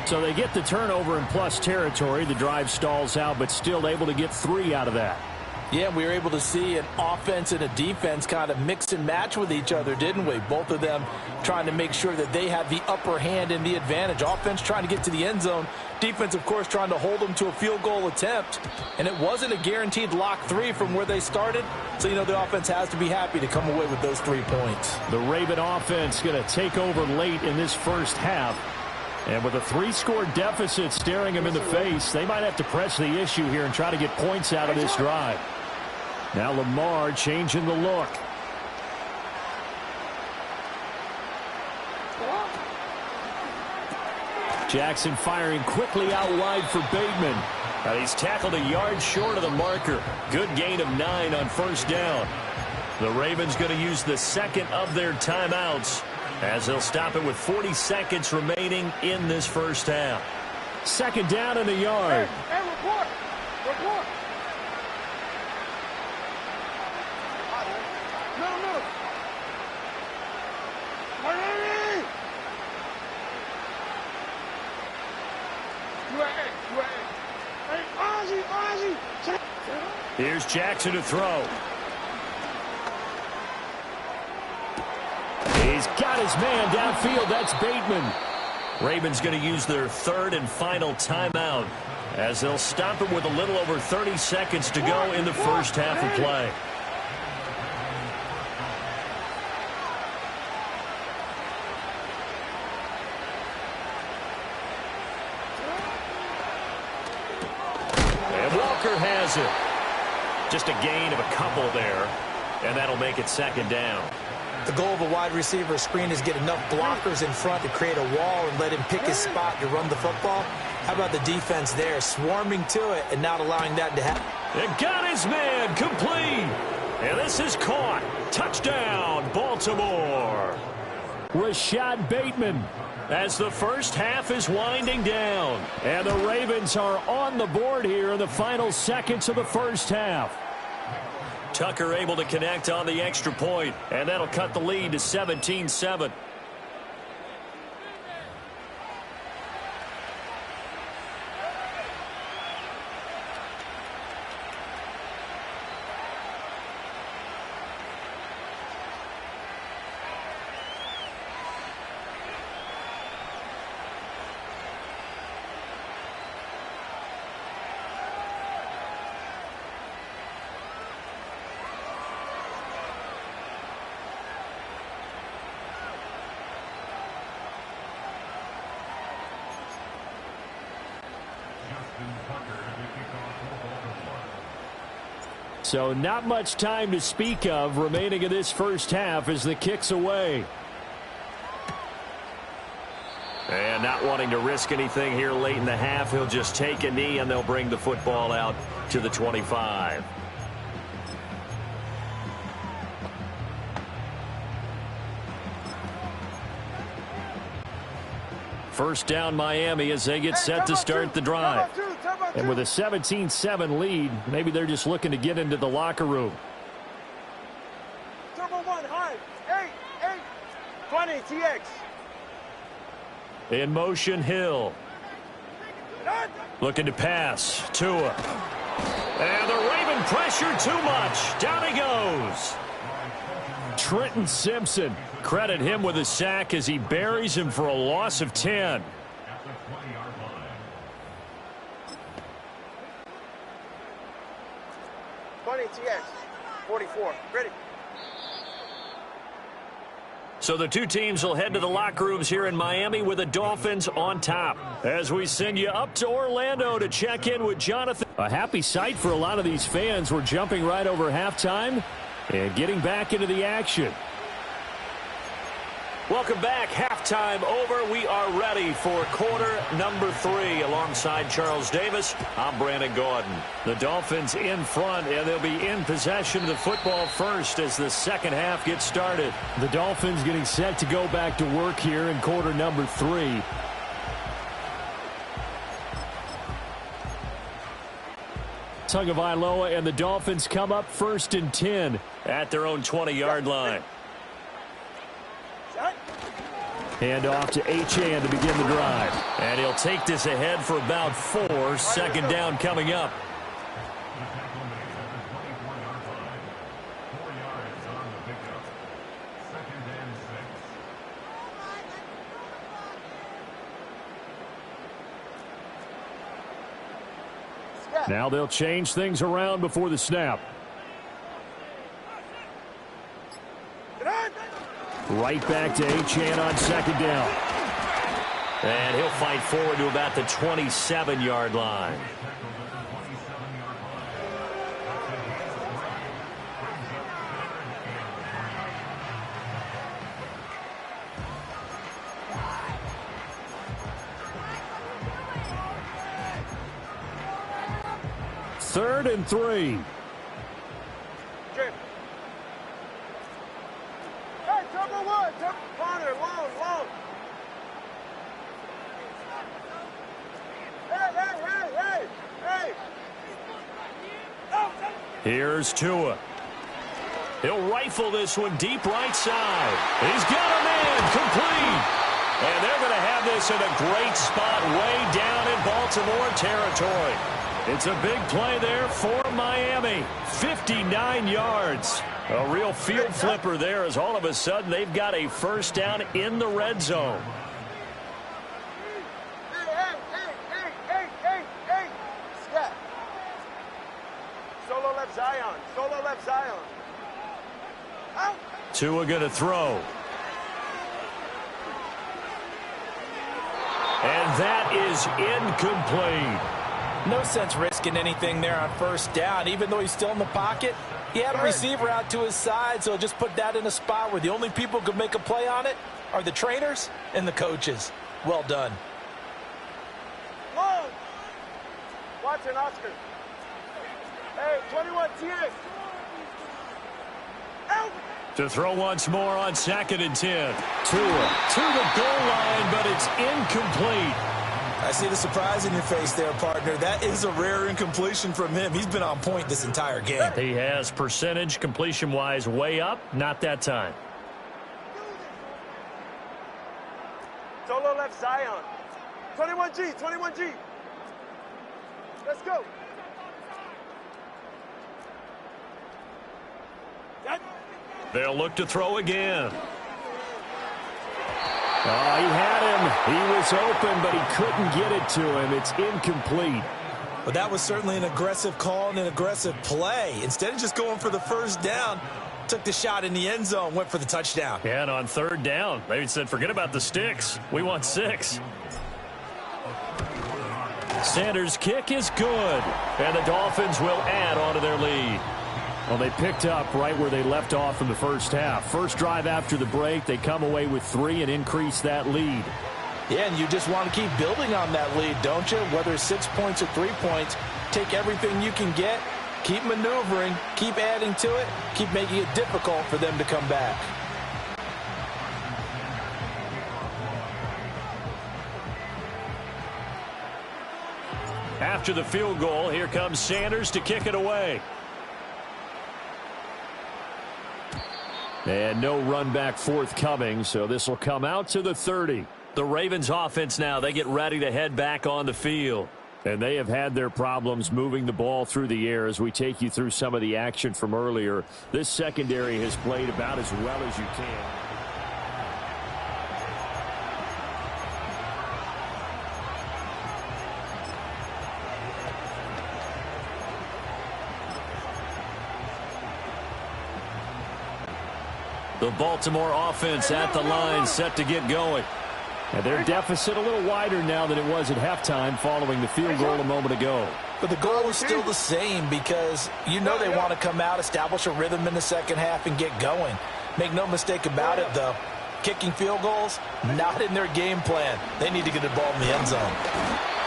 So they get the turnover in plus territory. The drive stalls out, but still able to get 3 out of that. Yeah, we were able to see an offense and a defense kind of mix and match with each other, didn't we? Both of them trying to make sure that they had the upper hand and the advantage. Offense trying to get to the end zone. Defense, of course, trying to hold them to a field goal attempt. And it wasn't a guaranteed lock 3 from where they started. So, you know, the offense has to be happy to come away with those 3 points. The Raven offense going to take over late in this first half. And with a 3-score deficit staring them in the face, they might have to press the issue here and try to get points out of this drive. Now Lamar changing the look. Jackson firing quickly out wide for Bateman. He's tackled a yard short of the marker. Good gain of 9 on 1st down. The Ravens going to use the second of their timeouts as they'll stop it with 40 seconds remaining in this first half. Second down in the yard. Hey, report. Report. Middle. Miami. UAA. Hey, Ozzy. Here's Jackson to throw. He's got his man downfield. That's Bateman. Ravens going to use their third and final timeout as they'll stop it with a little over 30 seconds to go in the first half of play. And Walker has it. Just a gain of a couple there, and that'll make it second down. The goal of a wide receiver screen is get enough blockers in front to create a wall and let him pick his spot to run the football. How about the defense there, swarming to it and not allowing that to happen? And got his man complete. And this is caught. Touchdown, Baltimore. Rashad Bateman. As the first half is winding down. And the Ravens are on the board here in the final seconds of the first half. Tucker able to connect on the extra point, and that'll cut the lead to 17-7. So not much time to speak of remaining in this first half as the kick's away. And not wanting to risk anything here late in the half, he'll just take a knee and they'll bring the football out to the 25. First down Miami as they get set to start the drive. And with a 17-7 lead, maybe they're just looking to get into the locker room. Turbo 1, high. 8. 20, TX. In motion, Hill. Looking to pass. Tua. And the Raven pressure too much. Down he goes. Trenton Simpson. Credit him with a sack as he buries him for a loss of 10. TX, 44, ready. So the two teams will head to the locker rooms here in Miami with the Dolphins on top. As we send you up to Orlando to check in with Jonathan. A happy sight for a lot of these fans. We're jumping right over halftime and getting back into the action. Welcome back. Halftime over. We are ready for quarter number 3. Alongside Charles Davis, I'm Brandon Gordon. The Dolphins in front, and they'll be in possession of the football first as the second half gets started. The Dolphins getting set to go back to work here in quarter number 3. Tagovailoa and the Dolphins come up 1st and 10 at their own 20-yard line. Hand off to Achane to begin the drive. And he'll take this ahead for about 4. Second down coming up. Now they'll change things around before the snap. Right back to Achane on second down. And he'll fight forward to about the 27-yard line. Third and 3. Corner, long, long. Hey. Here's Tua. He'll rifle this one deep right side. He's got a man complete. And they're going to have this in a great spot way down in Baltimore territory. It's a big play there for Miami. 59 yards. A real field flipper there as all of a sudden they've got a first down in the red zone. Hey. Scott. Solo left Zion. Out. Tua going to throw. And that is incomplete. No sense risking anything there on first down. Even though he's still in the pocket, he had a receiver out to his side, so just put that in a spot where the only people who could make a play on it are the trainers and the coaches. Well done. Long. Watson, Oscar. Hey, 21 TX. Out. To throw once more on 2nd and 10. Tua to the goal line, but it's incomplete. I see the surprise in your face there, partner. That is a rare incompletion from him. He's been on point this entire game. He has percentage completion-wise way up. Not that time. Solo left Zion. 21G. Let's go. They'll look to throw again. Oh, he had him. He was open, but he couldn't get it to him. It's incomplete. But that was certainly an aggressive call and an aggressive play. Instead of just going for the first down, took the shot in the end zone, went for the touchdown. Yeah, and on 3rd down, they said, forget about the sticks. We want 6. Sanders' kick is good, and the Dolphins will add on to their lead. Well, they picked up right where they left off in the first half. First drive after the break, they come away with 3 and increase that lead. Yeah, and you just want to keep building on that lead, don't you? Whether it's 6 points or 3 points, take everything you can get, keep maneuvering, keep adding to it, keep making it difficult for them to come back. After the field goal, here comes Sanders to kick it away. And no run back forthcoming, so this will come out to the 30. The Ravens offense now, they get ready to head back on the field. And they have had their problems moving the ball through the air as we take you through some of the action from earlier. This secondary has played about as well as you can. The Baltimore offense at the line, set to get going. And their deficit a little wider now than it was at halftime following the field goal a moment ago. But the goal is still the same because you know they want to come out, establish a rhythm in the second half, and get going. Make no mistake about it, though. Kicking field goals, not in their game plan. They need to get the ball in the end zone.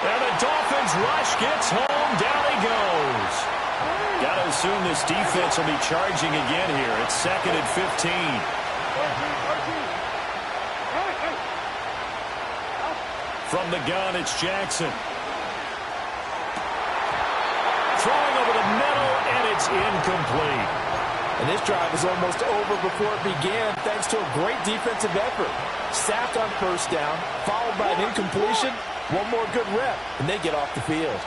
And the Dolphins rush gets home. Down he goes. Got to assume this defense will be charging again here. It's 2nd and 15. From the gun, it's Jackson. Throwing over the middle, and it's incomplete. And this drive is almost over before it began thanks to a great defensive effort. Sacked on first down, followed by an incompletion. One more good rep, and they get off the field.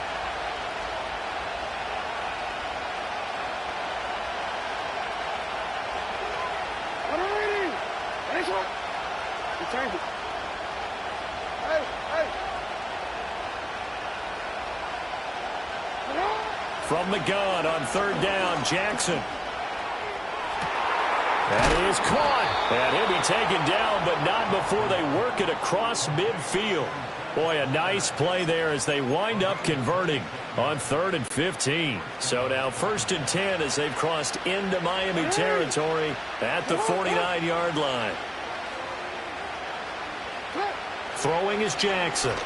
From the gun on 3rd down, Jackson. That is caught. And he'll be taken down, but not before they work it across midfield. Boy, a nice play there as they wind up converting on 3rd and 15. So now 1st and 10 as they've crossed into Miami territory at the 49-yard line. Throwing is Jackson.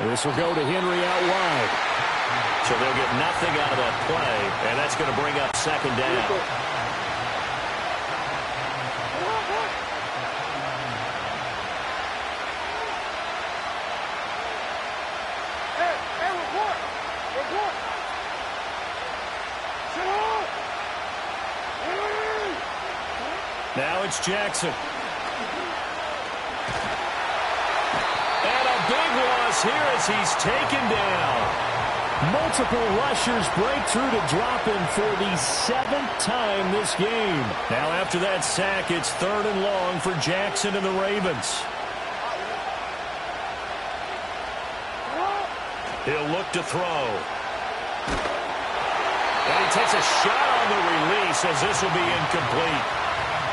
This will go to Henry out wide. So they'll get nothing out of that play, and that's going to bring up 2nd down. it's Jackson. And a big loss here as he's taken down. Multiple rushers break through to drop him for the 7th time this game. Now after that sack, it's 3rd and long for Jackson and the Ravens. He'll look to throw. And he takes a shot on the release as this will be incomplete.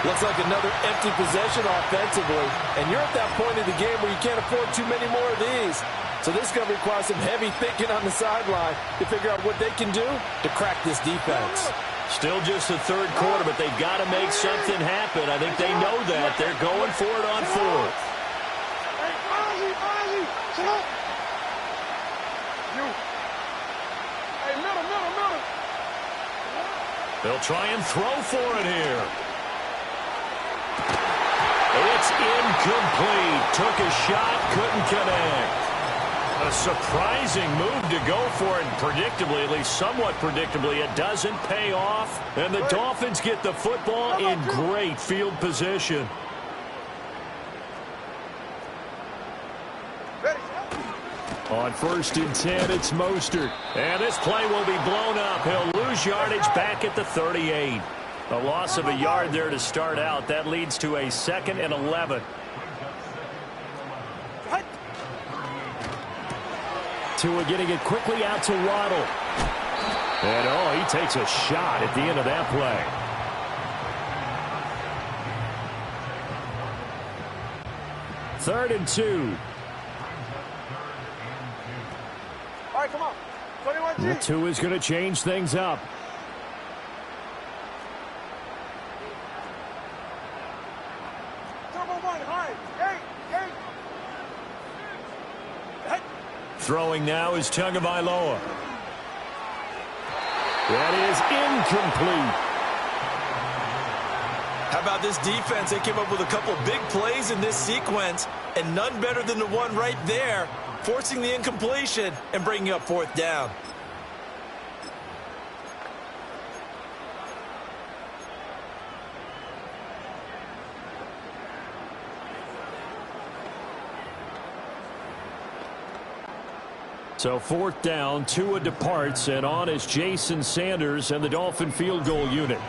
Looks like another empty possession offensively. And you're at that point in the game where you can't afford too many more of these. So this is going to require some heavy thinking on the sideline to figure out what they can do to crack this defense. Still just the 3rd quarter, but they've got to make something happen. I think they know that. They're going for it on 4th. They'll try and throw for it here. It's incomplete. Took a shot, couldn't connect. A surprising move to go for it. Predictably, at least somewhat predictably, it doesn't pay off. And the Dolphins get the football in great field position. On 1st and 10, it's Mostert. And this play will be blown up. He'll lose yardage back at the 38. A loss of a yard there to start out. That leads to a 2nd and 11. Tua getting it quickly out to Waddle. And, he takes a shot at the end of that play. Third and 2. All right, come on. 21G. Tua's going to change things up. Turbo 1, high. 8. Throwing now is Tagovailoa. That is incomplete. How about this defense? They came up with a couple big plays in this sequence, and none better than the one right there, forcing the incompletion and bringing up 4th down. So 4th down, Tua departs, and on is Jason Sanders and the Dolphin field goal unit.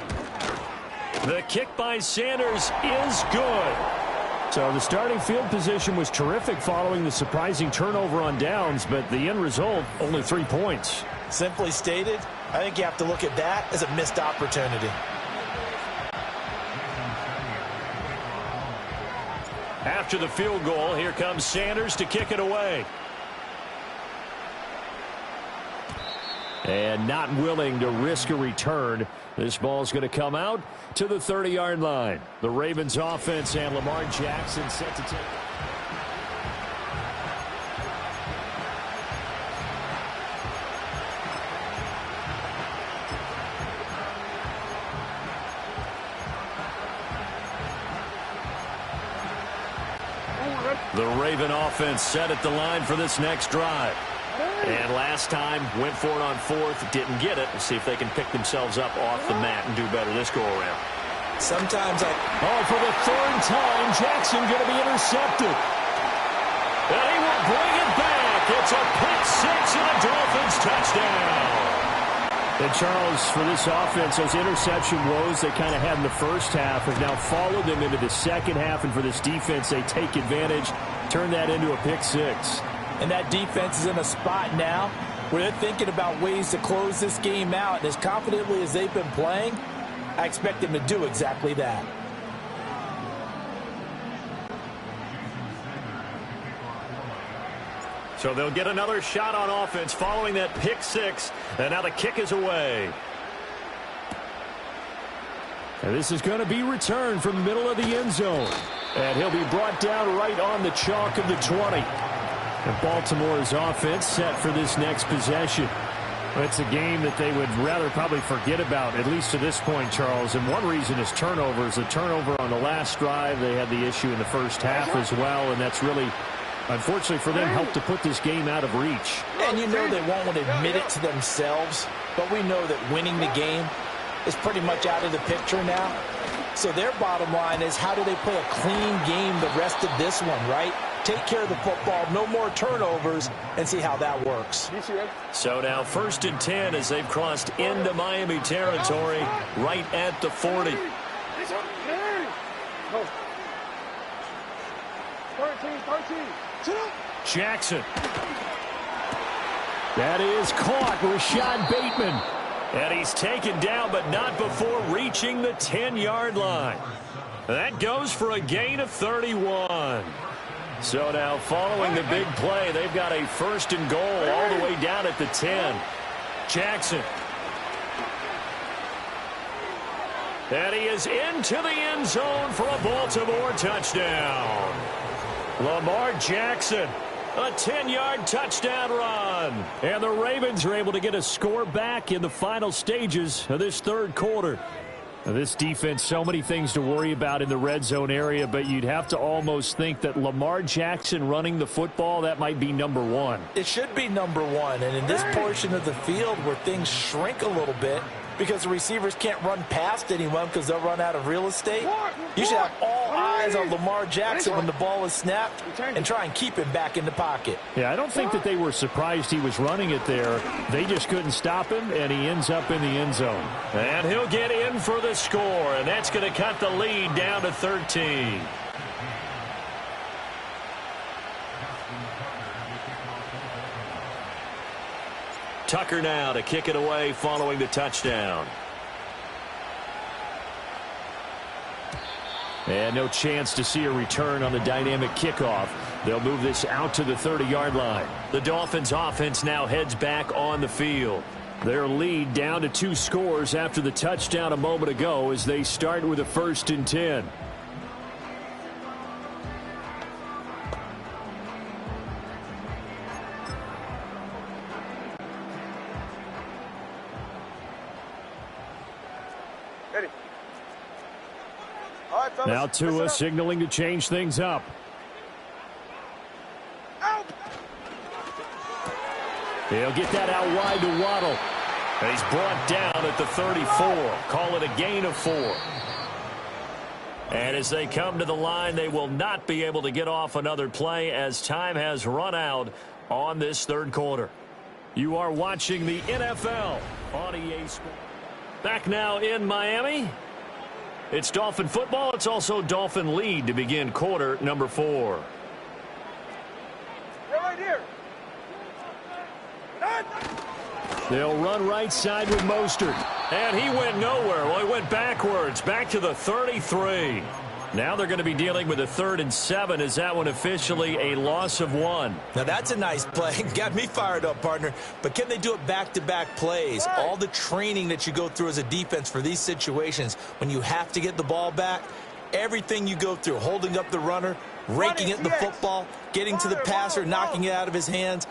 The kick by Sanders is good. So the starting field position was terrific following the surprising turnover on downs, but the end result, only 3 points. Simply stated, I think you have to look at that as a missed opportunity. After the field goal, here comes Sanders to kick it away. And not willing to risk a return. This ball's going to come out to the 30-yard line. The Ravens offense and Lamar Jackson set to take it. The Raven offense set at the line for this next drive. And last time, went for it on 4th, didn't get it. We'll see if they can pick themselves up off the mat and do better this go-around. Sometimes for the 3rd time, Jackson going to be intercepted. And he will bring it back. It's a pick 6 and a Dolphins touchdown. And Charles, for this offense, those interception woes they kind of had in the first half have now followed them into the second half. And for this defense, they take advantage, turn that into a pick 6. And that defense is in a spot now where they're thinking about ways to close this game out. And as confidently as they've been playing, I expect them to do exactly that. So they'll get another shot on offense following that pick 6. And now the kick is away. And this is going to be returned from the middle of the end zone. And he'll be brought down right on the chalk of the 20. And Baltimore's offense set for this next possession. It's a game that they would rather probably forget about, at least to this point, Charles. And one reason is turnovers. The turnover on the last drive, they had the issue in the first half as well. And that's really, unfortunately for them, helped to put this game out of reach. And you know they won't want to admit it to themselves, but we know that winning the game is pretty much out of the picture now. So their bottom line is, how do they play a clean game the rest of this one, right? Take care of the football, no more turnovers, and see how that works. So now 1st and 10 as they've crossed into Miami territory right at the 40. 13. Jackson. That is caught. Rashad Bateman. And he's taken down, but not before reaching the 10-yard line. That goes for a gain of 31. So now following the big play, they've got a 1st and goal all the way down at the 10. Jackson. And he is into the end zone for a Baltimore touchdown. Lamar Jackson, a 10-yard touchdown run. And the Ravens are able to get a score back in the final stages of this 3rd quarter. Now, this defense, so many things to worry about in the red zone area, but you'd have to almost think that Lamar Jackson running the football, that might be number 1. It should be number 1, and in this portion of the field where things shrink a little bit because the receivers can't run past anyone because they'll run out of real estate, you should have all eyes on Lamar Jackson when the ball is snapped and try and keep him back in the pocket. Yeah, I don't think that they were surprised he was running it there. They just couldn't stop him, and he ends up in the end zone. And he'll get in for the score, and that's going to cut the lead down to 13. Tucker now to kick it away following the touchdown. And no chance to see a return on the dynamic kickoff. They'll move this out to the 30-yard line. The Dolphins offense now heads back on the field. Their lead down to 2 scores after the touchdown a moment ago as they start with a 1st and 10. Now Tua signaling to change things up. He'll get that out wide to Waddle. And he's brought down at the 34. Call it a gain of 4. And as they come to the line, they will not be able to get off another play as time has run out on this 3rd quarter. You are watching the NFL on EA Sports. Back now in Miami. It's Dolphin football. It's also Dolphin lead to begin quarter number 4. They're right here. They'll run right side with Mostert. And he went nowhere. Well, he went backwards, back to the 33. Now they're going to be dealing with a 3rd and 7. Is that one officially a loss of 1? Now that's a nice play. Got me fired up, partner. But can they do it back-to-back plays? All the training that you go through as a defense for these situations, when you have to get the ball back, everything you go through, holding up the runner, raking it in the football, getting to the passer, knocking it out of his hands,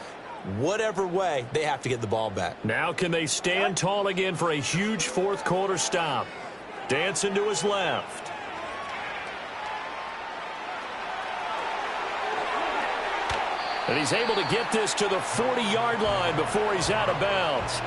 whatever way, they have to get the ball back. Now can they stand tall again for a huge 4th quarter stop? Dancing to his left. And he's able to get this to the 40-yard line before he's out of bounds.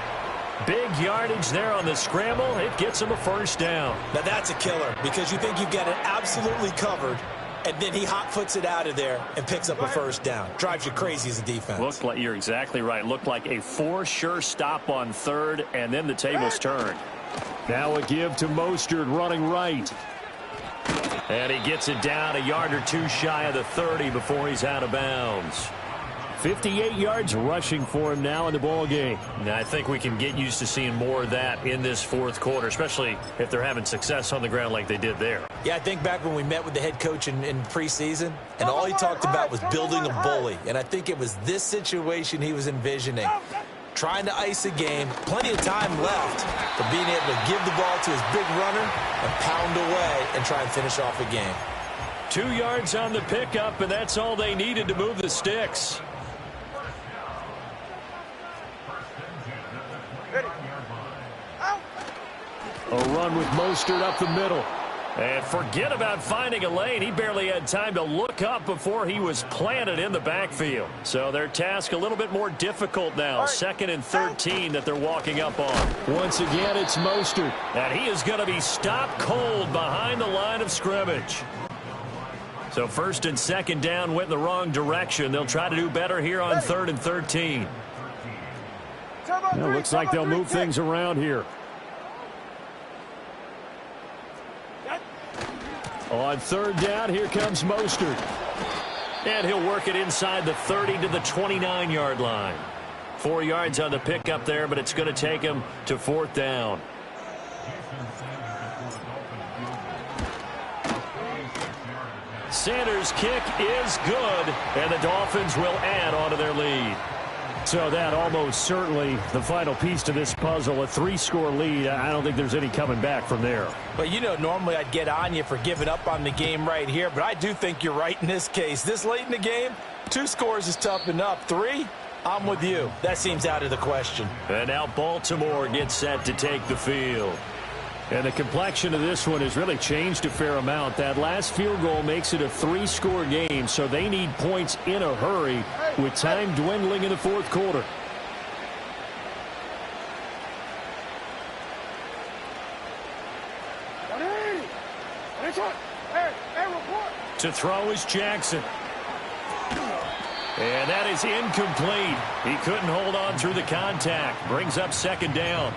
Big yardage there on the scramble. It gets him a 1st down. Now that's a killer because you think you've got it absolutely covered, and then he hot-foots it out of there and picks up a 1st down. Drives you crazy as a defense. Looked like, you're exactly right. Looked like a for sure stop on 3rd, and then the tables turned. Now a give to Mostert running right. And he gets it down a yard or 2 shy of the 30 before he's out of bounds. 58 yards rushing for him now in the ball game. Now, I think we can get used to seeing more of that in this 4th quarter, especially if they're having success on the ground like they did there. Yeah, I think back when we met with the head coach in preseason, and all he talked about was building a bully. And I think it was this situation he was envisioning. Trying to ice a game, plenty of time left, but being able to give the ball to his big runner and pound away and try and finish off a game. 2 yards on the pickup, and that's all they needed to move the sticks. A run with Mostert up the middle. And forget about finding a lane. He barely had time to look up before he was planted in the backfield. So their task a little bit more difficult now. 2nd and 13 that they're walking up on. Once again, it's Mostert. And he is going to be stopped cold behind the line of scrimmage. So 1st and 2nd down went in the wrong direction. They'll try to do better here on 3rd and 13. It looks like they'll move things around here. On 3rd down, here comes Mostert. And he'll work it inside the 30 to the 29-yard line. 4 yards on the pickup there, but it's going to take him to 4th down. Sanders' kick is good, and the Dolphins will add on to their lead. So that almost certainly the final piece to this puzzle, a 3-score lead. I don't think there's any coming back from there. But, you know, normally I'd get on you for giving up on the game right here, but I do think you're right in this case. This late in the game, 2 scores is tough enough. 3, I'm with you. That seems out of the question. And now Baltimore gets set to take the field. And the complexion of this one has really changed a fair amount. That last field goal makes it a 3-score game, so they need points in a hurry with time dwindling in the 4th quarter. To throw is Jackson. And that is incomplete. He couldn't hold on through the contact. Brings up 2nd down.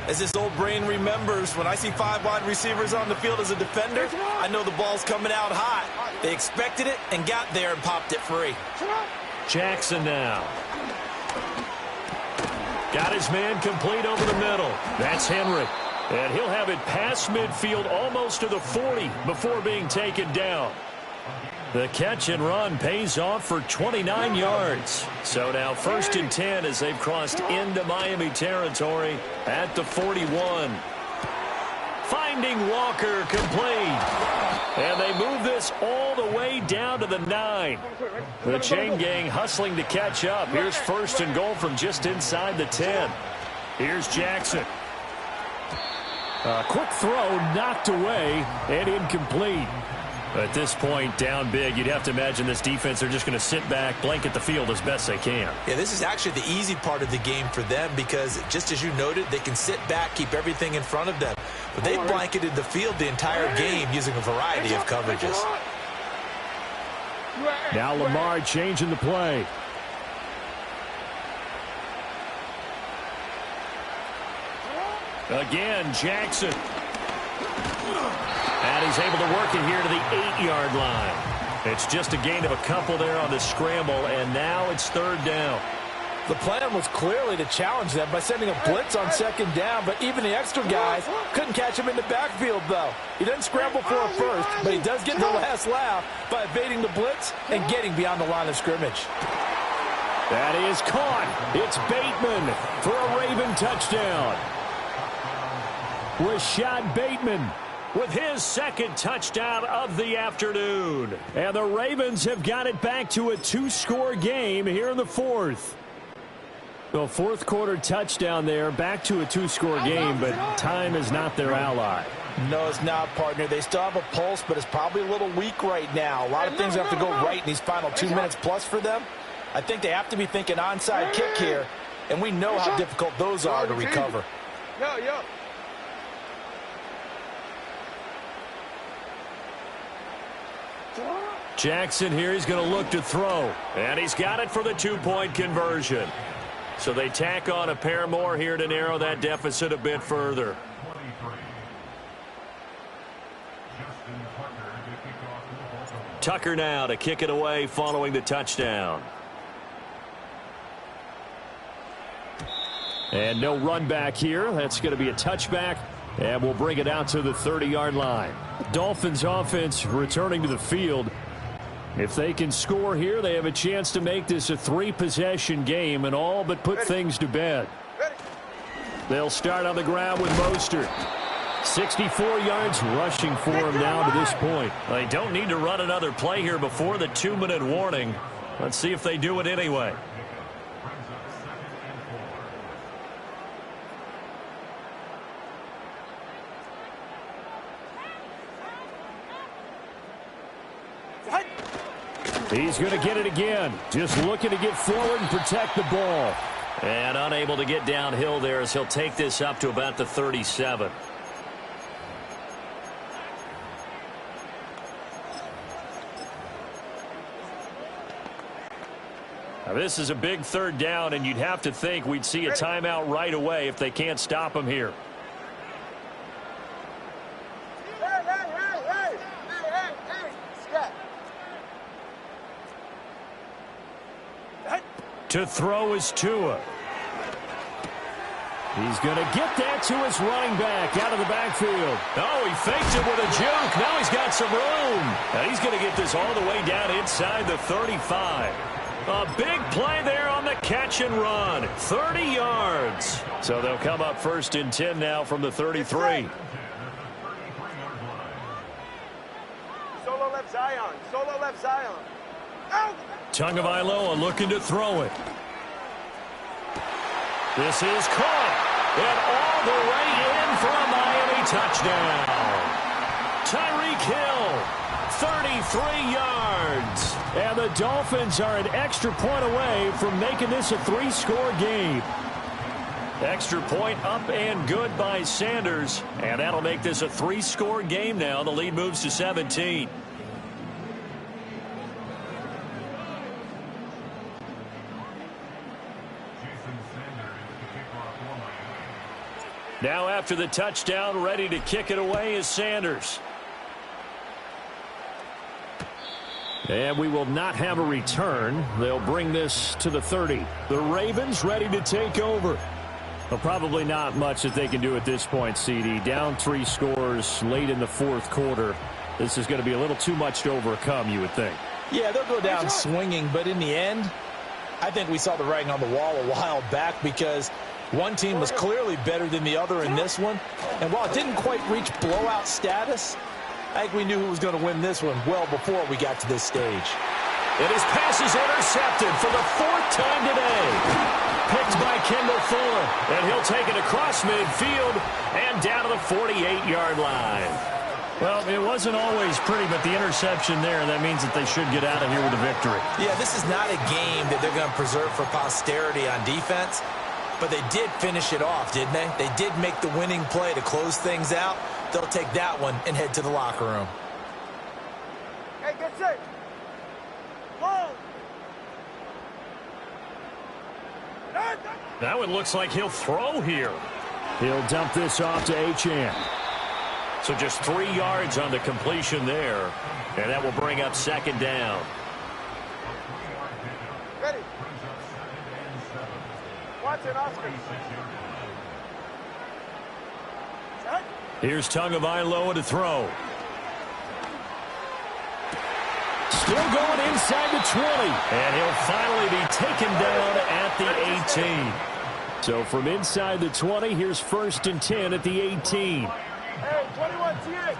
As this old brain remembers, when I see 5 wide receivers on the field as a defender, I know the ball's coming out hot. They expected it and got there and popped it free. Jackson now. Got his man complete over the middle. That's Henry. And he'll have it past midfield almost to the 40 before being taken down. The catch and run pays off for 29 yards. So now 1st and 10 as they've crossed into Miami territory at the 41. Finding Walker complete. And they move this all the way down to the 9. The chain gang hustling to catch up. Here's 1st and goal from just inside the 10. Here's Jackson. A quick throw knocked away and incomplete. At this point, down big, you'd have to imagine this defense are just going to sit back, blanket the field as best they can. Yeah, this is actually the easy part of the game for them because, just as you noted, they can sit back, keep everything in front of them. But they blanketed the field the entire game using a variety of coverages. Now Lamar changing the play. Again, Jackson. And he's able to work it here to the 8-yard line. It's just a gain of a couple there on the scramble, and now it's 3rd down. The plan was clearly to challenge them by sending a blitz on 2nd down, but even the extra guys couldn't catch him in the backfield, though. He doesn't scramble for a first, but he does get the last laugh by evading the blitz and getting beyond the line of scrimmage. That is caught. It's Bateman for a Raven touchdown. Rashad Bateman with his 2nd touchdown of the afternoon. And the Ravens have got it back to a 2-score game here in the 4th. The 4th quarter touchdown there, back to a 2-score game, but time is not their ally. No, it's not, partner. They still have a pulse, but it's probably a little weak right now. A lot of things have to go right in these final 2 minutes plus for them. I think they have to be thinking onside kick here, and we know how difficult those are to recover. Yo. Jackson here, he's going to look to throw. And he's got it for the 2-point conversion. So they tack on a pair more here to narrow that deficit a bit further. Tucker now to kick it away following the touchdown. And no run back here. That's going to be a touchback. And we'll bring it out to the 30-yard line. Dolphins offense returning to the field. If they can score here, they have a chance to make this a 3-possession game and all but put things to bed. They'll start on the ground with Mostert. 64 yards rushing for him now to this point. They don't need to run another play here before the 2-minute warning. Let's see if they do it anyway. He's going to get it again. Just looking to get forward and protect the ball. And unable to get downhill there as he'll take this up to about the 37. Now this is a big third down, and you'd have to think we'd see a timeout right away if they can't stop him here. To throw is Tua. He's going to get that to his running back out of the backfield. Oh, he faked it with a juke. Now he's got some room. And he's going to get this all the way down inside the 35. A big play there on the catch and run. 30 yards. So they'll come up 1st and 10 now from the 33. Solo left Zion. Solo left Zion. Out. Tagovailoa looking to throw it. This is caught. And all the way in for a Miami touchdown. Tyreek Hill, 33 yards. And the Dolphins are an extra point away from making this a 3-score game. Extra point up and good by Sanders. And that'll make this a 3-score game now. The lead moves to 17. Now after the touchdown, ready to kick it away is Sanders. And we will not have a return. They'll bring this to the 30. The Ravens ready to take over. Well, probably not much that they can do at this point, CD. Down 3 scores late in the 4th quarter. This is going to be a little too much to overcome, you would think. Yeah, they'll go down swinging, but in the end, I think we saw the writing on the wall a while back because one team was clearly better than the other in this one. And while it didn't quite reach blowout status, I think we knew who was going to win this one well before we got to this stage. And his pass is intercepted for the 4th time today. Picked by Kendall Fuller. And he'll take it across midfield and down to the 48-yard line. Well, it wasn't always pretty, but the interception there, that means that they should get out of here with a victory. Yeah, this is not a game that they're going to preserve for posterity on defense. But they did finish it off, didn't they? They did make the winning play to close things out. They'll take that one and head to the locker room. Hey, get set. Whoa. That one looks like he'll throw here. He'll dump this off to Achane. So just 3 yards on the completion there. And that will bring up 2nd down. Ready. Watch it, Oscar. Here's Tagovailoa to throw. Still going inside the 20. And he'll finally be taken down at the 18. So from inside the 20, here's 1st and 10 at the 18. Hey, 21 TA.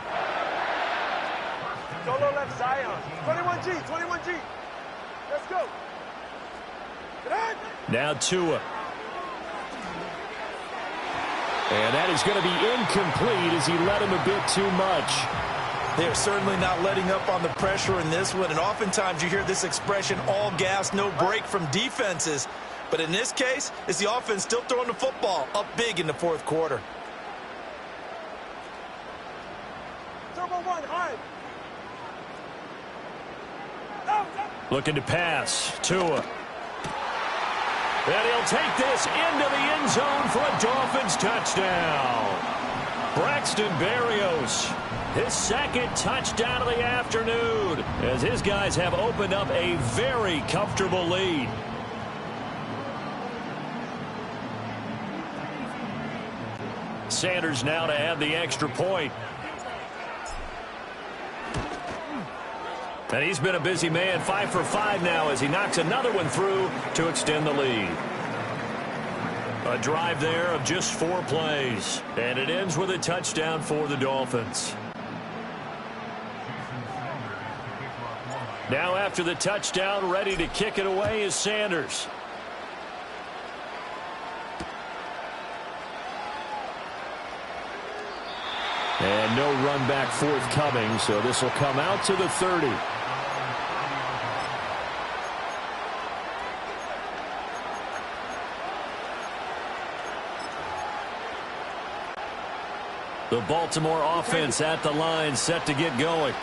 Solo left Zion. 21G, 21G. Let's go. Now Tua. And that is going to be incomplete as he let him a bit too much. They're certainly not letting up on the pressure in this one. And oftentimes you hear this expression, all gas, no break from defenses. But in this case, it's the offense still throwing the football up big in the 4th quarter. Turbo 1, high. Looking to pass. Tua. And he'll take this into the end zone for a Dolphins touchdown. Braxton Berrios, his 2nd touchdown of the afternoon, as his guys have opened up a very comfortable lead. Sanders now to add the extra point. And he's been a busy man, 5 for 5 now as he knocks another one through to extend the lead. A drive there of just 4 plays. And it ends with a touchdown for the Dolphins. Now after the touchdown, ready to kick it away is Sanders. And no run back forthcoming, so this will come out to the 30. The Baltimore offense at the line, set to get going.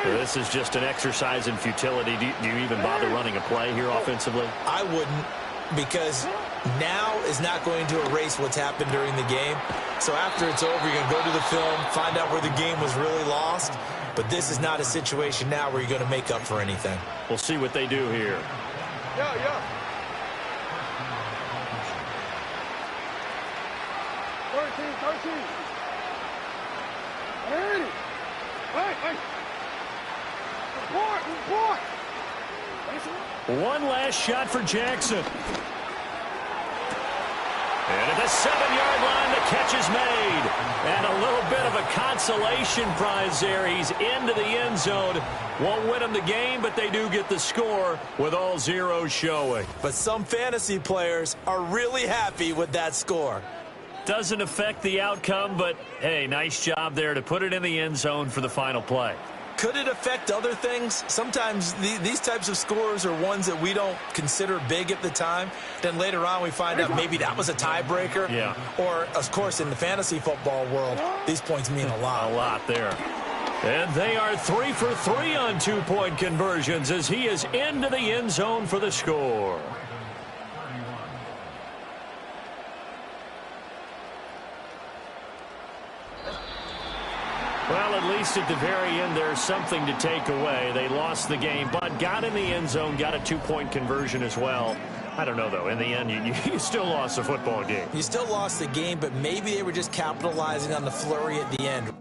This is just an exercise in futility. Do you even bother running a play here offensively? I wouldn't, because now is not going to erase what's happened during the game. So after it's over, you're going to go to the film, find out where the game was really lost. But this is not a situation now where you're going to make up for anything. We'll see what they do here. Yeah. 13. Hey. Report. One last shot for Jackson. And at the 7-yard line, the catch is made. And a little bit of a consolation prize there. He's into the end zone. Won't win them the game, but they do get the score with all zeros showing. But some fantasy players are really happy with that score. Doesn't affect the outcome, but, hey, nice job there to put it in the end zone for the final play. Could it affect other things? Sometimes these types of scores are ones that we don't consider big at the time. Then later on we find out maybe that was a tiebreaker. Yeah. Or, of course, in the fantasy football world, these points mean a lot. A lot there. And they are 3 for 3 on 2-point conversions as he is into the end zone for the score. Well, at least at the very end, there's something to take away. They lost the game, but got in the end zone, got a 2-point conversion as well. I don't know, though. In the end, you still lost the football game. You still lost the game, but maybe they were just capitalizing on the flurry at the end.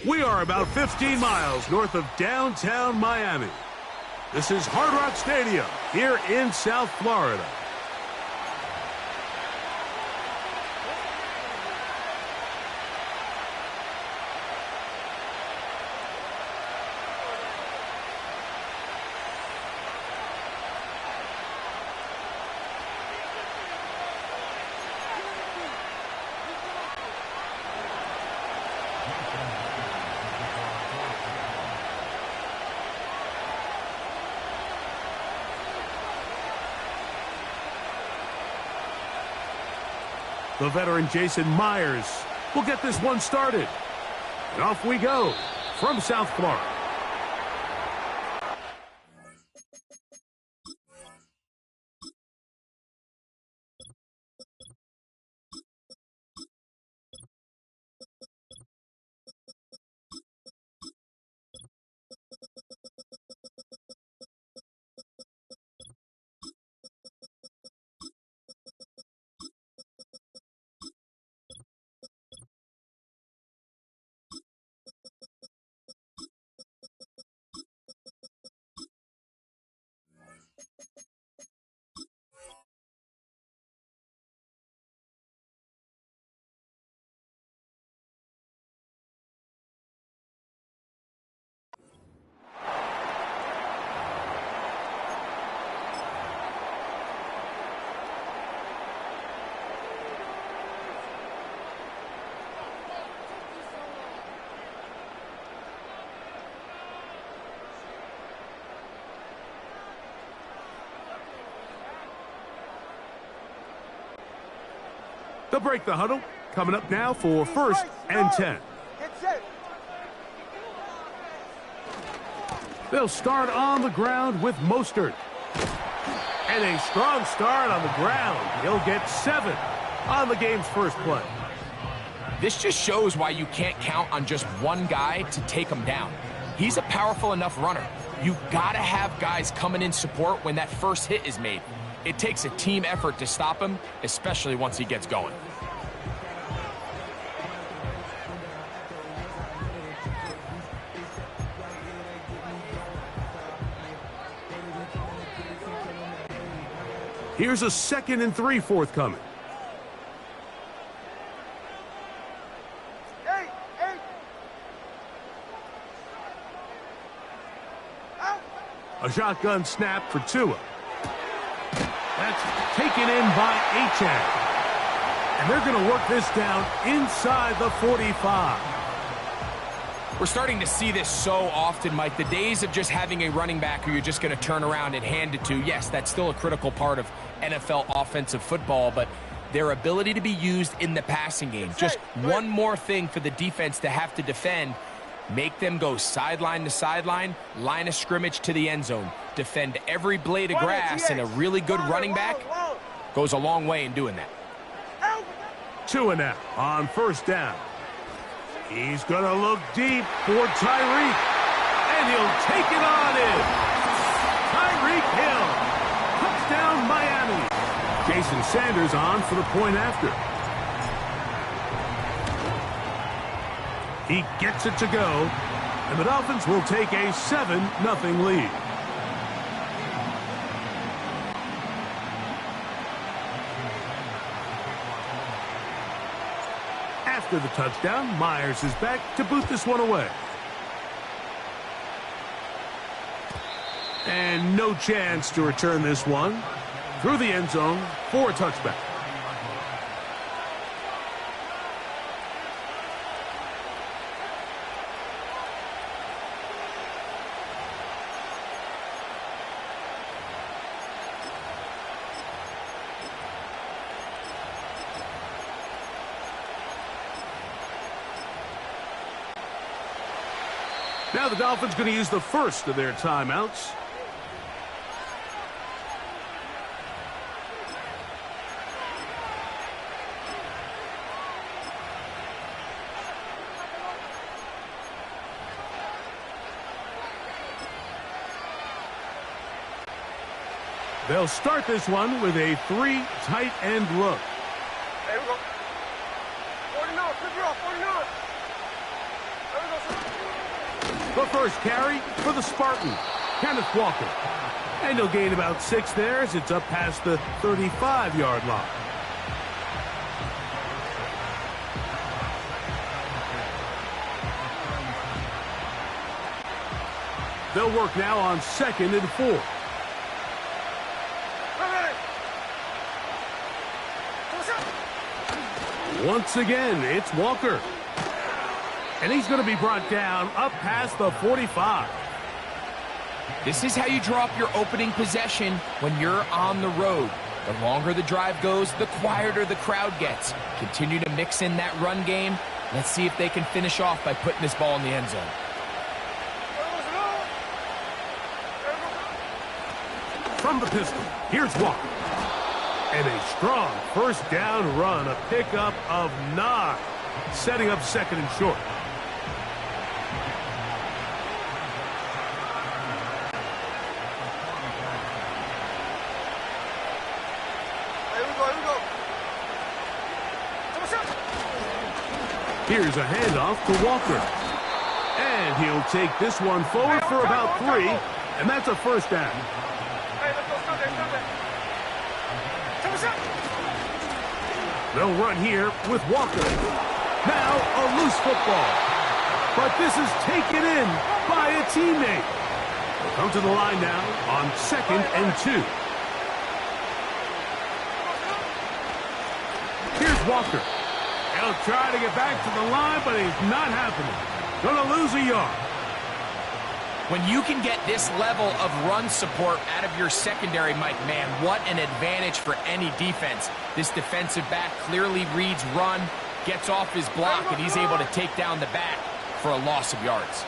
We are about 15 miles north of downtown Miami. This is Hard Rock Stadium here in South Florida. The veteran Jason Myers will get this one started. And off we go from South Florida. They'll break the huddle. Coming up now for 1st and 10. They'll start on the ground with Mostert. And a strong start on the ground. He'll get 7 on the game's first play. This just shows why you can't count on just one guy to take him down. He's a powerful enough runner. You've got to have guys coming in support when that first hit is made. It takes a team effort to stop him, especially once he gets going. Here's a 2nd and 3 forthcoming. A shotgun snap for Tua. That's taken in by Achane. And they're going to work this down inside the 45. We're starting to see this so often, Mike. The days of just having a running back who you're just going to turn around and hand it to, yes, that's still a critical part of NFL offensive football, but their ability to be used in the passing game. Just one more thing for the defense to have to defend. Make them go sideline to sideline, line of scrimmage to the end zone. Defend every blade of grass, and a really good running back goes a long way in doing that. Tua now on 1st down. He's going to look deep for Tyreek, and he'll take it on in. Tyreek Hill, touchdown Miami. Jason Sanders on for the point after. He gets it to go, and the Dolphins will take a 7-0 lead. After the touchdown, Myers is back to boot this one away. And no chance to return this one through the end zone for a touchback. Now the Dolphins going to use the first of their timeouts. They'll start this one with a 3 tight end look. There we go. 49, flip it off, 49. The first carry for the Spartan, Kenneth Walker. And he'll gain about 6 there as it's up past the 35-yard line. They'll work now on 2nd and 4. Once again, it's Walker. And he's going to be brought down up past the 45. This is how you draw up your opening possession when you're on the road. The longer the drive goes, the quieter the crowd gets. Continue to mix in that run game. Let's see if they can finish off by putting this ball in the end zone. From the pistol, here's Walker. And a strong 1st down run, a pickup of 9, setting up 2nd and short. Here's a handoff to Walker. And he'll take this one forward for about 3, and that's a 1st down. They'll run here with Walker. Now a loose football. But this is taken in by a teammate. They'll come to the line now on 2nd and 2. Here's Walker. He'll try to get back to the line, but he's not happening. Gonna lose a yard. When you can get this level of run support out of your secondary, Mike, man, what an advantage for any defense. This defensive back clearly reads run, gets off his block, and he's able to take down the back for a loss of yards.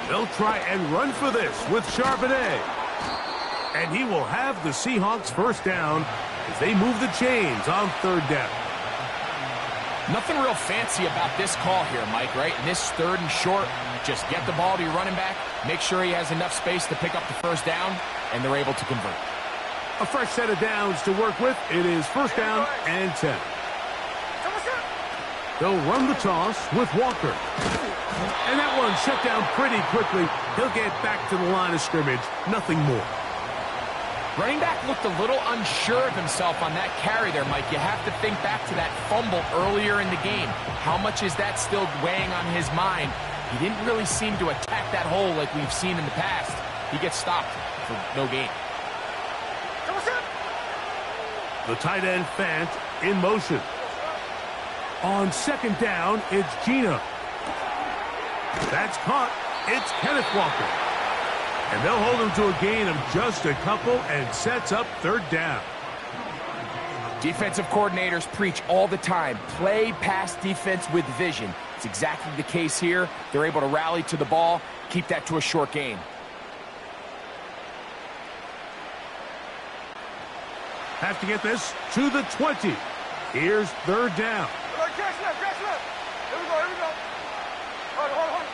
They'll try and run for this with Charbonnet. And he will have the Seahawks first down as they move the chains on third down. Nothing real fancy about this call here, Mike, right? In this third and short, just get the ball to your running back, make sure he has enough space to pick up the first down, and they're able to convert. A fresh set of downs to work with. It is first down and 10. They'll run the toss with Walker. And that one shut down pretty quickly. He'll get back to the line of scrimmage. Nothing more. Running back looked a little unsure of himself on that carry there, Mike. You have to think back to that fumble earlier in the game. How much is that still weighing on his mind? He didn't really seem to attack that hole like we've seen in the past. He gets stopped for no gain. The tight end Fant in motion. On second down, it's Gina. That's caught. It's Kenneth Walker. And they'll hold him to a gain of just a couple and sets up third down. Defensive coordinators preach all the time. Play pass defense with vision. It's exactly the case here. They're able to rally to the ball, keep that to a short gain. Have to get this to the 20. Here's third down. Catch left. Here we go. Hold.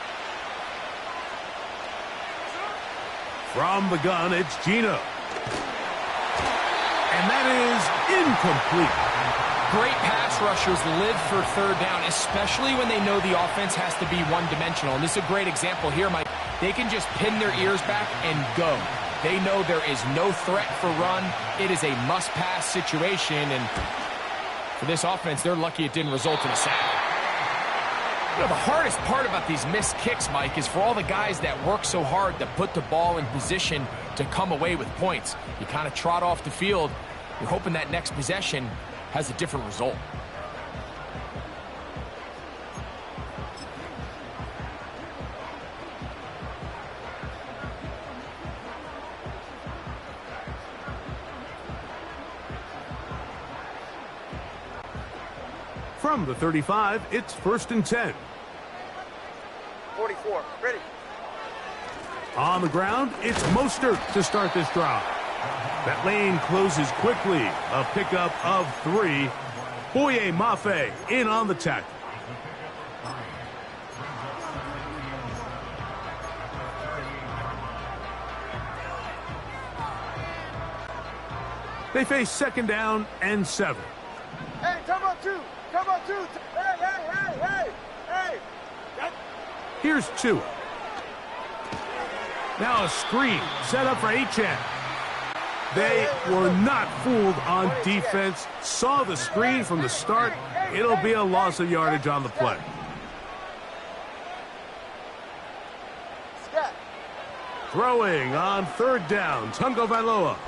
From the gun, it's Gina. And that is incomplete. Great pass rushers live for third down, especially when they know the offense has to be one-dimensional. And this is a great example here, Mike. They can just pin their ears back and go. They know there is no threat for run. It is a must-pass situation, and for this offense, they're lucky it didn't result in a sack. You know, the hardest part about these missed kicks, Mike, is for all the guys that work so hard to put the ball in position to come away with points. You kind of trot off the field. You're hoping that next possession has a different result. From the 35, it's first and 10. 44. Ready. On the ground, it's Mostert to start this drive. That lane closes quickly. A pickup of 3. Boye Mafe in on the tackle. They face second down and 7. Hey, come on, 2. Hey. Here's 2. Now a screen set up for Achane. They were not fooled on defense. Saw the screen from the start. It'll be a loss of yardage on the play. Throwing on third down, Tungo Vailoa.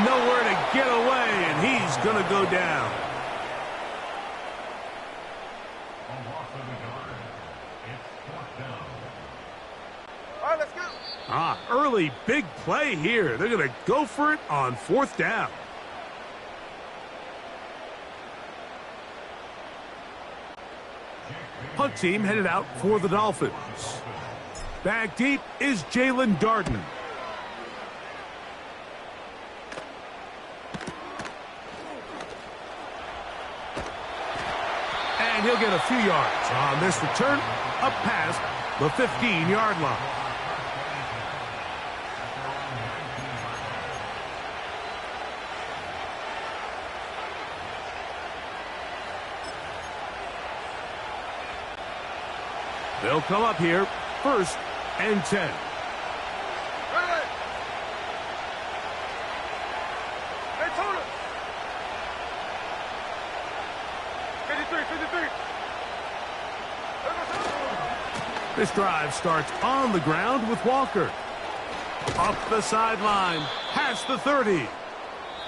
Nowhere to get away, and he's going to go down. All right, let's go. Early big play here. They're going to go for it on fourth down. Punt team headed out for the Dolphins. Back deep is Jalen Darden. And he'll get a few yards on this return up past the 15-yard line. They'll come up here, first and 10. This drive starts on the ground with Walker. Up the sideline, past the 30.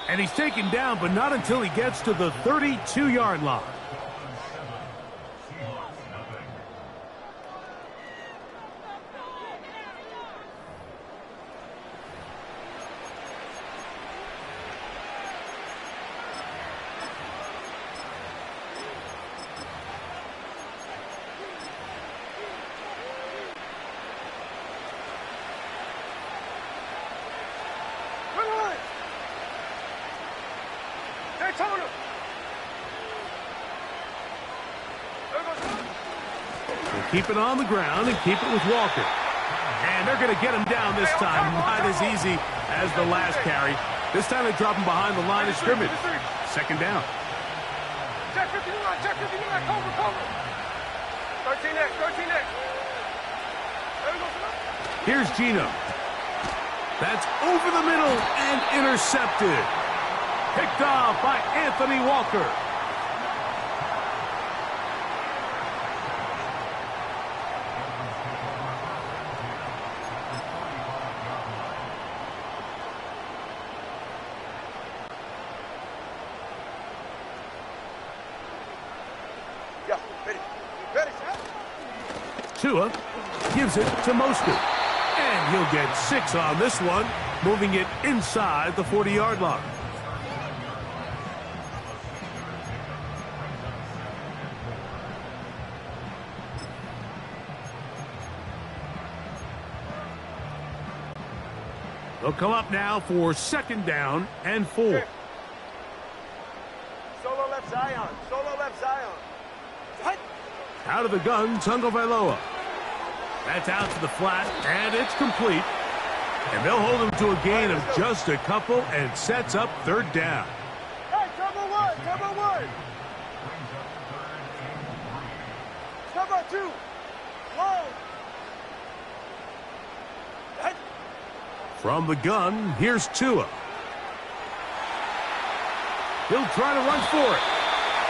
And he's taken down, but not until he gets to the 32-yard line. Tone him. They'll keep it on the ground and keep it with Walker. And they're going to get him down this time. Not as easy as the last carry. This time they drop him behind the line of scrimmage. Second down. Check 59, check 59, cover. 13X. There we go, son. Here's Gino. That's over the middle and intercepted. Picked off by Anthony Walker. Tua gives it to Mostert. And he'll get 6 on this one, moving it inside the 40-yard line. They'll come up now for second down and 4. Solo left Zion. Out of the gun, Tagovailoa. That's out to the flat, and it's complete. And they'll hold him to a gain of just a couple and sets up third down. Hey, cover one. Cover 2. Long. From the gun, here's Tua. He'll try to run for it.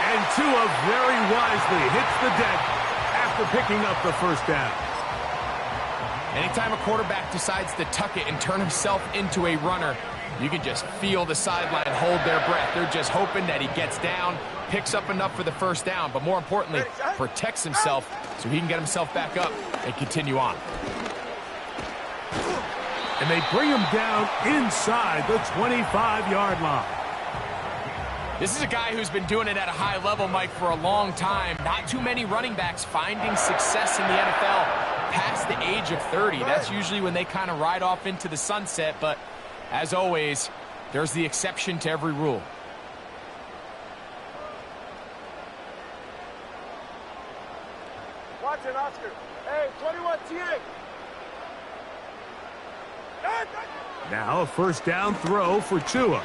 And Tua very wisely hits the deck after picking up the first down. Anytime a quarterback decides to tuck it and turn himself into a runner, you can just feel the sideline hold their breath. They're just hoping that he gets down, picks up enough for the first down, but more importantly, protects himself so he can get himself back up and continue on. And they bring him down inside the 25-yard line. This is a guy who's been doing it at a high level, Mike, for a long time. Not too many running backs finding success in the NFL past the age of 30. That's usually when they kind of ride off into the sunset, but as always, there's the exception to every rule. Watch it, Oscar. Hey, 21 TA. Now a first down throw for Tua.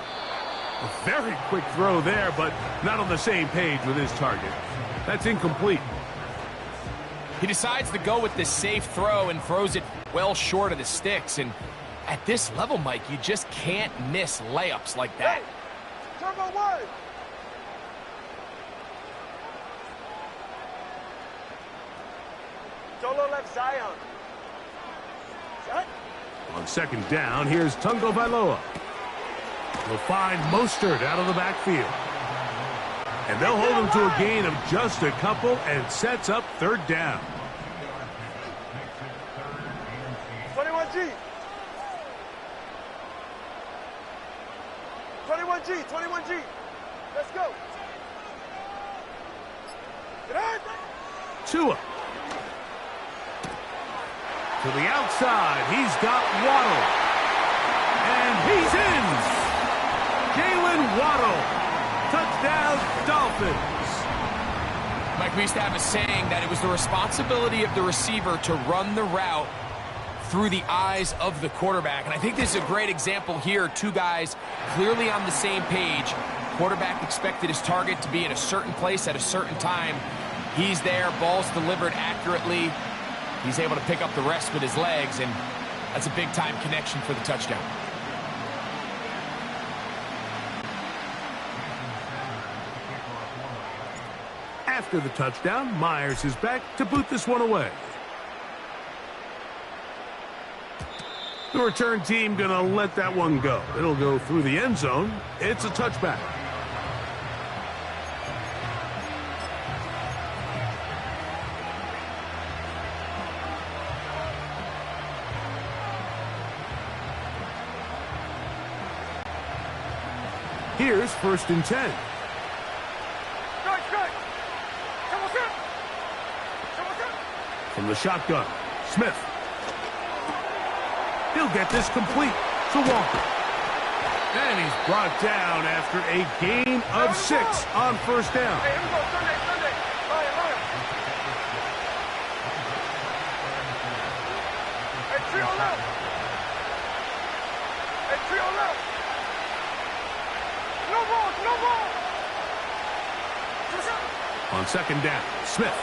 A very quick throw there, but not on the same page with his target. That's incomplete. He decides to go with the safe throw and throws it well short of the sticks. And at this level, Mike, you just can't miss layups like that. Turbo 1. Solo left Zion. On second down, here's Tagovailoa. He'll find Mostert out of the backfield. And they'll hold him to a gain of just a couple and sets up third down. 21G. 21G. Let's go. Tua. To the outside, he's got Waddle. And he's in. Jalen Waddle. Touchdown, Dolphins. Mike, we used to have a saying that it was the responsibility of the receiver to run the route through the eyes of the quarterback. And I think this is a great example here. Two guys clearly on the same page. Quarterback expected his target to be in a certain place at a certain time. He's there, ball's delivered accurately. He's able to pick up the rest with his legs, and that's a big-time connection for the touchdown. After the touchdown, Myers is back to boot this one away. The return team gonna let that one go. It'll go through the end zone. It's a touchback. Here's 1st and 10. From the shotgun, Smith. He'll get this complete to Walker. And he's brought down after a gain of 6 on first down. Hey, here we go. Sunday. Lion. Hey, trio left. No ball. On second down, Smith.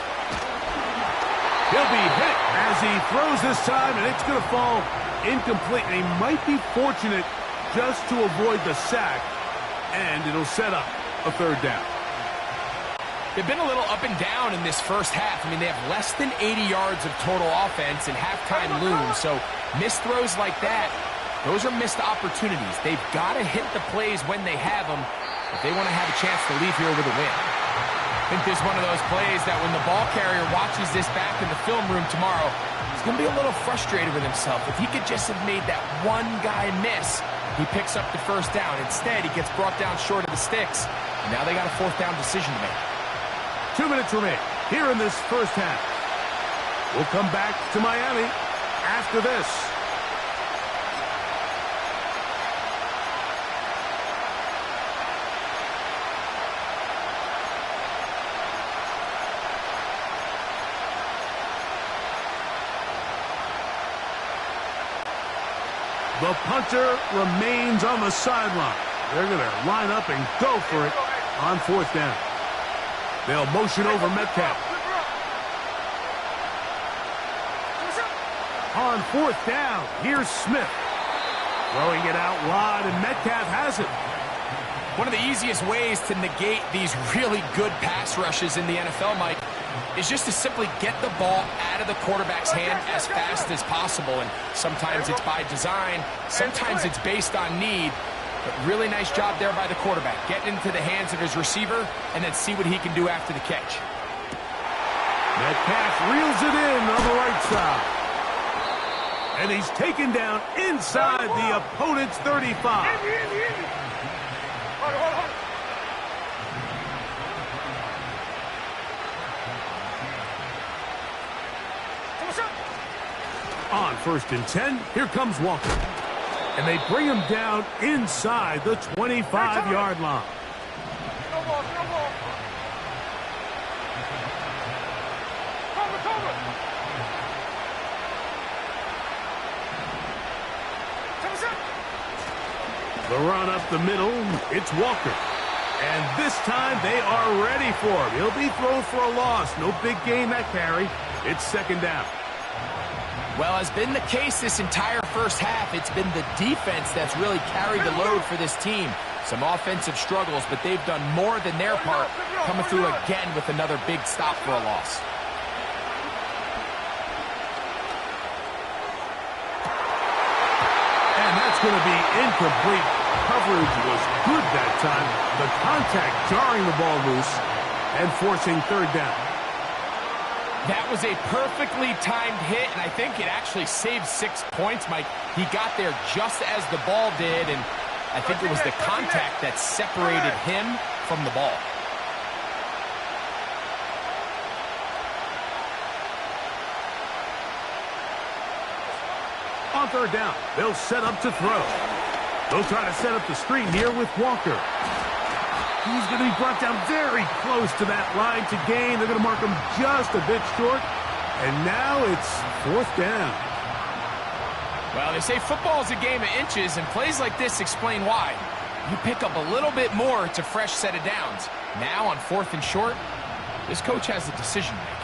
He'll be hit as he throws this time, and it's going to fall incomplete. And he might be fortunate just to avoid the sack, and it'll set up a third down. They've been a little up and down in this first half. I mean, they have less than 80 yards of total offense, and halftime looms. So missed throws like that, those are missed opportunities. They've got to hit the plays when they have them if they want to have a chance to leave here with a win. I think this is one of those plays that when the ball carrier watches this back in the film room tomorrow, he's going to be a little frustrated with himself. If he could just have made that one guy miss, he picks up the first down. Instead, he gets brought down short of the sticks. And now they got a fourth down decision to make. 2 minutes remain here in this first half. We'll come back to Miami after this. The punter remains on the sideline. They're going to line up and go for it on fourth down. They'll motion over Metcalf. On fourth down, here's Smith. Throwing it out wide, and Metcalf has it. One of the easiest ways to negate these really good pass rushes in the NFL, Mike, is just to simply get the ball out of the quarterback's hand as fast as possible. And sometimes it's by design, sometimes it's based on need. But really nice job there by the quarterback, getting into the hands of his receiver and then see what he can do after the catch. Metcalf reels it in on the right side. And he's taken down inside the opponent's 35. On first and 10, here comes Walker. And they bring him down inside the 25-yard line. No ball. Cover. The run up the middle, it's Walker. And this time they are ready for him. He'll be thrown for a loss. No big gain that carry. It's second down. Well, as been the case this entire first half, it's been the defense that's really carried the load for this team. Some offensive struggles, but they've done more than their part, coming through again with another big stop for a loss. And that's going to be incomplete. Coverage was good that time. The contact jarring the ball loose and forcing third down. That was a perfectly timed hit, and I think it actually saved 6 points, Mike. He got there just as the ball did, and I think it was the contact that separated him from the ball. On third down, they'll set up to throw. They'll try to set up the screen here with Walker. He's going to be brought down very close to that line to gain. They're going to mark him just a bit short. And now it's fourth down. Well, they say football is a game of inches, and plays like this explain why. You pick up a little bit more, it's a fresh set of downs. Now on fourth and short, this coach has a decision to make.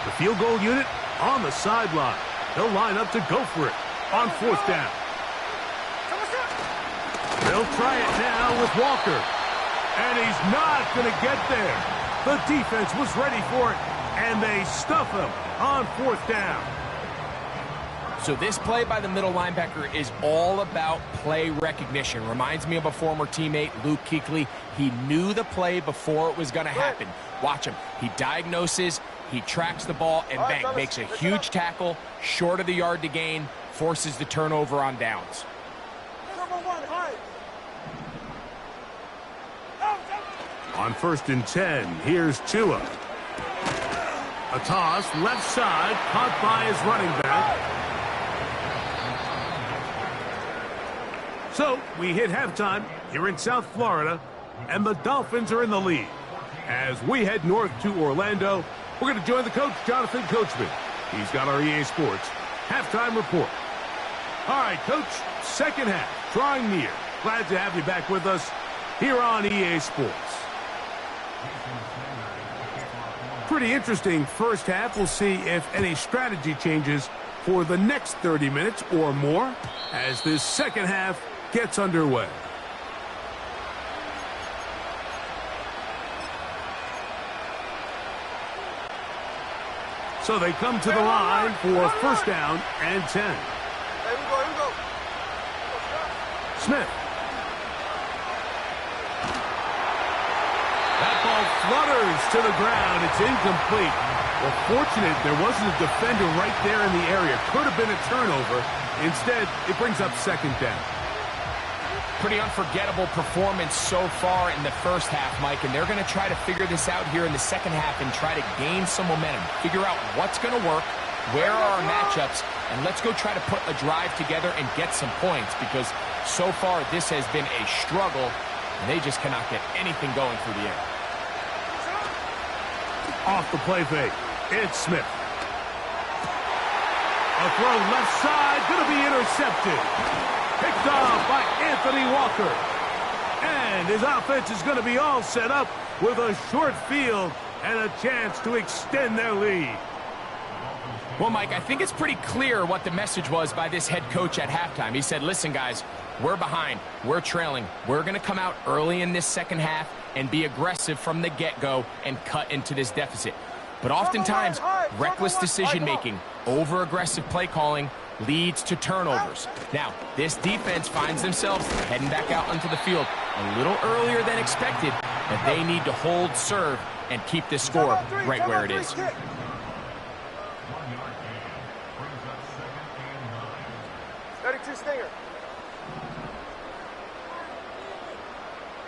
The field goal unit on the sideline. They'll line up to go for it on fourth down. They'll try it now with Walker. And he's not going to get there. The defense was ready for it, and they stuff him on fourth down. So this play by the middle linebacker is all about play recognition. Reminds me of a former teammate, Luke Kuechly. He knew the play before it was going to happen. Watch him. He diagnoses, he tracks the ball, and bang, makes a huge tackle, short of the yard to gain, forces the turnover on downs. On first and 10, here's Tua. A toss, left side, caught by his running back. So we hit halftime here in South Florida, and the Dolphins are in the lead. As we head north to Orlando, we're going to join the coach, Jonathan Coachman. He's got our EA Sports halftime report. All right, Coach, second half, drawing near. Glad to have you back with us here on EA Sports. Pretty interesting first half. We'll see if any strategy changes for the next 30 minutes or more as this second half gets underway. So they come to the line for first down and 10. Here we go. Smith. That ball flutters to the ground. It's incomplete. Well, fortunate there wasn't a defender right there in the area. Could have been a turnover. Instead, it brings up second down. Pretty unforgettable performance so far in the first half, Mike, and they're going to try to figure this out here in the second half and try to gain some momentum, figure out what's going to work, where are our matchups, and let's go try to put a drive together and get some points, because so far this has been a struggle, and they just cannot get anything going through the air. Off the play fake, it's Smith. A throw left side, going to be intercepted. Picked off by Anthony Walker. And his offense is going to be all set up with a short field and a chance to extend their lead. Well, Mike, I think it's pretty clear what the message was by this head coach at halftime. He said, listen, guys, we're behind. We're trailing. We're going to come out early in this second half and be aggressive from the get-go and cut into this deficit. But oftentimes, reckless decision-making, over-aggressive play calling leads to turnovers. Now, this defense finds themselves heading back out onto the field a little earlier than expected, but they need to hold serve and keep this score right where it is. 32 Stinger.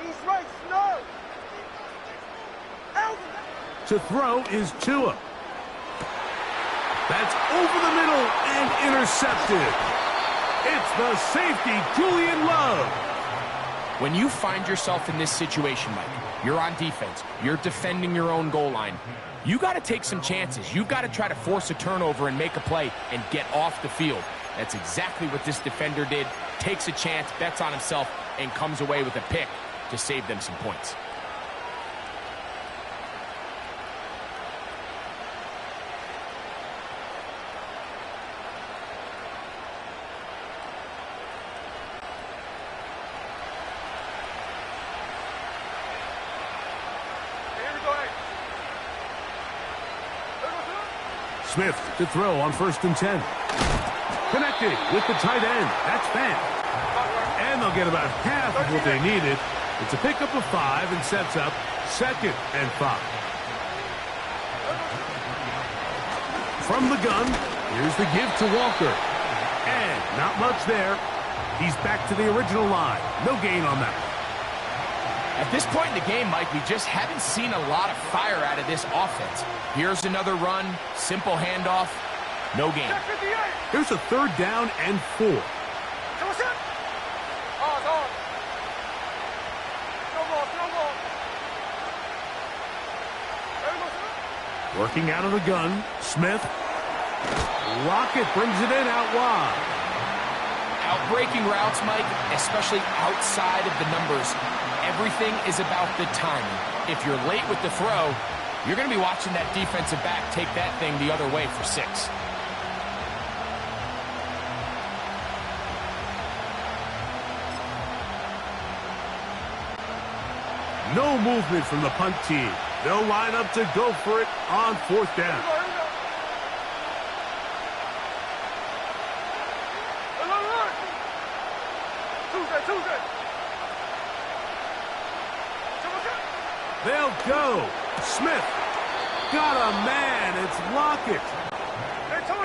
East right, snow. To throw is Tua. That's over the middle and intercepted. It's the safety, Julian Love. When you find yourself in this situation, Mike, you're on defense, you're defending your own goal line, you got to take some chances. You've got to try to force a turnover and make a play and get off the field. That's exactly what this defender did. Takes a chance, bets on himself, and comes away with a pick to save them some points. Smith to throw on 1st and 10. Connected with the tight end. That's Fant. And they'll get about half of what they needed. It's a pickup of 5 and sets up 2nd and 5. From the gun, here's the give to Walker. And not much there. He's back to the original line. No gain on that. At this point in the game, Mike, we just haven't seen a lot of fire out of this offense. Here's another run, simple handoff, no gain. Here's a 3rd down and 4. Working out of the gun, Smith. Rocket brings it in out wide. Outbreaking routes, Mike, especially outside of the numbers, everything is about the timing. If you're late with the throw, you're going to be watching that defensive back take that thing the other way for 6. No movement from the punt team. They'll line up to go for it on 4th down. They'll go. Smith got a man. It's Lockett.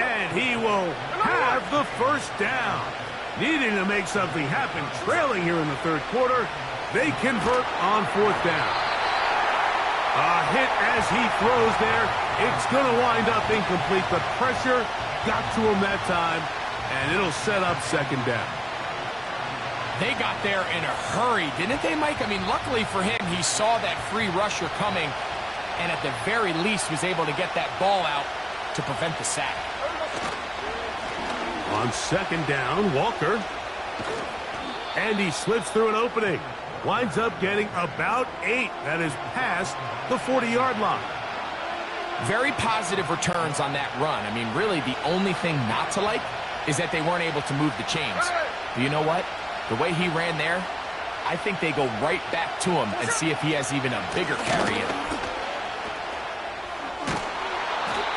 And he will have the 1st down. Needing to make something happen, trailing here in the 3rd quarter. They convert on 4th down. A hit as he throws there. It's going to wind up incomplete. The pressure got to him that time, and it'll set up 2nd down. They got there in a hurry, didn't they, Mike? I mean, luckily for him, he saw that free rusher coming and at the very least was able to get that ball out to prevent the sack. On second down, Walker. And he slips through an opening. Winds up getting about 8. That is past the 40-yard line. Very positive returns on that run. I mean, really, the only thing not to like is that they weren't able to move the chains. But you know what? The way he ran there, I think they go right back to him and see if he has even a bigger carry in.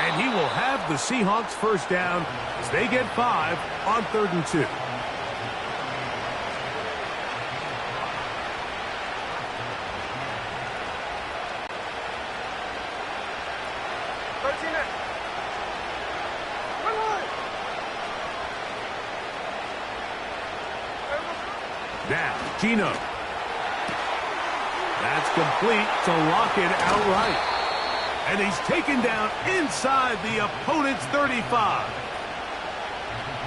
And he will have the Seahawks first down as they get 5 on 3rd and 2. Now, Gino. That's complete to Lockett outright. And he's taken down inside the opponent's 35.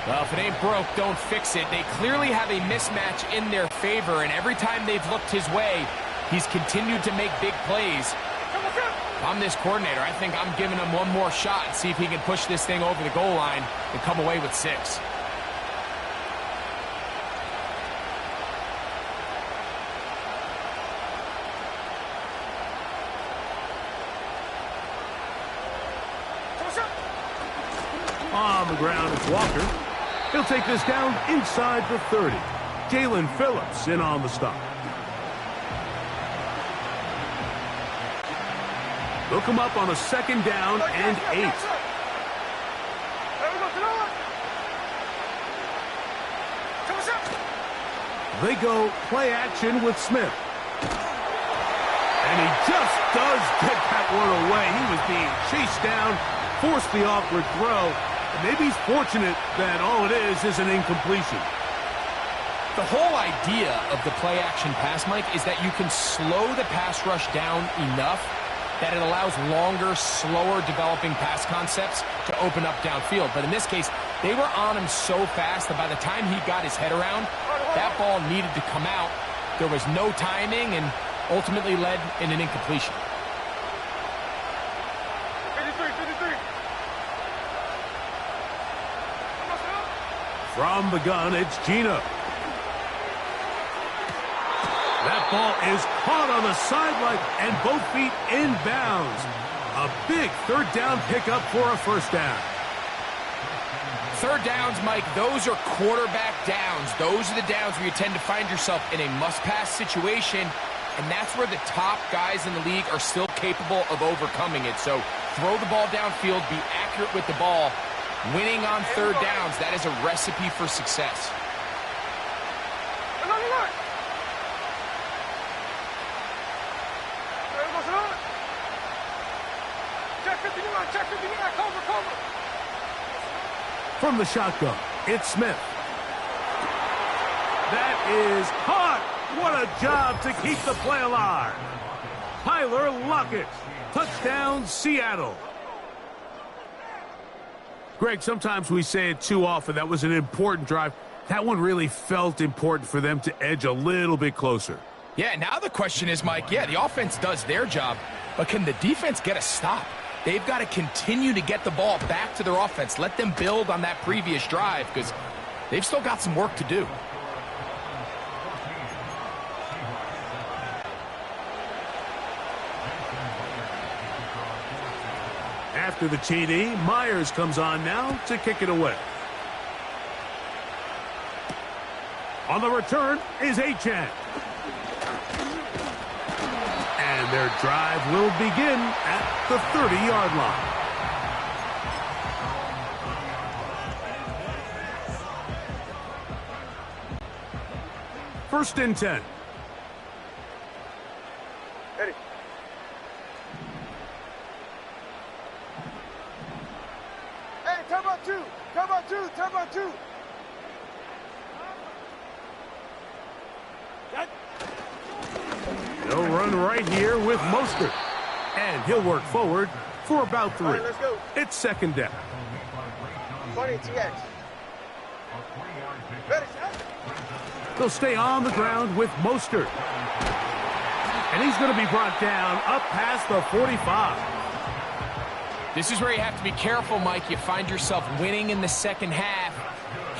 Well, if it ain't broke, don't fix it. They clearly have a mismatch in their favor, and every time they've looked his way, he's continued to make big plays. If I'm this coordinator, I think I'm giving him one more shot and see if he can push this thing over the goal line and come away with 6. On the ground is Walker. He'll take this down inside the 30. Jalen Phillips in on the stop. They'll come up on a second down and 8. They go play action with Smith. And he just does get that one away. He was being chased down, forced the awkward throw. Maybe he's fortunate that all it is an incompletion. The whole idea of the play-action pass, Mike, is that you can slow the pass rush down enough that it allows longer, slower developing pass concepts to open up downfield. But in this case, they were on him so fast that by the time he got his head around, that ball needed to come out. There was no timing and ultimately led in an incompletion. From the gun, it's Gino. That ball is caught on the sideline and both feet inbounds. A big 3rd down pickup for a first down. 3rd downs, Mike, those are quarterback downs. Those are the downs where you tend to find yourself in a must-pass situation, and that's where the top guys in the league are still capable of overcoming it. So throw the ball downfield, be accurate with the ball. Winning on 3rd downs, that is a recipe for success. From the shotgun, it's Smith. That is caught. What a job to keep the play alive. Tyler Lockett. Touchdown, Seattle. Greg, sometimes we say it too often. That was an important drive. That one really felt important for them to edge a little bit closer. Yeah, now the question is, Mike, yeah, the offense does their job, but can the defense get a stop? They've got to continue to get the ball back to their offense. Let them build on that previous drive because they've still got some work to do. After the TD, Myers comes on now to kick it away. On the return is Achane. And their drive will begin at the 30-yard line. First and 10. Ready. Hey, turn about 2. Turn about 2. Turn about 2. They'll run right here with Mostert. And he'll work forward for about 3. All right, let's go. It's second down. 20 TX. They'll stay on the ground with Mostert. And he's going to be brought down up past the 45. This is where you have to be careful, Mike. You find yourself winning in the second half.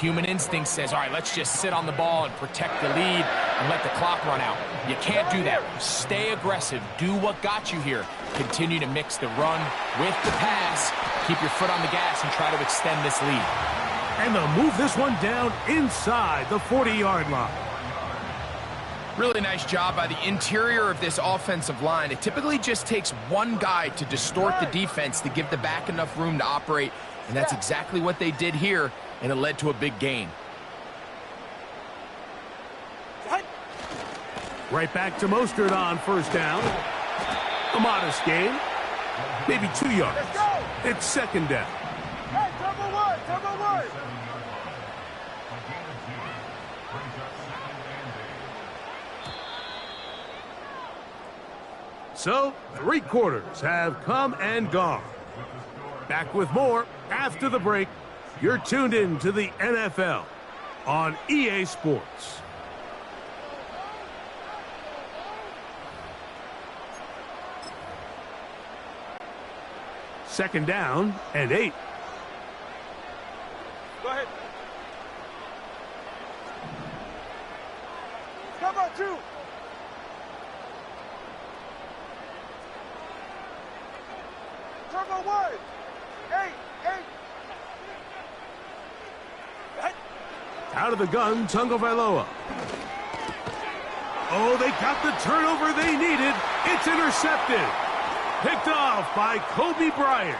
Human instinct says, all right, let's just sit on the ball and protect the lead and let the clock run out. You can't do that. Stay aggressive. Do what got you here. Continue to mix the run with the pass. Keep your foot on the gas and try to extend this lead. And they'll move this one down inside the 40-yard line. Really nice job by the interior of this offensive line. It typically just takes one guy to distort the defense to give the back enough room to operate, and that's exactly what they did here, and it led to a big gain. Right back to Mostert on first down. A modest gain. Maybe 2 yards. It's second down. Hey, turbo one, turbo one. So, 3 quarters have come and gone. Back with more after the break. You're tuned in to the NFL on EA Sports. Second down and 8. Go ahead. Come on, 2. Turbo 1. 8. Out of the gun, Tagovailoa. Oh, they got the turnover they needed. It's intercepted. Picked off by Kobe Bryant.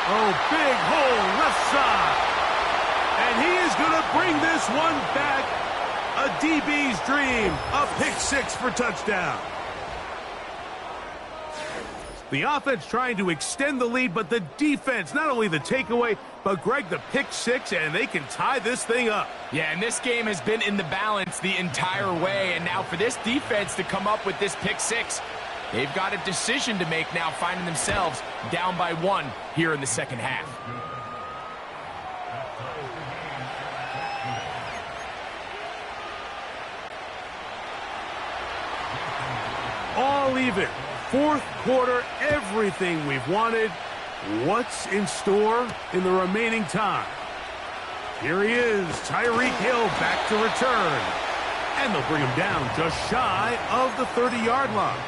Oh, big hole left side. And he is going to bring this one back. A DB's dream. A pick 6 for touchdown. The offense trying to extend the lead, but the defense, not only the takeaway, but Greg, the pick 6, and they can tie this thing up. Yeah, and this game has been in the balance the entire way, and now for this defense to come up with this pick 6, they've got a decision to make now, finding themselves down by 1 here in the second half. All even. Fourth quarter, everything we've wanted. What's in store in the remaining time? Here he is, Tyreek Hill back to return. And they'll bring him down just shy of the 30-yard line.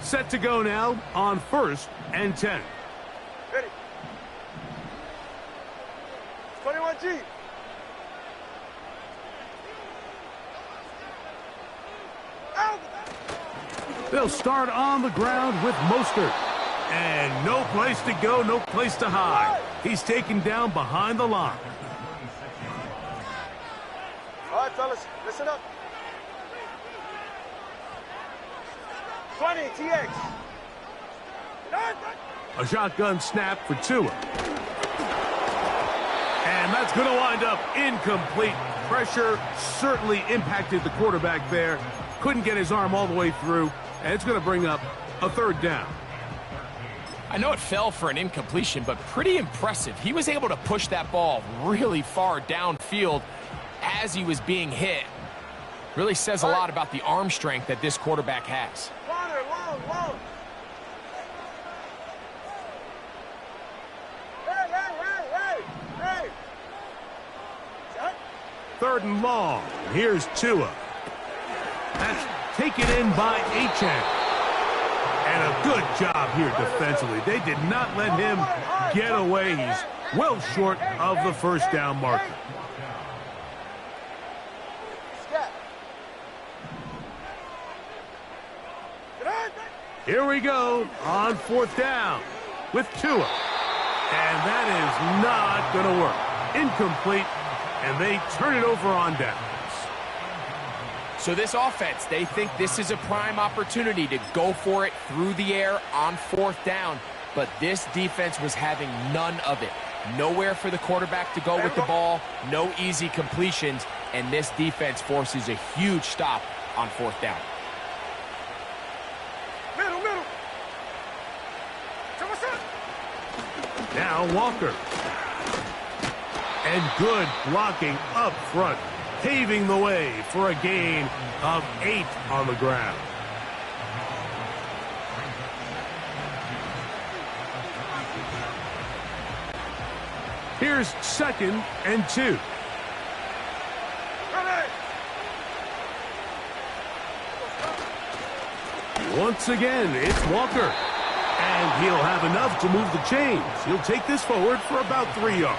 Set to go now on 1st and 10. Ready. 21G. Out. They'll start on the ground with Mostert. And no place to go, no place to hide. He's taken down behind the line. All right, fellas, listen up. 20, TX. A shotgun snap for Tua. And that's going to wind up incomplete. Pressure certainly impacted the quarterback there. Couldn't get his arm all the way through. And it's going to bring up a 3rd down. I know it fell for an incompletion, but pretty impressive. He was able to push that ball really far downfield as he was being hit. Really says a lot about the arm strength that this quarterback has. Long. Hey. 3rd and long. Here's Tua. That's taken in by Achane. And a good job here defensively. They did not let him get away. He's well short of the 1st down marker. Here we go on 4th down with Tua. And that is not going to work. Incomplete, and they turn it over on downs. So this offense, they think this is a prime opportunity to go for it through the air on 4th down. But this defense was having none of it. Nowhere for the quarterback to go with the ball, no easy completions, and this defense forces a huge stop on 4th down. Middle. Now Walker. And good blocking up front, paving the way for a gain of 8 on the ground. Here's 2nd and 2. Once again, it's Walker. And he'll have enough to move the chains. He'll take this forward for about 3 yards.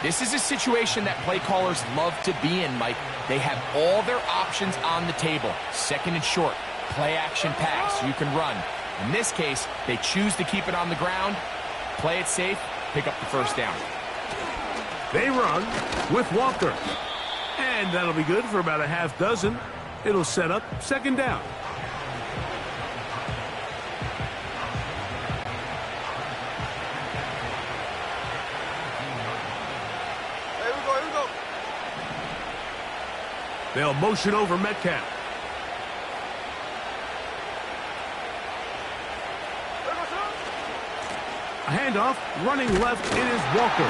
This is a situation that play callers love to be in, Mike. They have all their options on the table. 2nd and short, play action pass, you can run. In this case, they choose to keep it on the ground, play it safe, pick up the first down. They run with Walker. And that'll be good for about a half dozen. It'll set up 2nd down. They'll motion over Metcalf. A handoff, running left, it is Walker.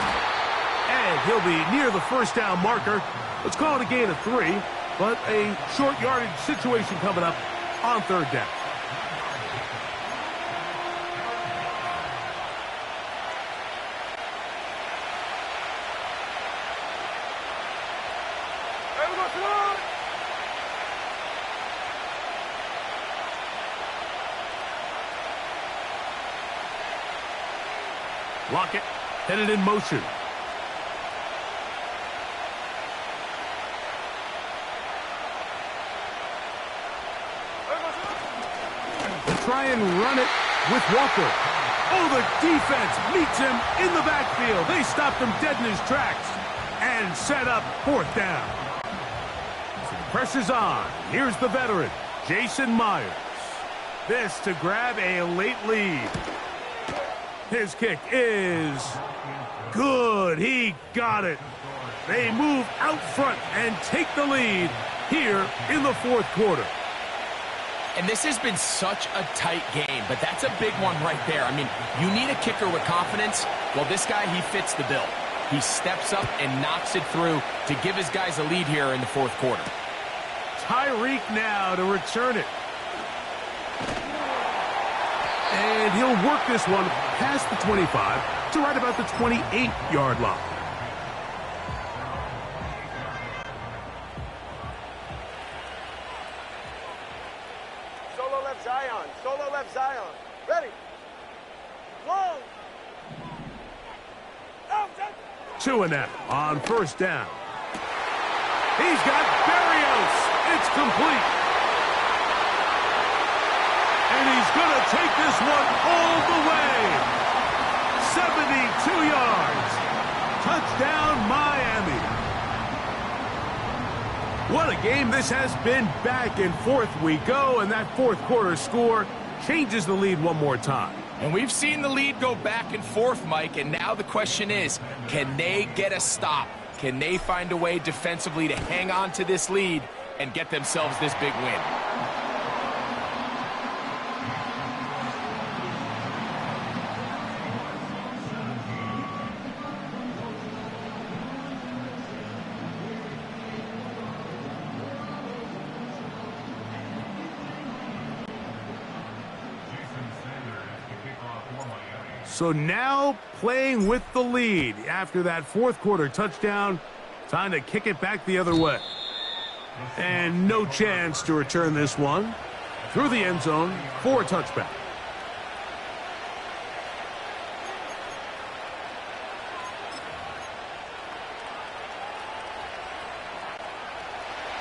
And he'll be near the first down marker. Let's call it a gain of 3, but a short yardage situation coming up on 3rd down. Lockett headed in motion. They'll try and run it with Walker. Oh, the defense meets him in the backfield. They stopped him dead in his tracks and set up 4th down. Pressure's on. Here's the veteran, Jason Myers. This to grab a late lead. His kick is good. He got it. They move out front and take the lead here in the 4th quarter. And this has been such a tight game, but that's a big one right there. I mean, you need a kicker with confidence. Well, this guy, he fits the bill. He steps up and knocks it through to give his guys a lead here in the 4th quarter. Tyreek now to return it. And he'll work this one past the 25 to right about the 28-yard line. Solo left Zion. Solo left Zion. Ready. Long. Out. 2 and out on 1st down. He's got Berrios. It's complete. And he's going to take this one all the way. 72 yards. Touchdown, Miami. What a game this has been. Back and forth we go, and that 4th quarter score changes the lead one more time. And we've seen the lead go back and forth, Mike, and now the question is, can they get a stop? Can they find a way defensively to hang on to this lead and get themselves this big win? So now playing with the lead after that 4th quarter touchdown. Time to kick it back the other way. And no chance to return this one through the end zone for a touchback.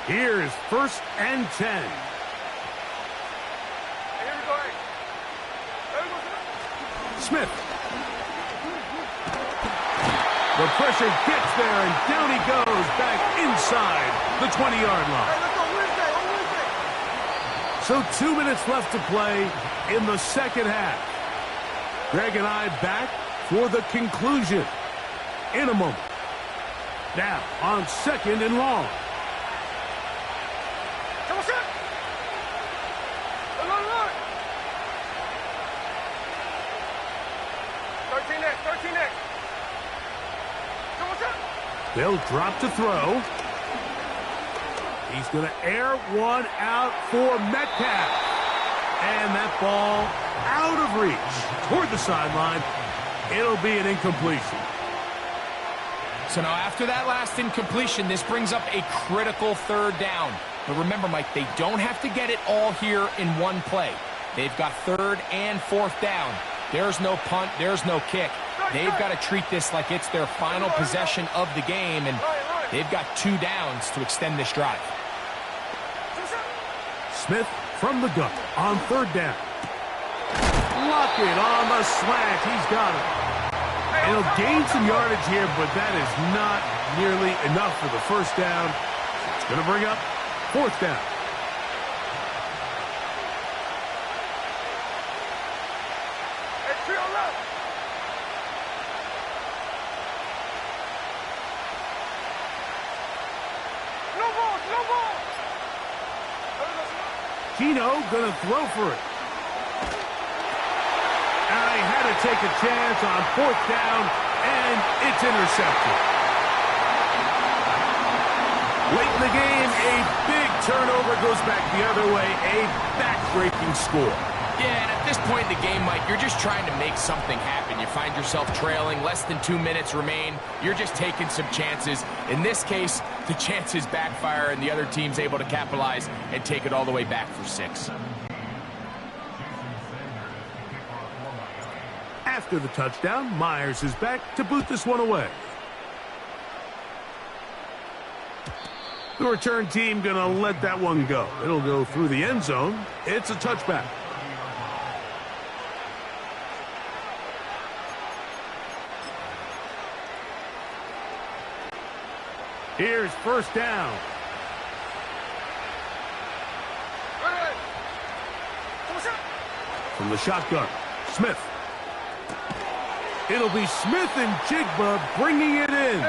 Here's 1st and 10. Smith. The pressure gets there, and down he goes back inside the 20-yard line. So 2 minutes left to play in the 2nd half. Greg and I back for the conclusion in a moment. Now on 2nd and long. They'll drop to throw. He's going to air one out for Metcalf. And that ball out of reach toward the sideline. It'll be an incompletion. So now after that last incompletion, this brings up a critical third down. But remember, Mike, they don't have to get it all here in one play. They've got third and fourth down. There's no punt. There's no kick. They've got to treat this like it's their final possession of the game, and they've got 2 downs to extend this drive. Smith from the gun on third down. Lockett on the slant. He's got it. He'll gain some yardage here, but that is not nearly enough for the first down. It's going to bring up fourth down. Gino going to throw for it. And they had to take a chance on fourth down, and it's intercepted. Late in the game, a big turnover goes back the other way, a back-breaking score. Yeah, and at this point in the game, Mike, you're just trying to make something happen. You find yourself trailing, less than 2 minutes remain. You're just taking some chances. In this case, the chances backfire, and the other team's able to capitalize and take it all the way back for 6. After the touchdown, Myers is back to boot this one away. The return team going to let that one go. It'll go through the end zone. It's a touchback. Here's first down. From the shotgun, Smith. It'll be Smith and Jigba bringing it in.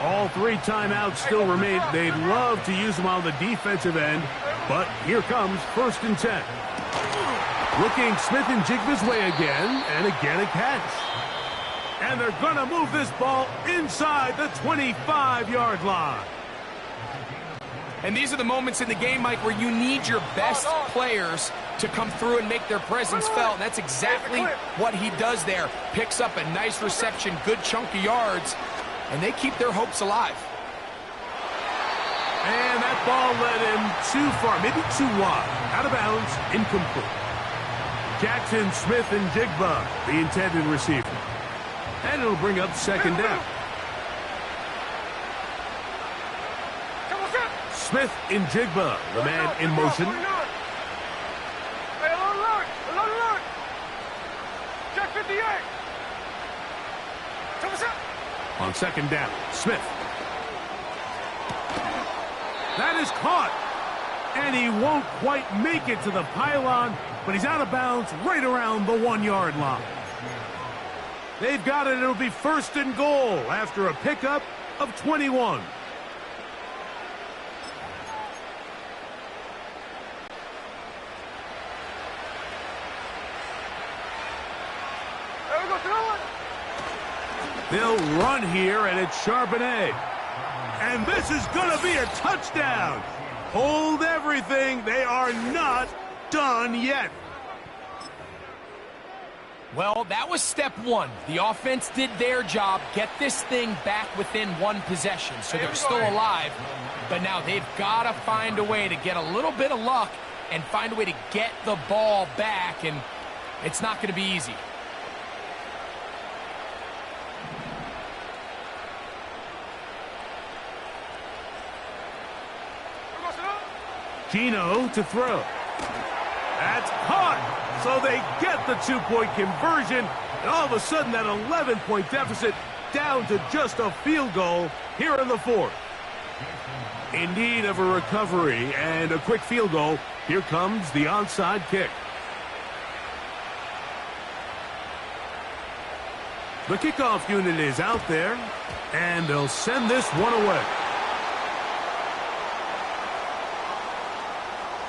All 3 timeouts still remain. They'd love to use them on the defensive end, but here comes first and 10. Looking Smith and Jigba's way again, and again a catch. And they're going to move this ball inside the 25-yard line. And these are the moments in the game, Mike, where you need your best players to come through and make their presence felt. And that's exactly what he does there. Picks up a nice reception, good chunk of yards, and they keep their hopes alive. And that ball led him too far, maybe too wide. Out of bounds, incomplete. Jackson, Smith, and Jigba, the intended receiver. And it'll bring up second down. Smith in Jigba, the man in motion. Check 58. On second down, Smith. That is caught. And he won't quite make it to the pylon, but he's out of bounds right around the 1-yard line. They've got it. It'll be first and goal after a pickup of 21. They'll run here, and it's Charbonnet. And this is going to be a touchdown. Hold everything. They are not done yet. Well, that was step 1. The offense did their job, get this thing back within 1 possession. So they're still alive, but now they've got to find a way to get a little bit of luck and find a way to get the ball back, and it's not going to be easy. Gino to throw. That's caught. So they get the 2-point conversion. And all of a sudden, that 11-point deficit down to just a field goal here in the 4th. In need of a recovery and a quick field goal. Here comes the onside kick. The kickoff unit is out there, and they'll send this one away.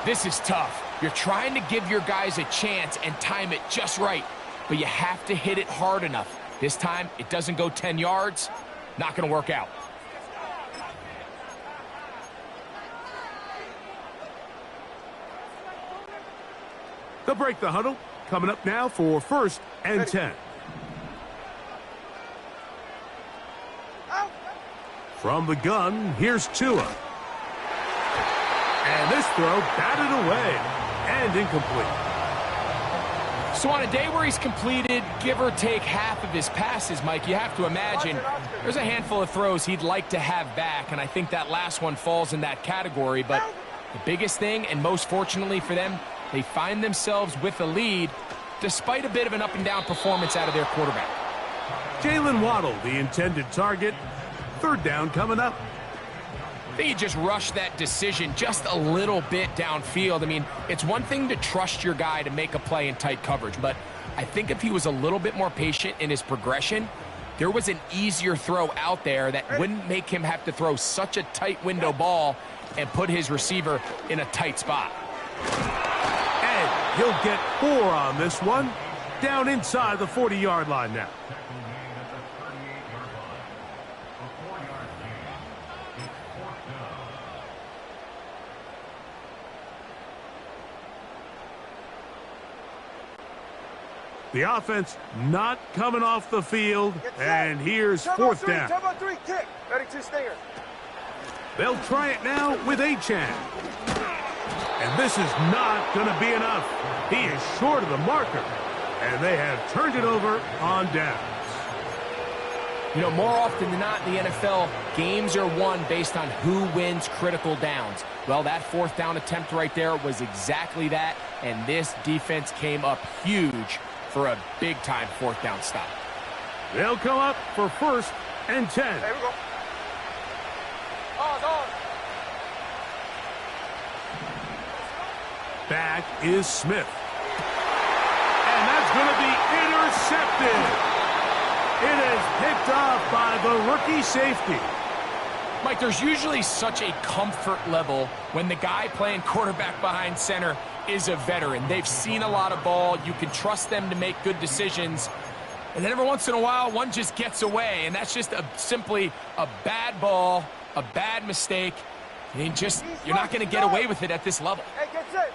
This is tough. You're trying to give your guys a chance and time it just right, but you have to hit it hard enough. This time, it doesn't go 10 yards. Not going to work out. They'll break the huddle. Coming up now for 1st and 10. From the gun, here's Tua. And this throw batted away and incomplete. So on a day where he's completed, give or take half of his passes, Mike, you have to imagine there's a handful of throws he'd like to have back, and I think that last one falls in that category. But the biggest thing, and most fortunately for them, they find themselves with a lead despite a bit of an up-and-down performance out of their quarterback. Jalen Waddle, the intended target. 3rd down coming up. I think he just rushed that decision just a little bit downfield. I mean, it's one thing to trust your guy to make a play in tight coverage, but I think if he was a little bit more patient in his progression, there was an easier throw out there that wouldn't make him have to throw such a tight window ball and put his receiver in a tight spot. And he'll get 4 on this one. Down inside the 40-yard line now. The offense not coming off the field, and here's 4th down. Turbo 3, kick. Ready to stinger. They'll try it now with Achane. And this is not going to be enough. He is short of the marker, and they have turned it over on downs. You know, more often than not in the NFL, games are won based on who wins critical downs. Well, that 4th down attempt right there was exactly that, and this defense came up huge for a big-time 4th down stop. They'll come up for 1st and 10. There we go. Pause. Back is Smith. And that's going to be intercepted. It is picked off by the rookie safety. Mike, there's usually such a comfort level when the guy playing quarterback behind center is a veteran. They've seen a lot of ball. You can trust them to make good decisions. And then every once in a while, one just gets away. And that's just simply a bad ball, a bad mistake. And you're not going to get away with it at this level. Hey, get set.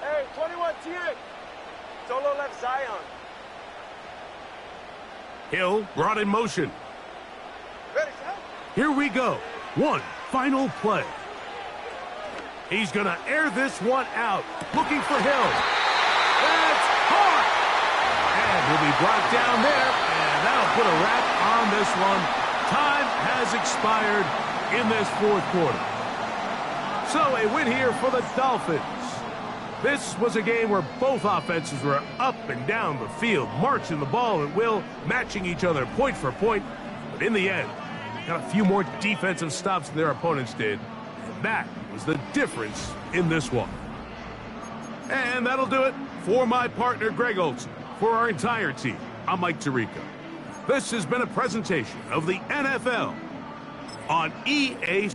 Hey, 21 TX. Solo left Zion. Hill brought in motion. Ready, set. Here we go. One final play. He's going to air this one out. Looking for Hill. That's hard. And he'll be brought down there. And that'll put a wrap on this one. Time has expired in this 4th quarter. So a win here for the Dolphins. This was a game where both offenses were up and down the field, marching the ball at will, matching each other point for point. But in the end, got a few more defensive stops than their opponents did. And that was the difference in this one. And that'll do it for my partner, Greg Olson. For our entire team, I'm Mike Tirico. This has been a presentation of the NFL on EA.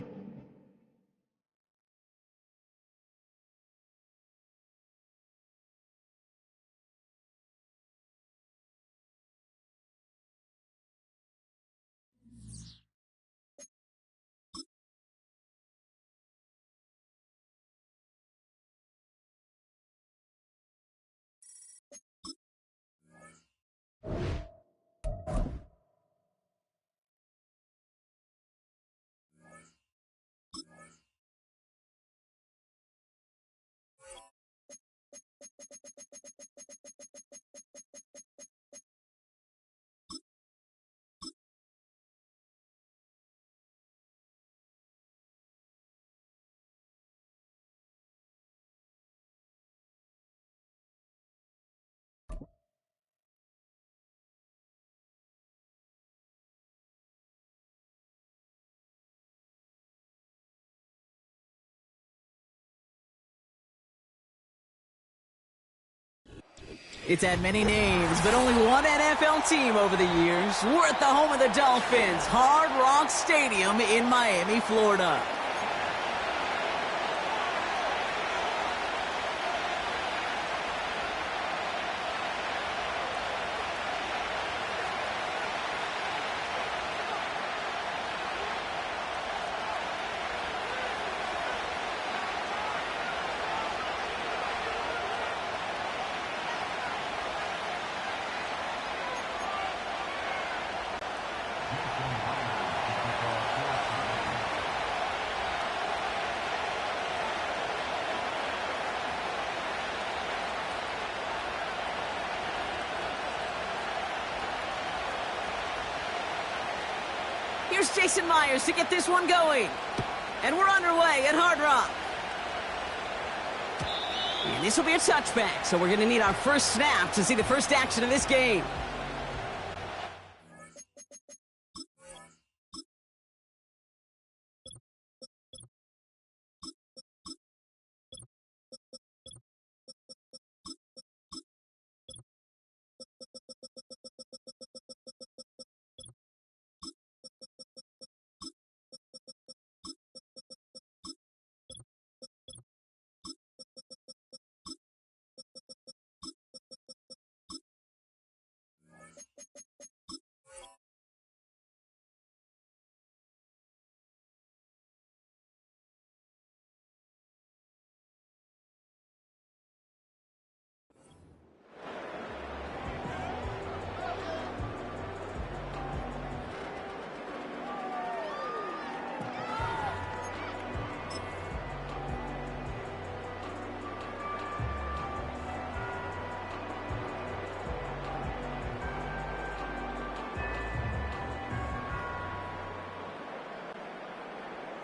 It's had many names, but only one NFL team over the years. We're at the home of the Dolphins, Hard Rock Stadium in Miami, Florida. Here's Jason Myers to get this one going. And we're underway at Hard Rock. And this will be a touchback, so we're going to need our first snap to see the first action of this game.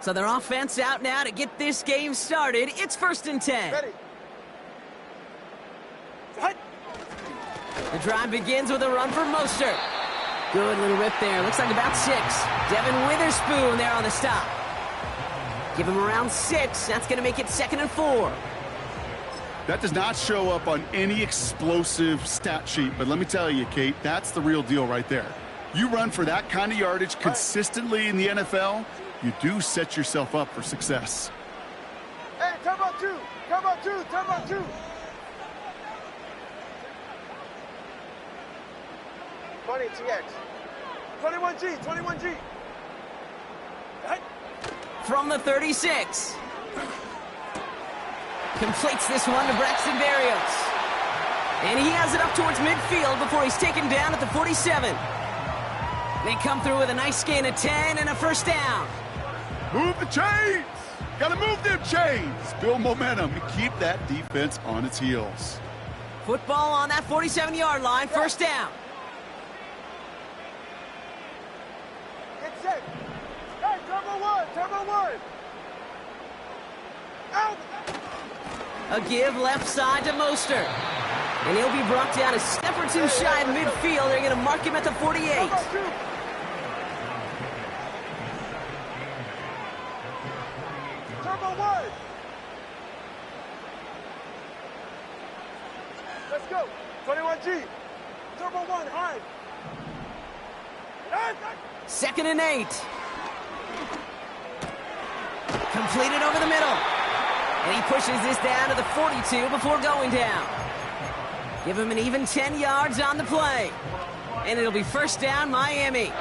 So their offense out now to get this game started. It's 1st and 10. Ready. The drive begins with a run for Mostert. Good little rip there. Looks like about 6. Devin Witherspoon there on the stop. Give him around 6. That's going to make it 2nd and 4. That does not show up on any explosive stat sheet, but let me tell you, Kate, that's the real deal right there. You run for that kind of yardage consistently in the NFL, you do set yourself up for success. Hey, turn about 2. Turn about 2. Turn about 2. 20 TX. 21G. 21G. From the 36. Completes this one to Braxton Berrios. And he has it up towards midfield before he's taken down at the 47. They come through with a nice gain of 10 and a first down. Move the chains! Gotta move them chains! Build momentum and keep that defense on its heels. Football on that 47-yard line, first down. Get set. Hey, turbo 1. Turbo 1. Out. A give left side to Mostert. And he'll be brought down a step or two shy of midfield. They're going to mark him at the 48. Turbo 1. Let's go. 21G. Turbo 1, high. 2nd and 8. Completed over the middle. And he pushes this down to the 42 before going down. Give him an even 10 yards on the play. And it'll be first down, Miami.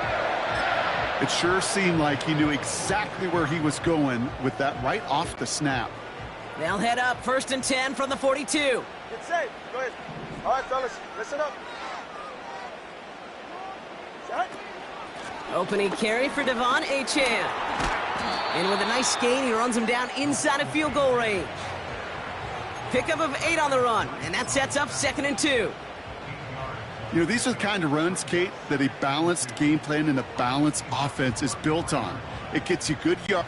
It sure seemed like he knew exactly where he was going with that right off the snap. They'll head up 1st and 10 from the 42. Get safe. Go ahead. All right, fellas, listen up. Set. Opening carry for Devon Achane. And with a nice gain, he runs him down inside of field goal range. Pickup of 8 on the run, and that sets up 2nd and 2. You know, these are the kind of runs, Kate, that a balanced game plan and a balanced offense is built on. It gets you good yards.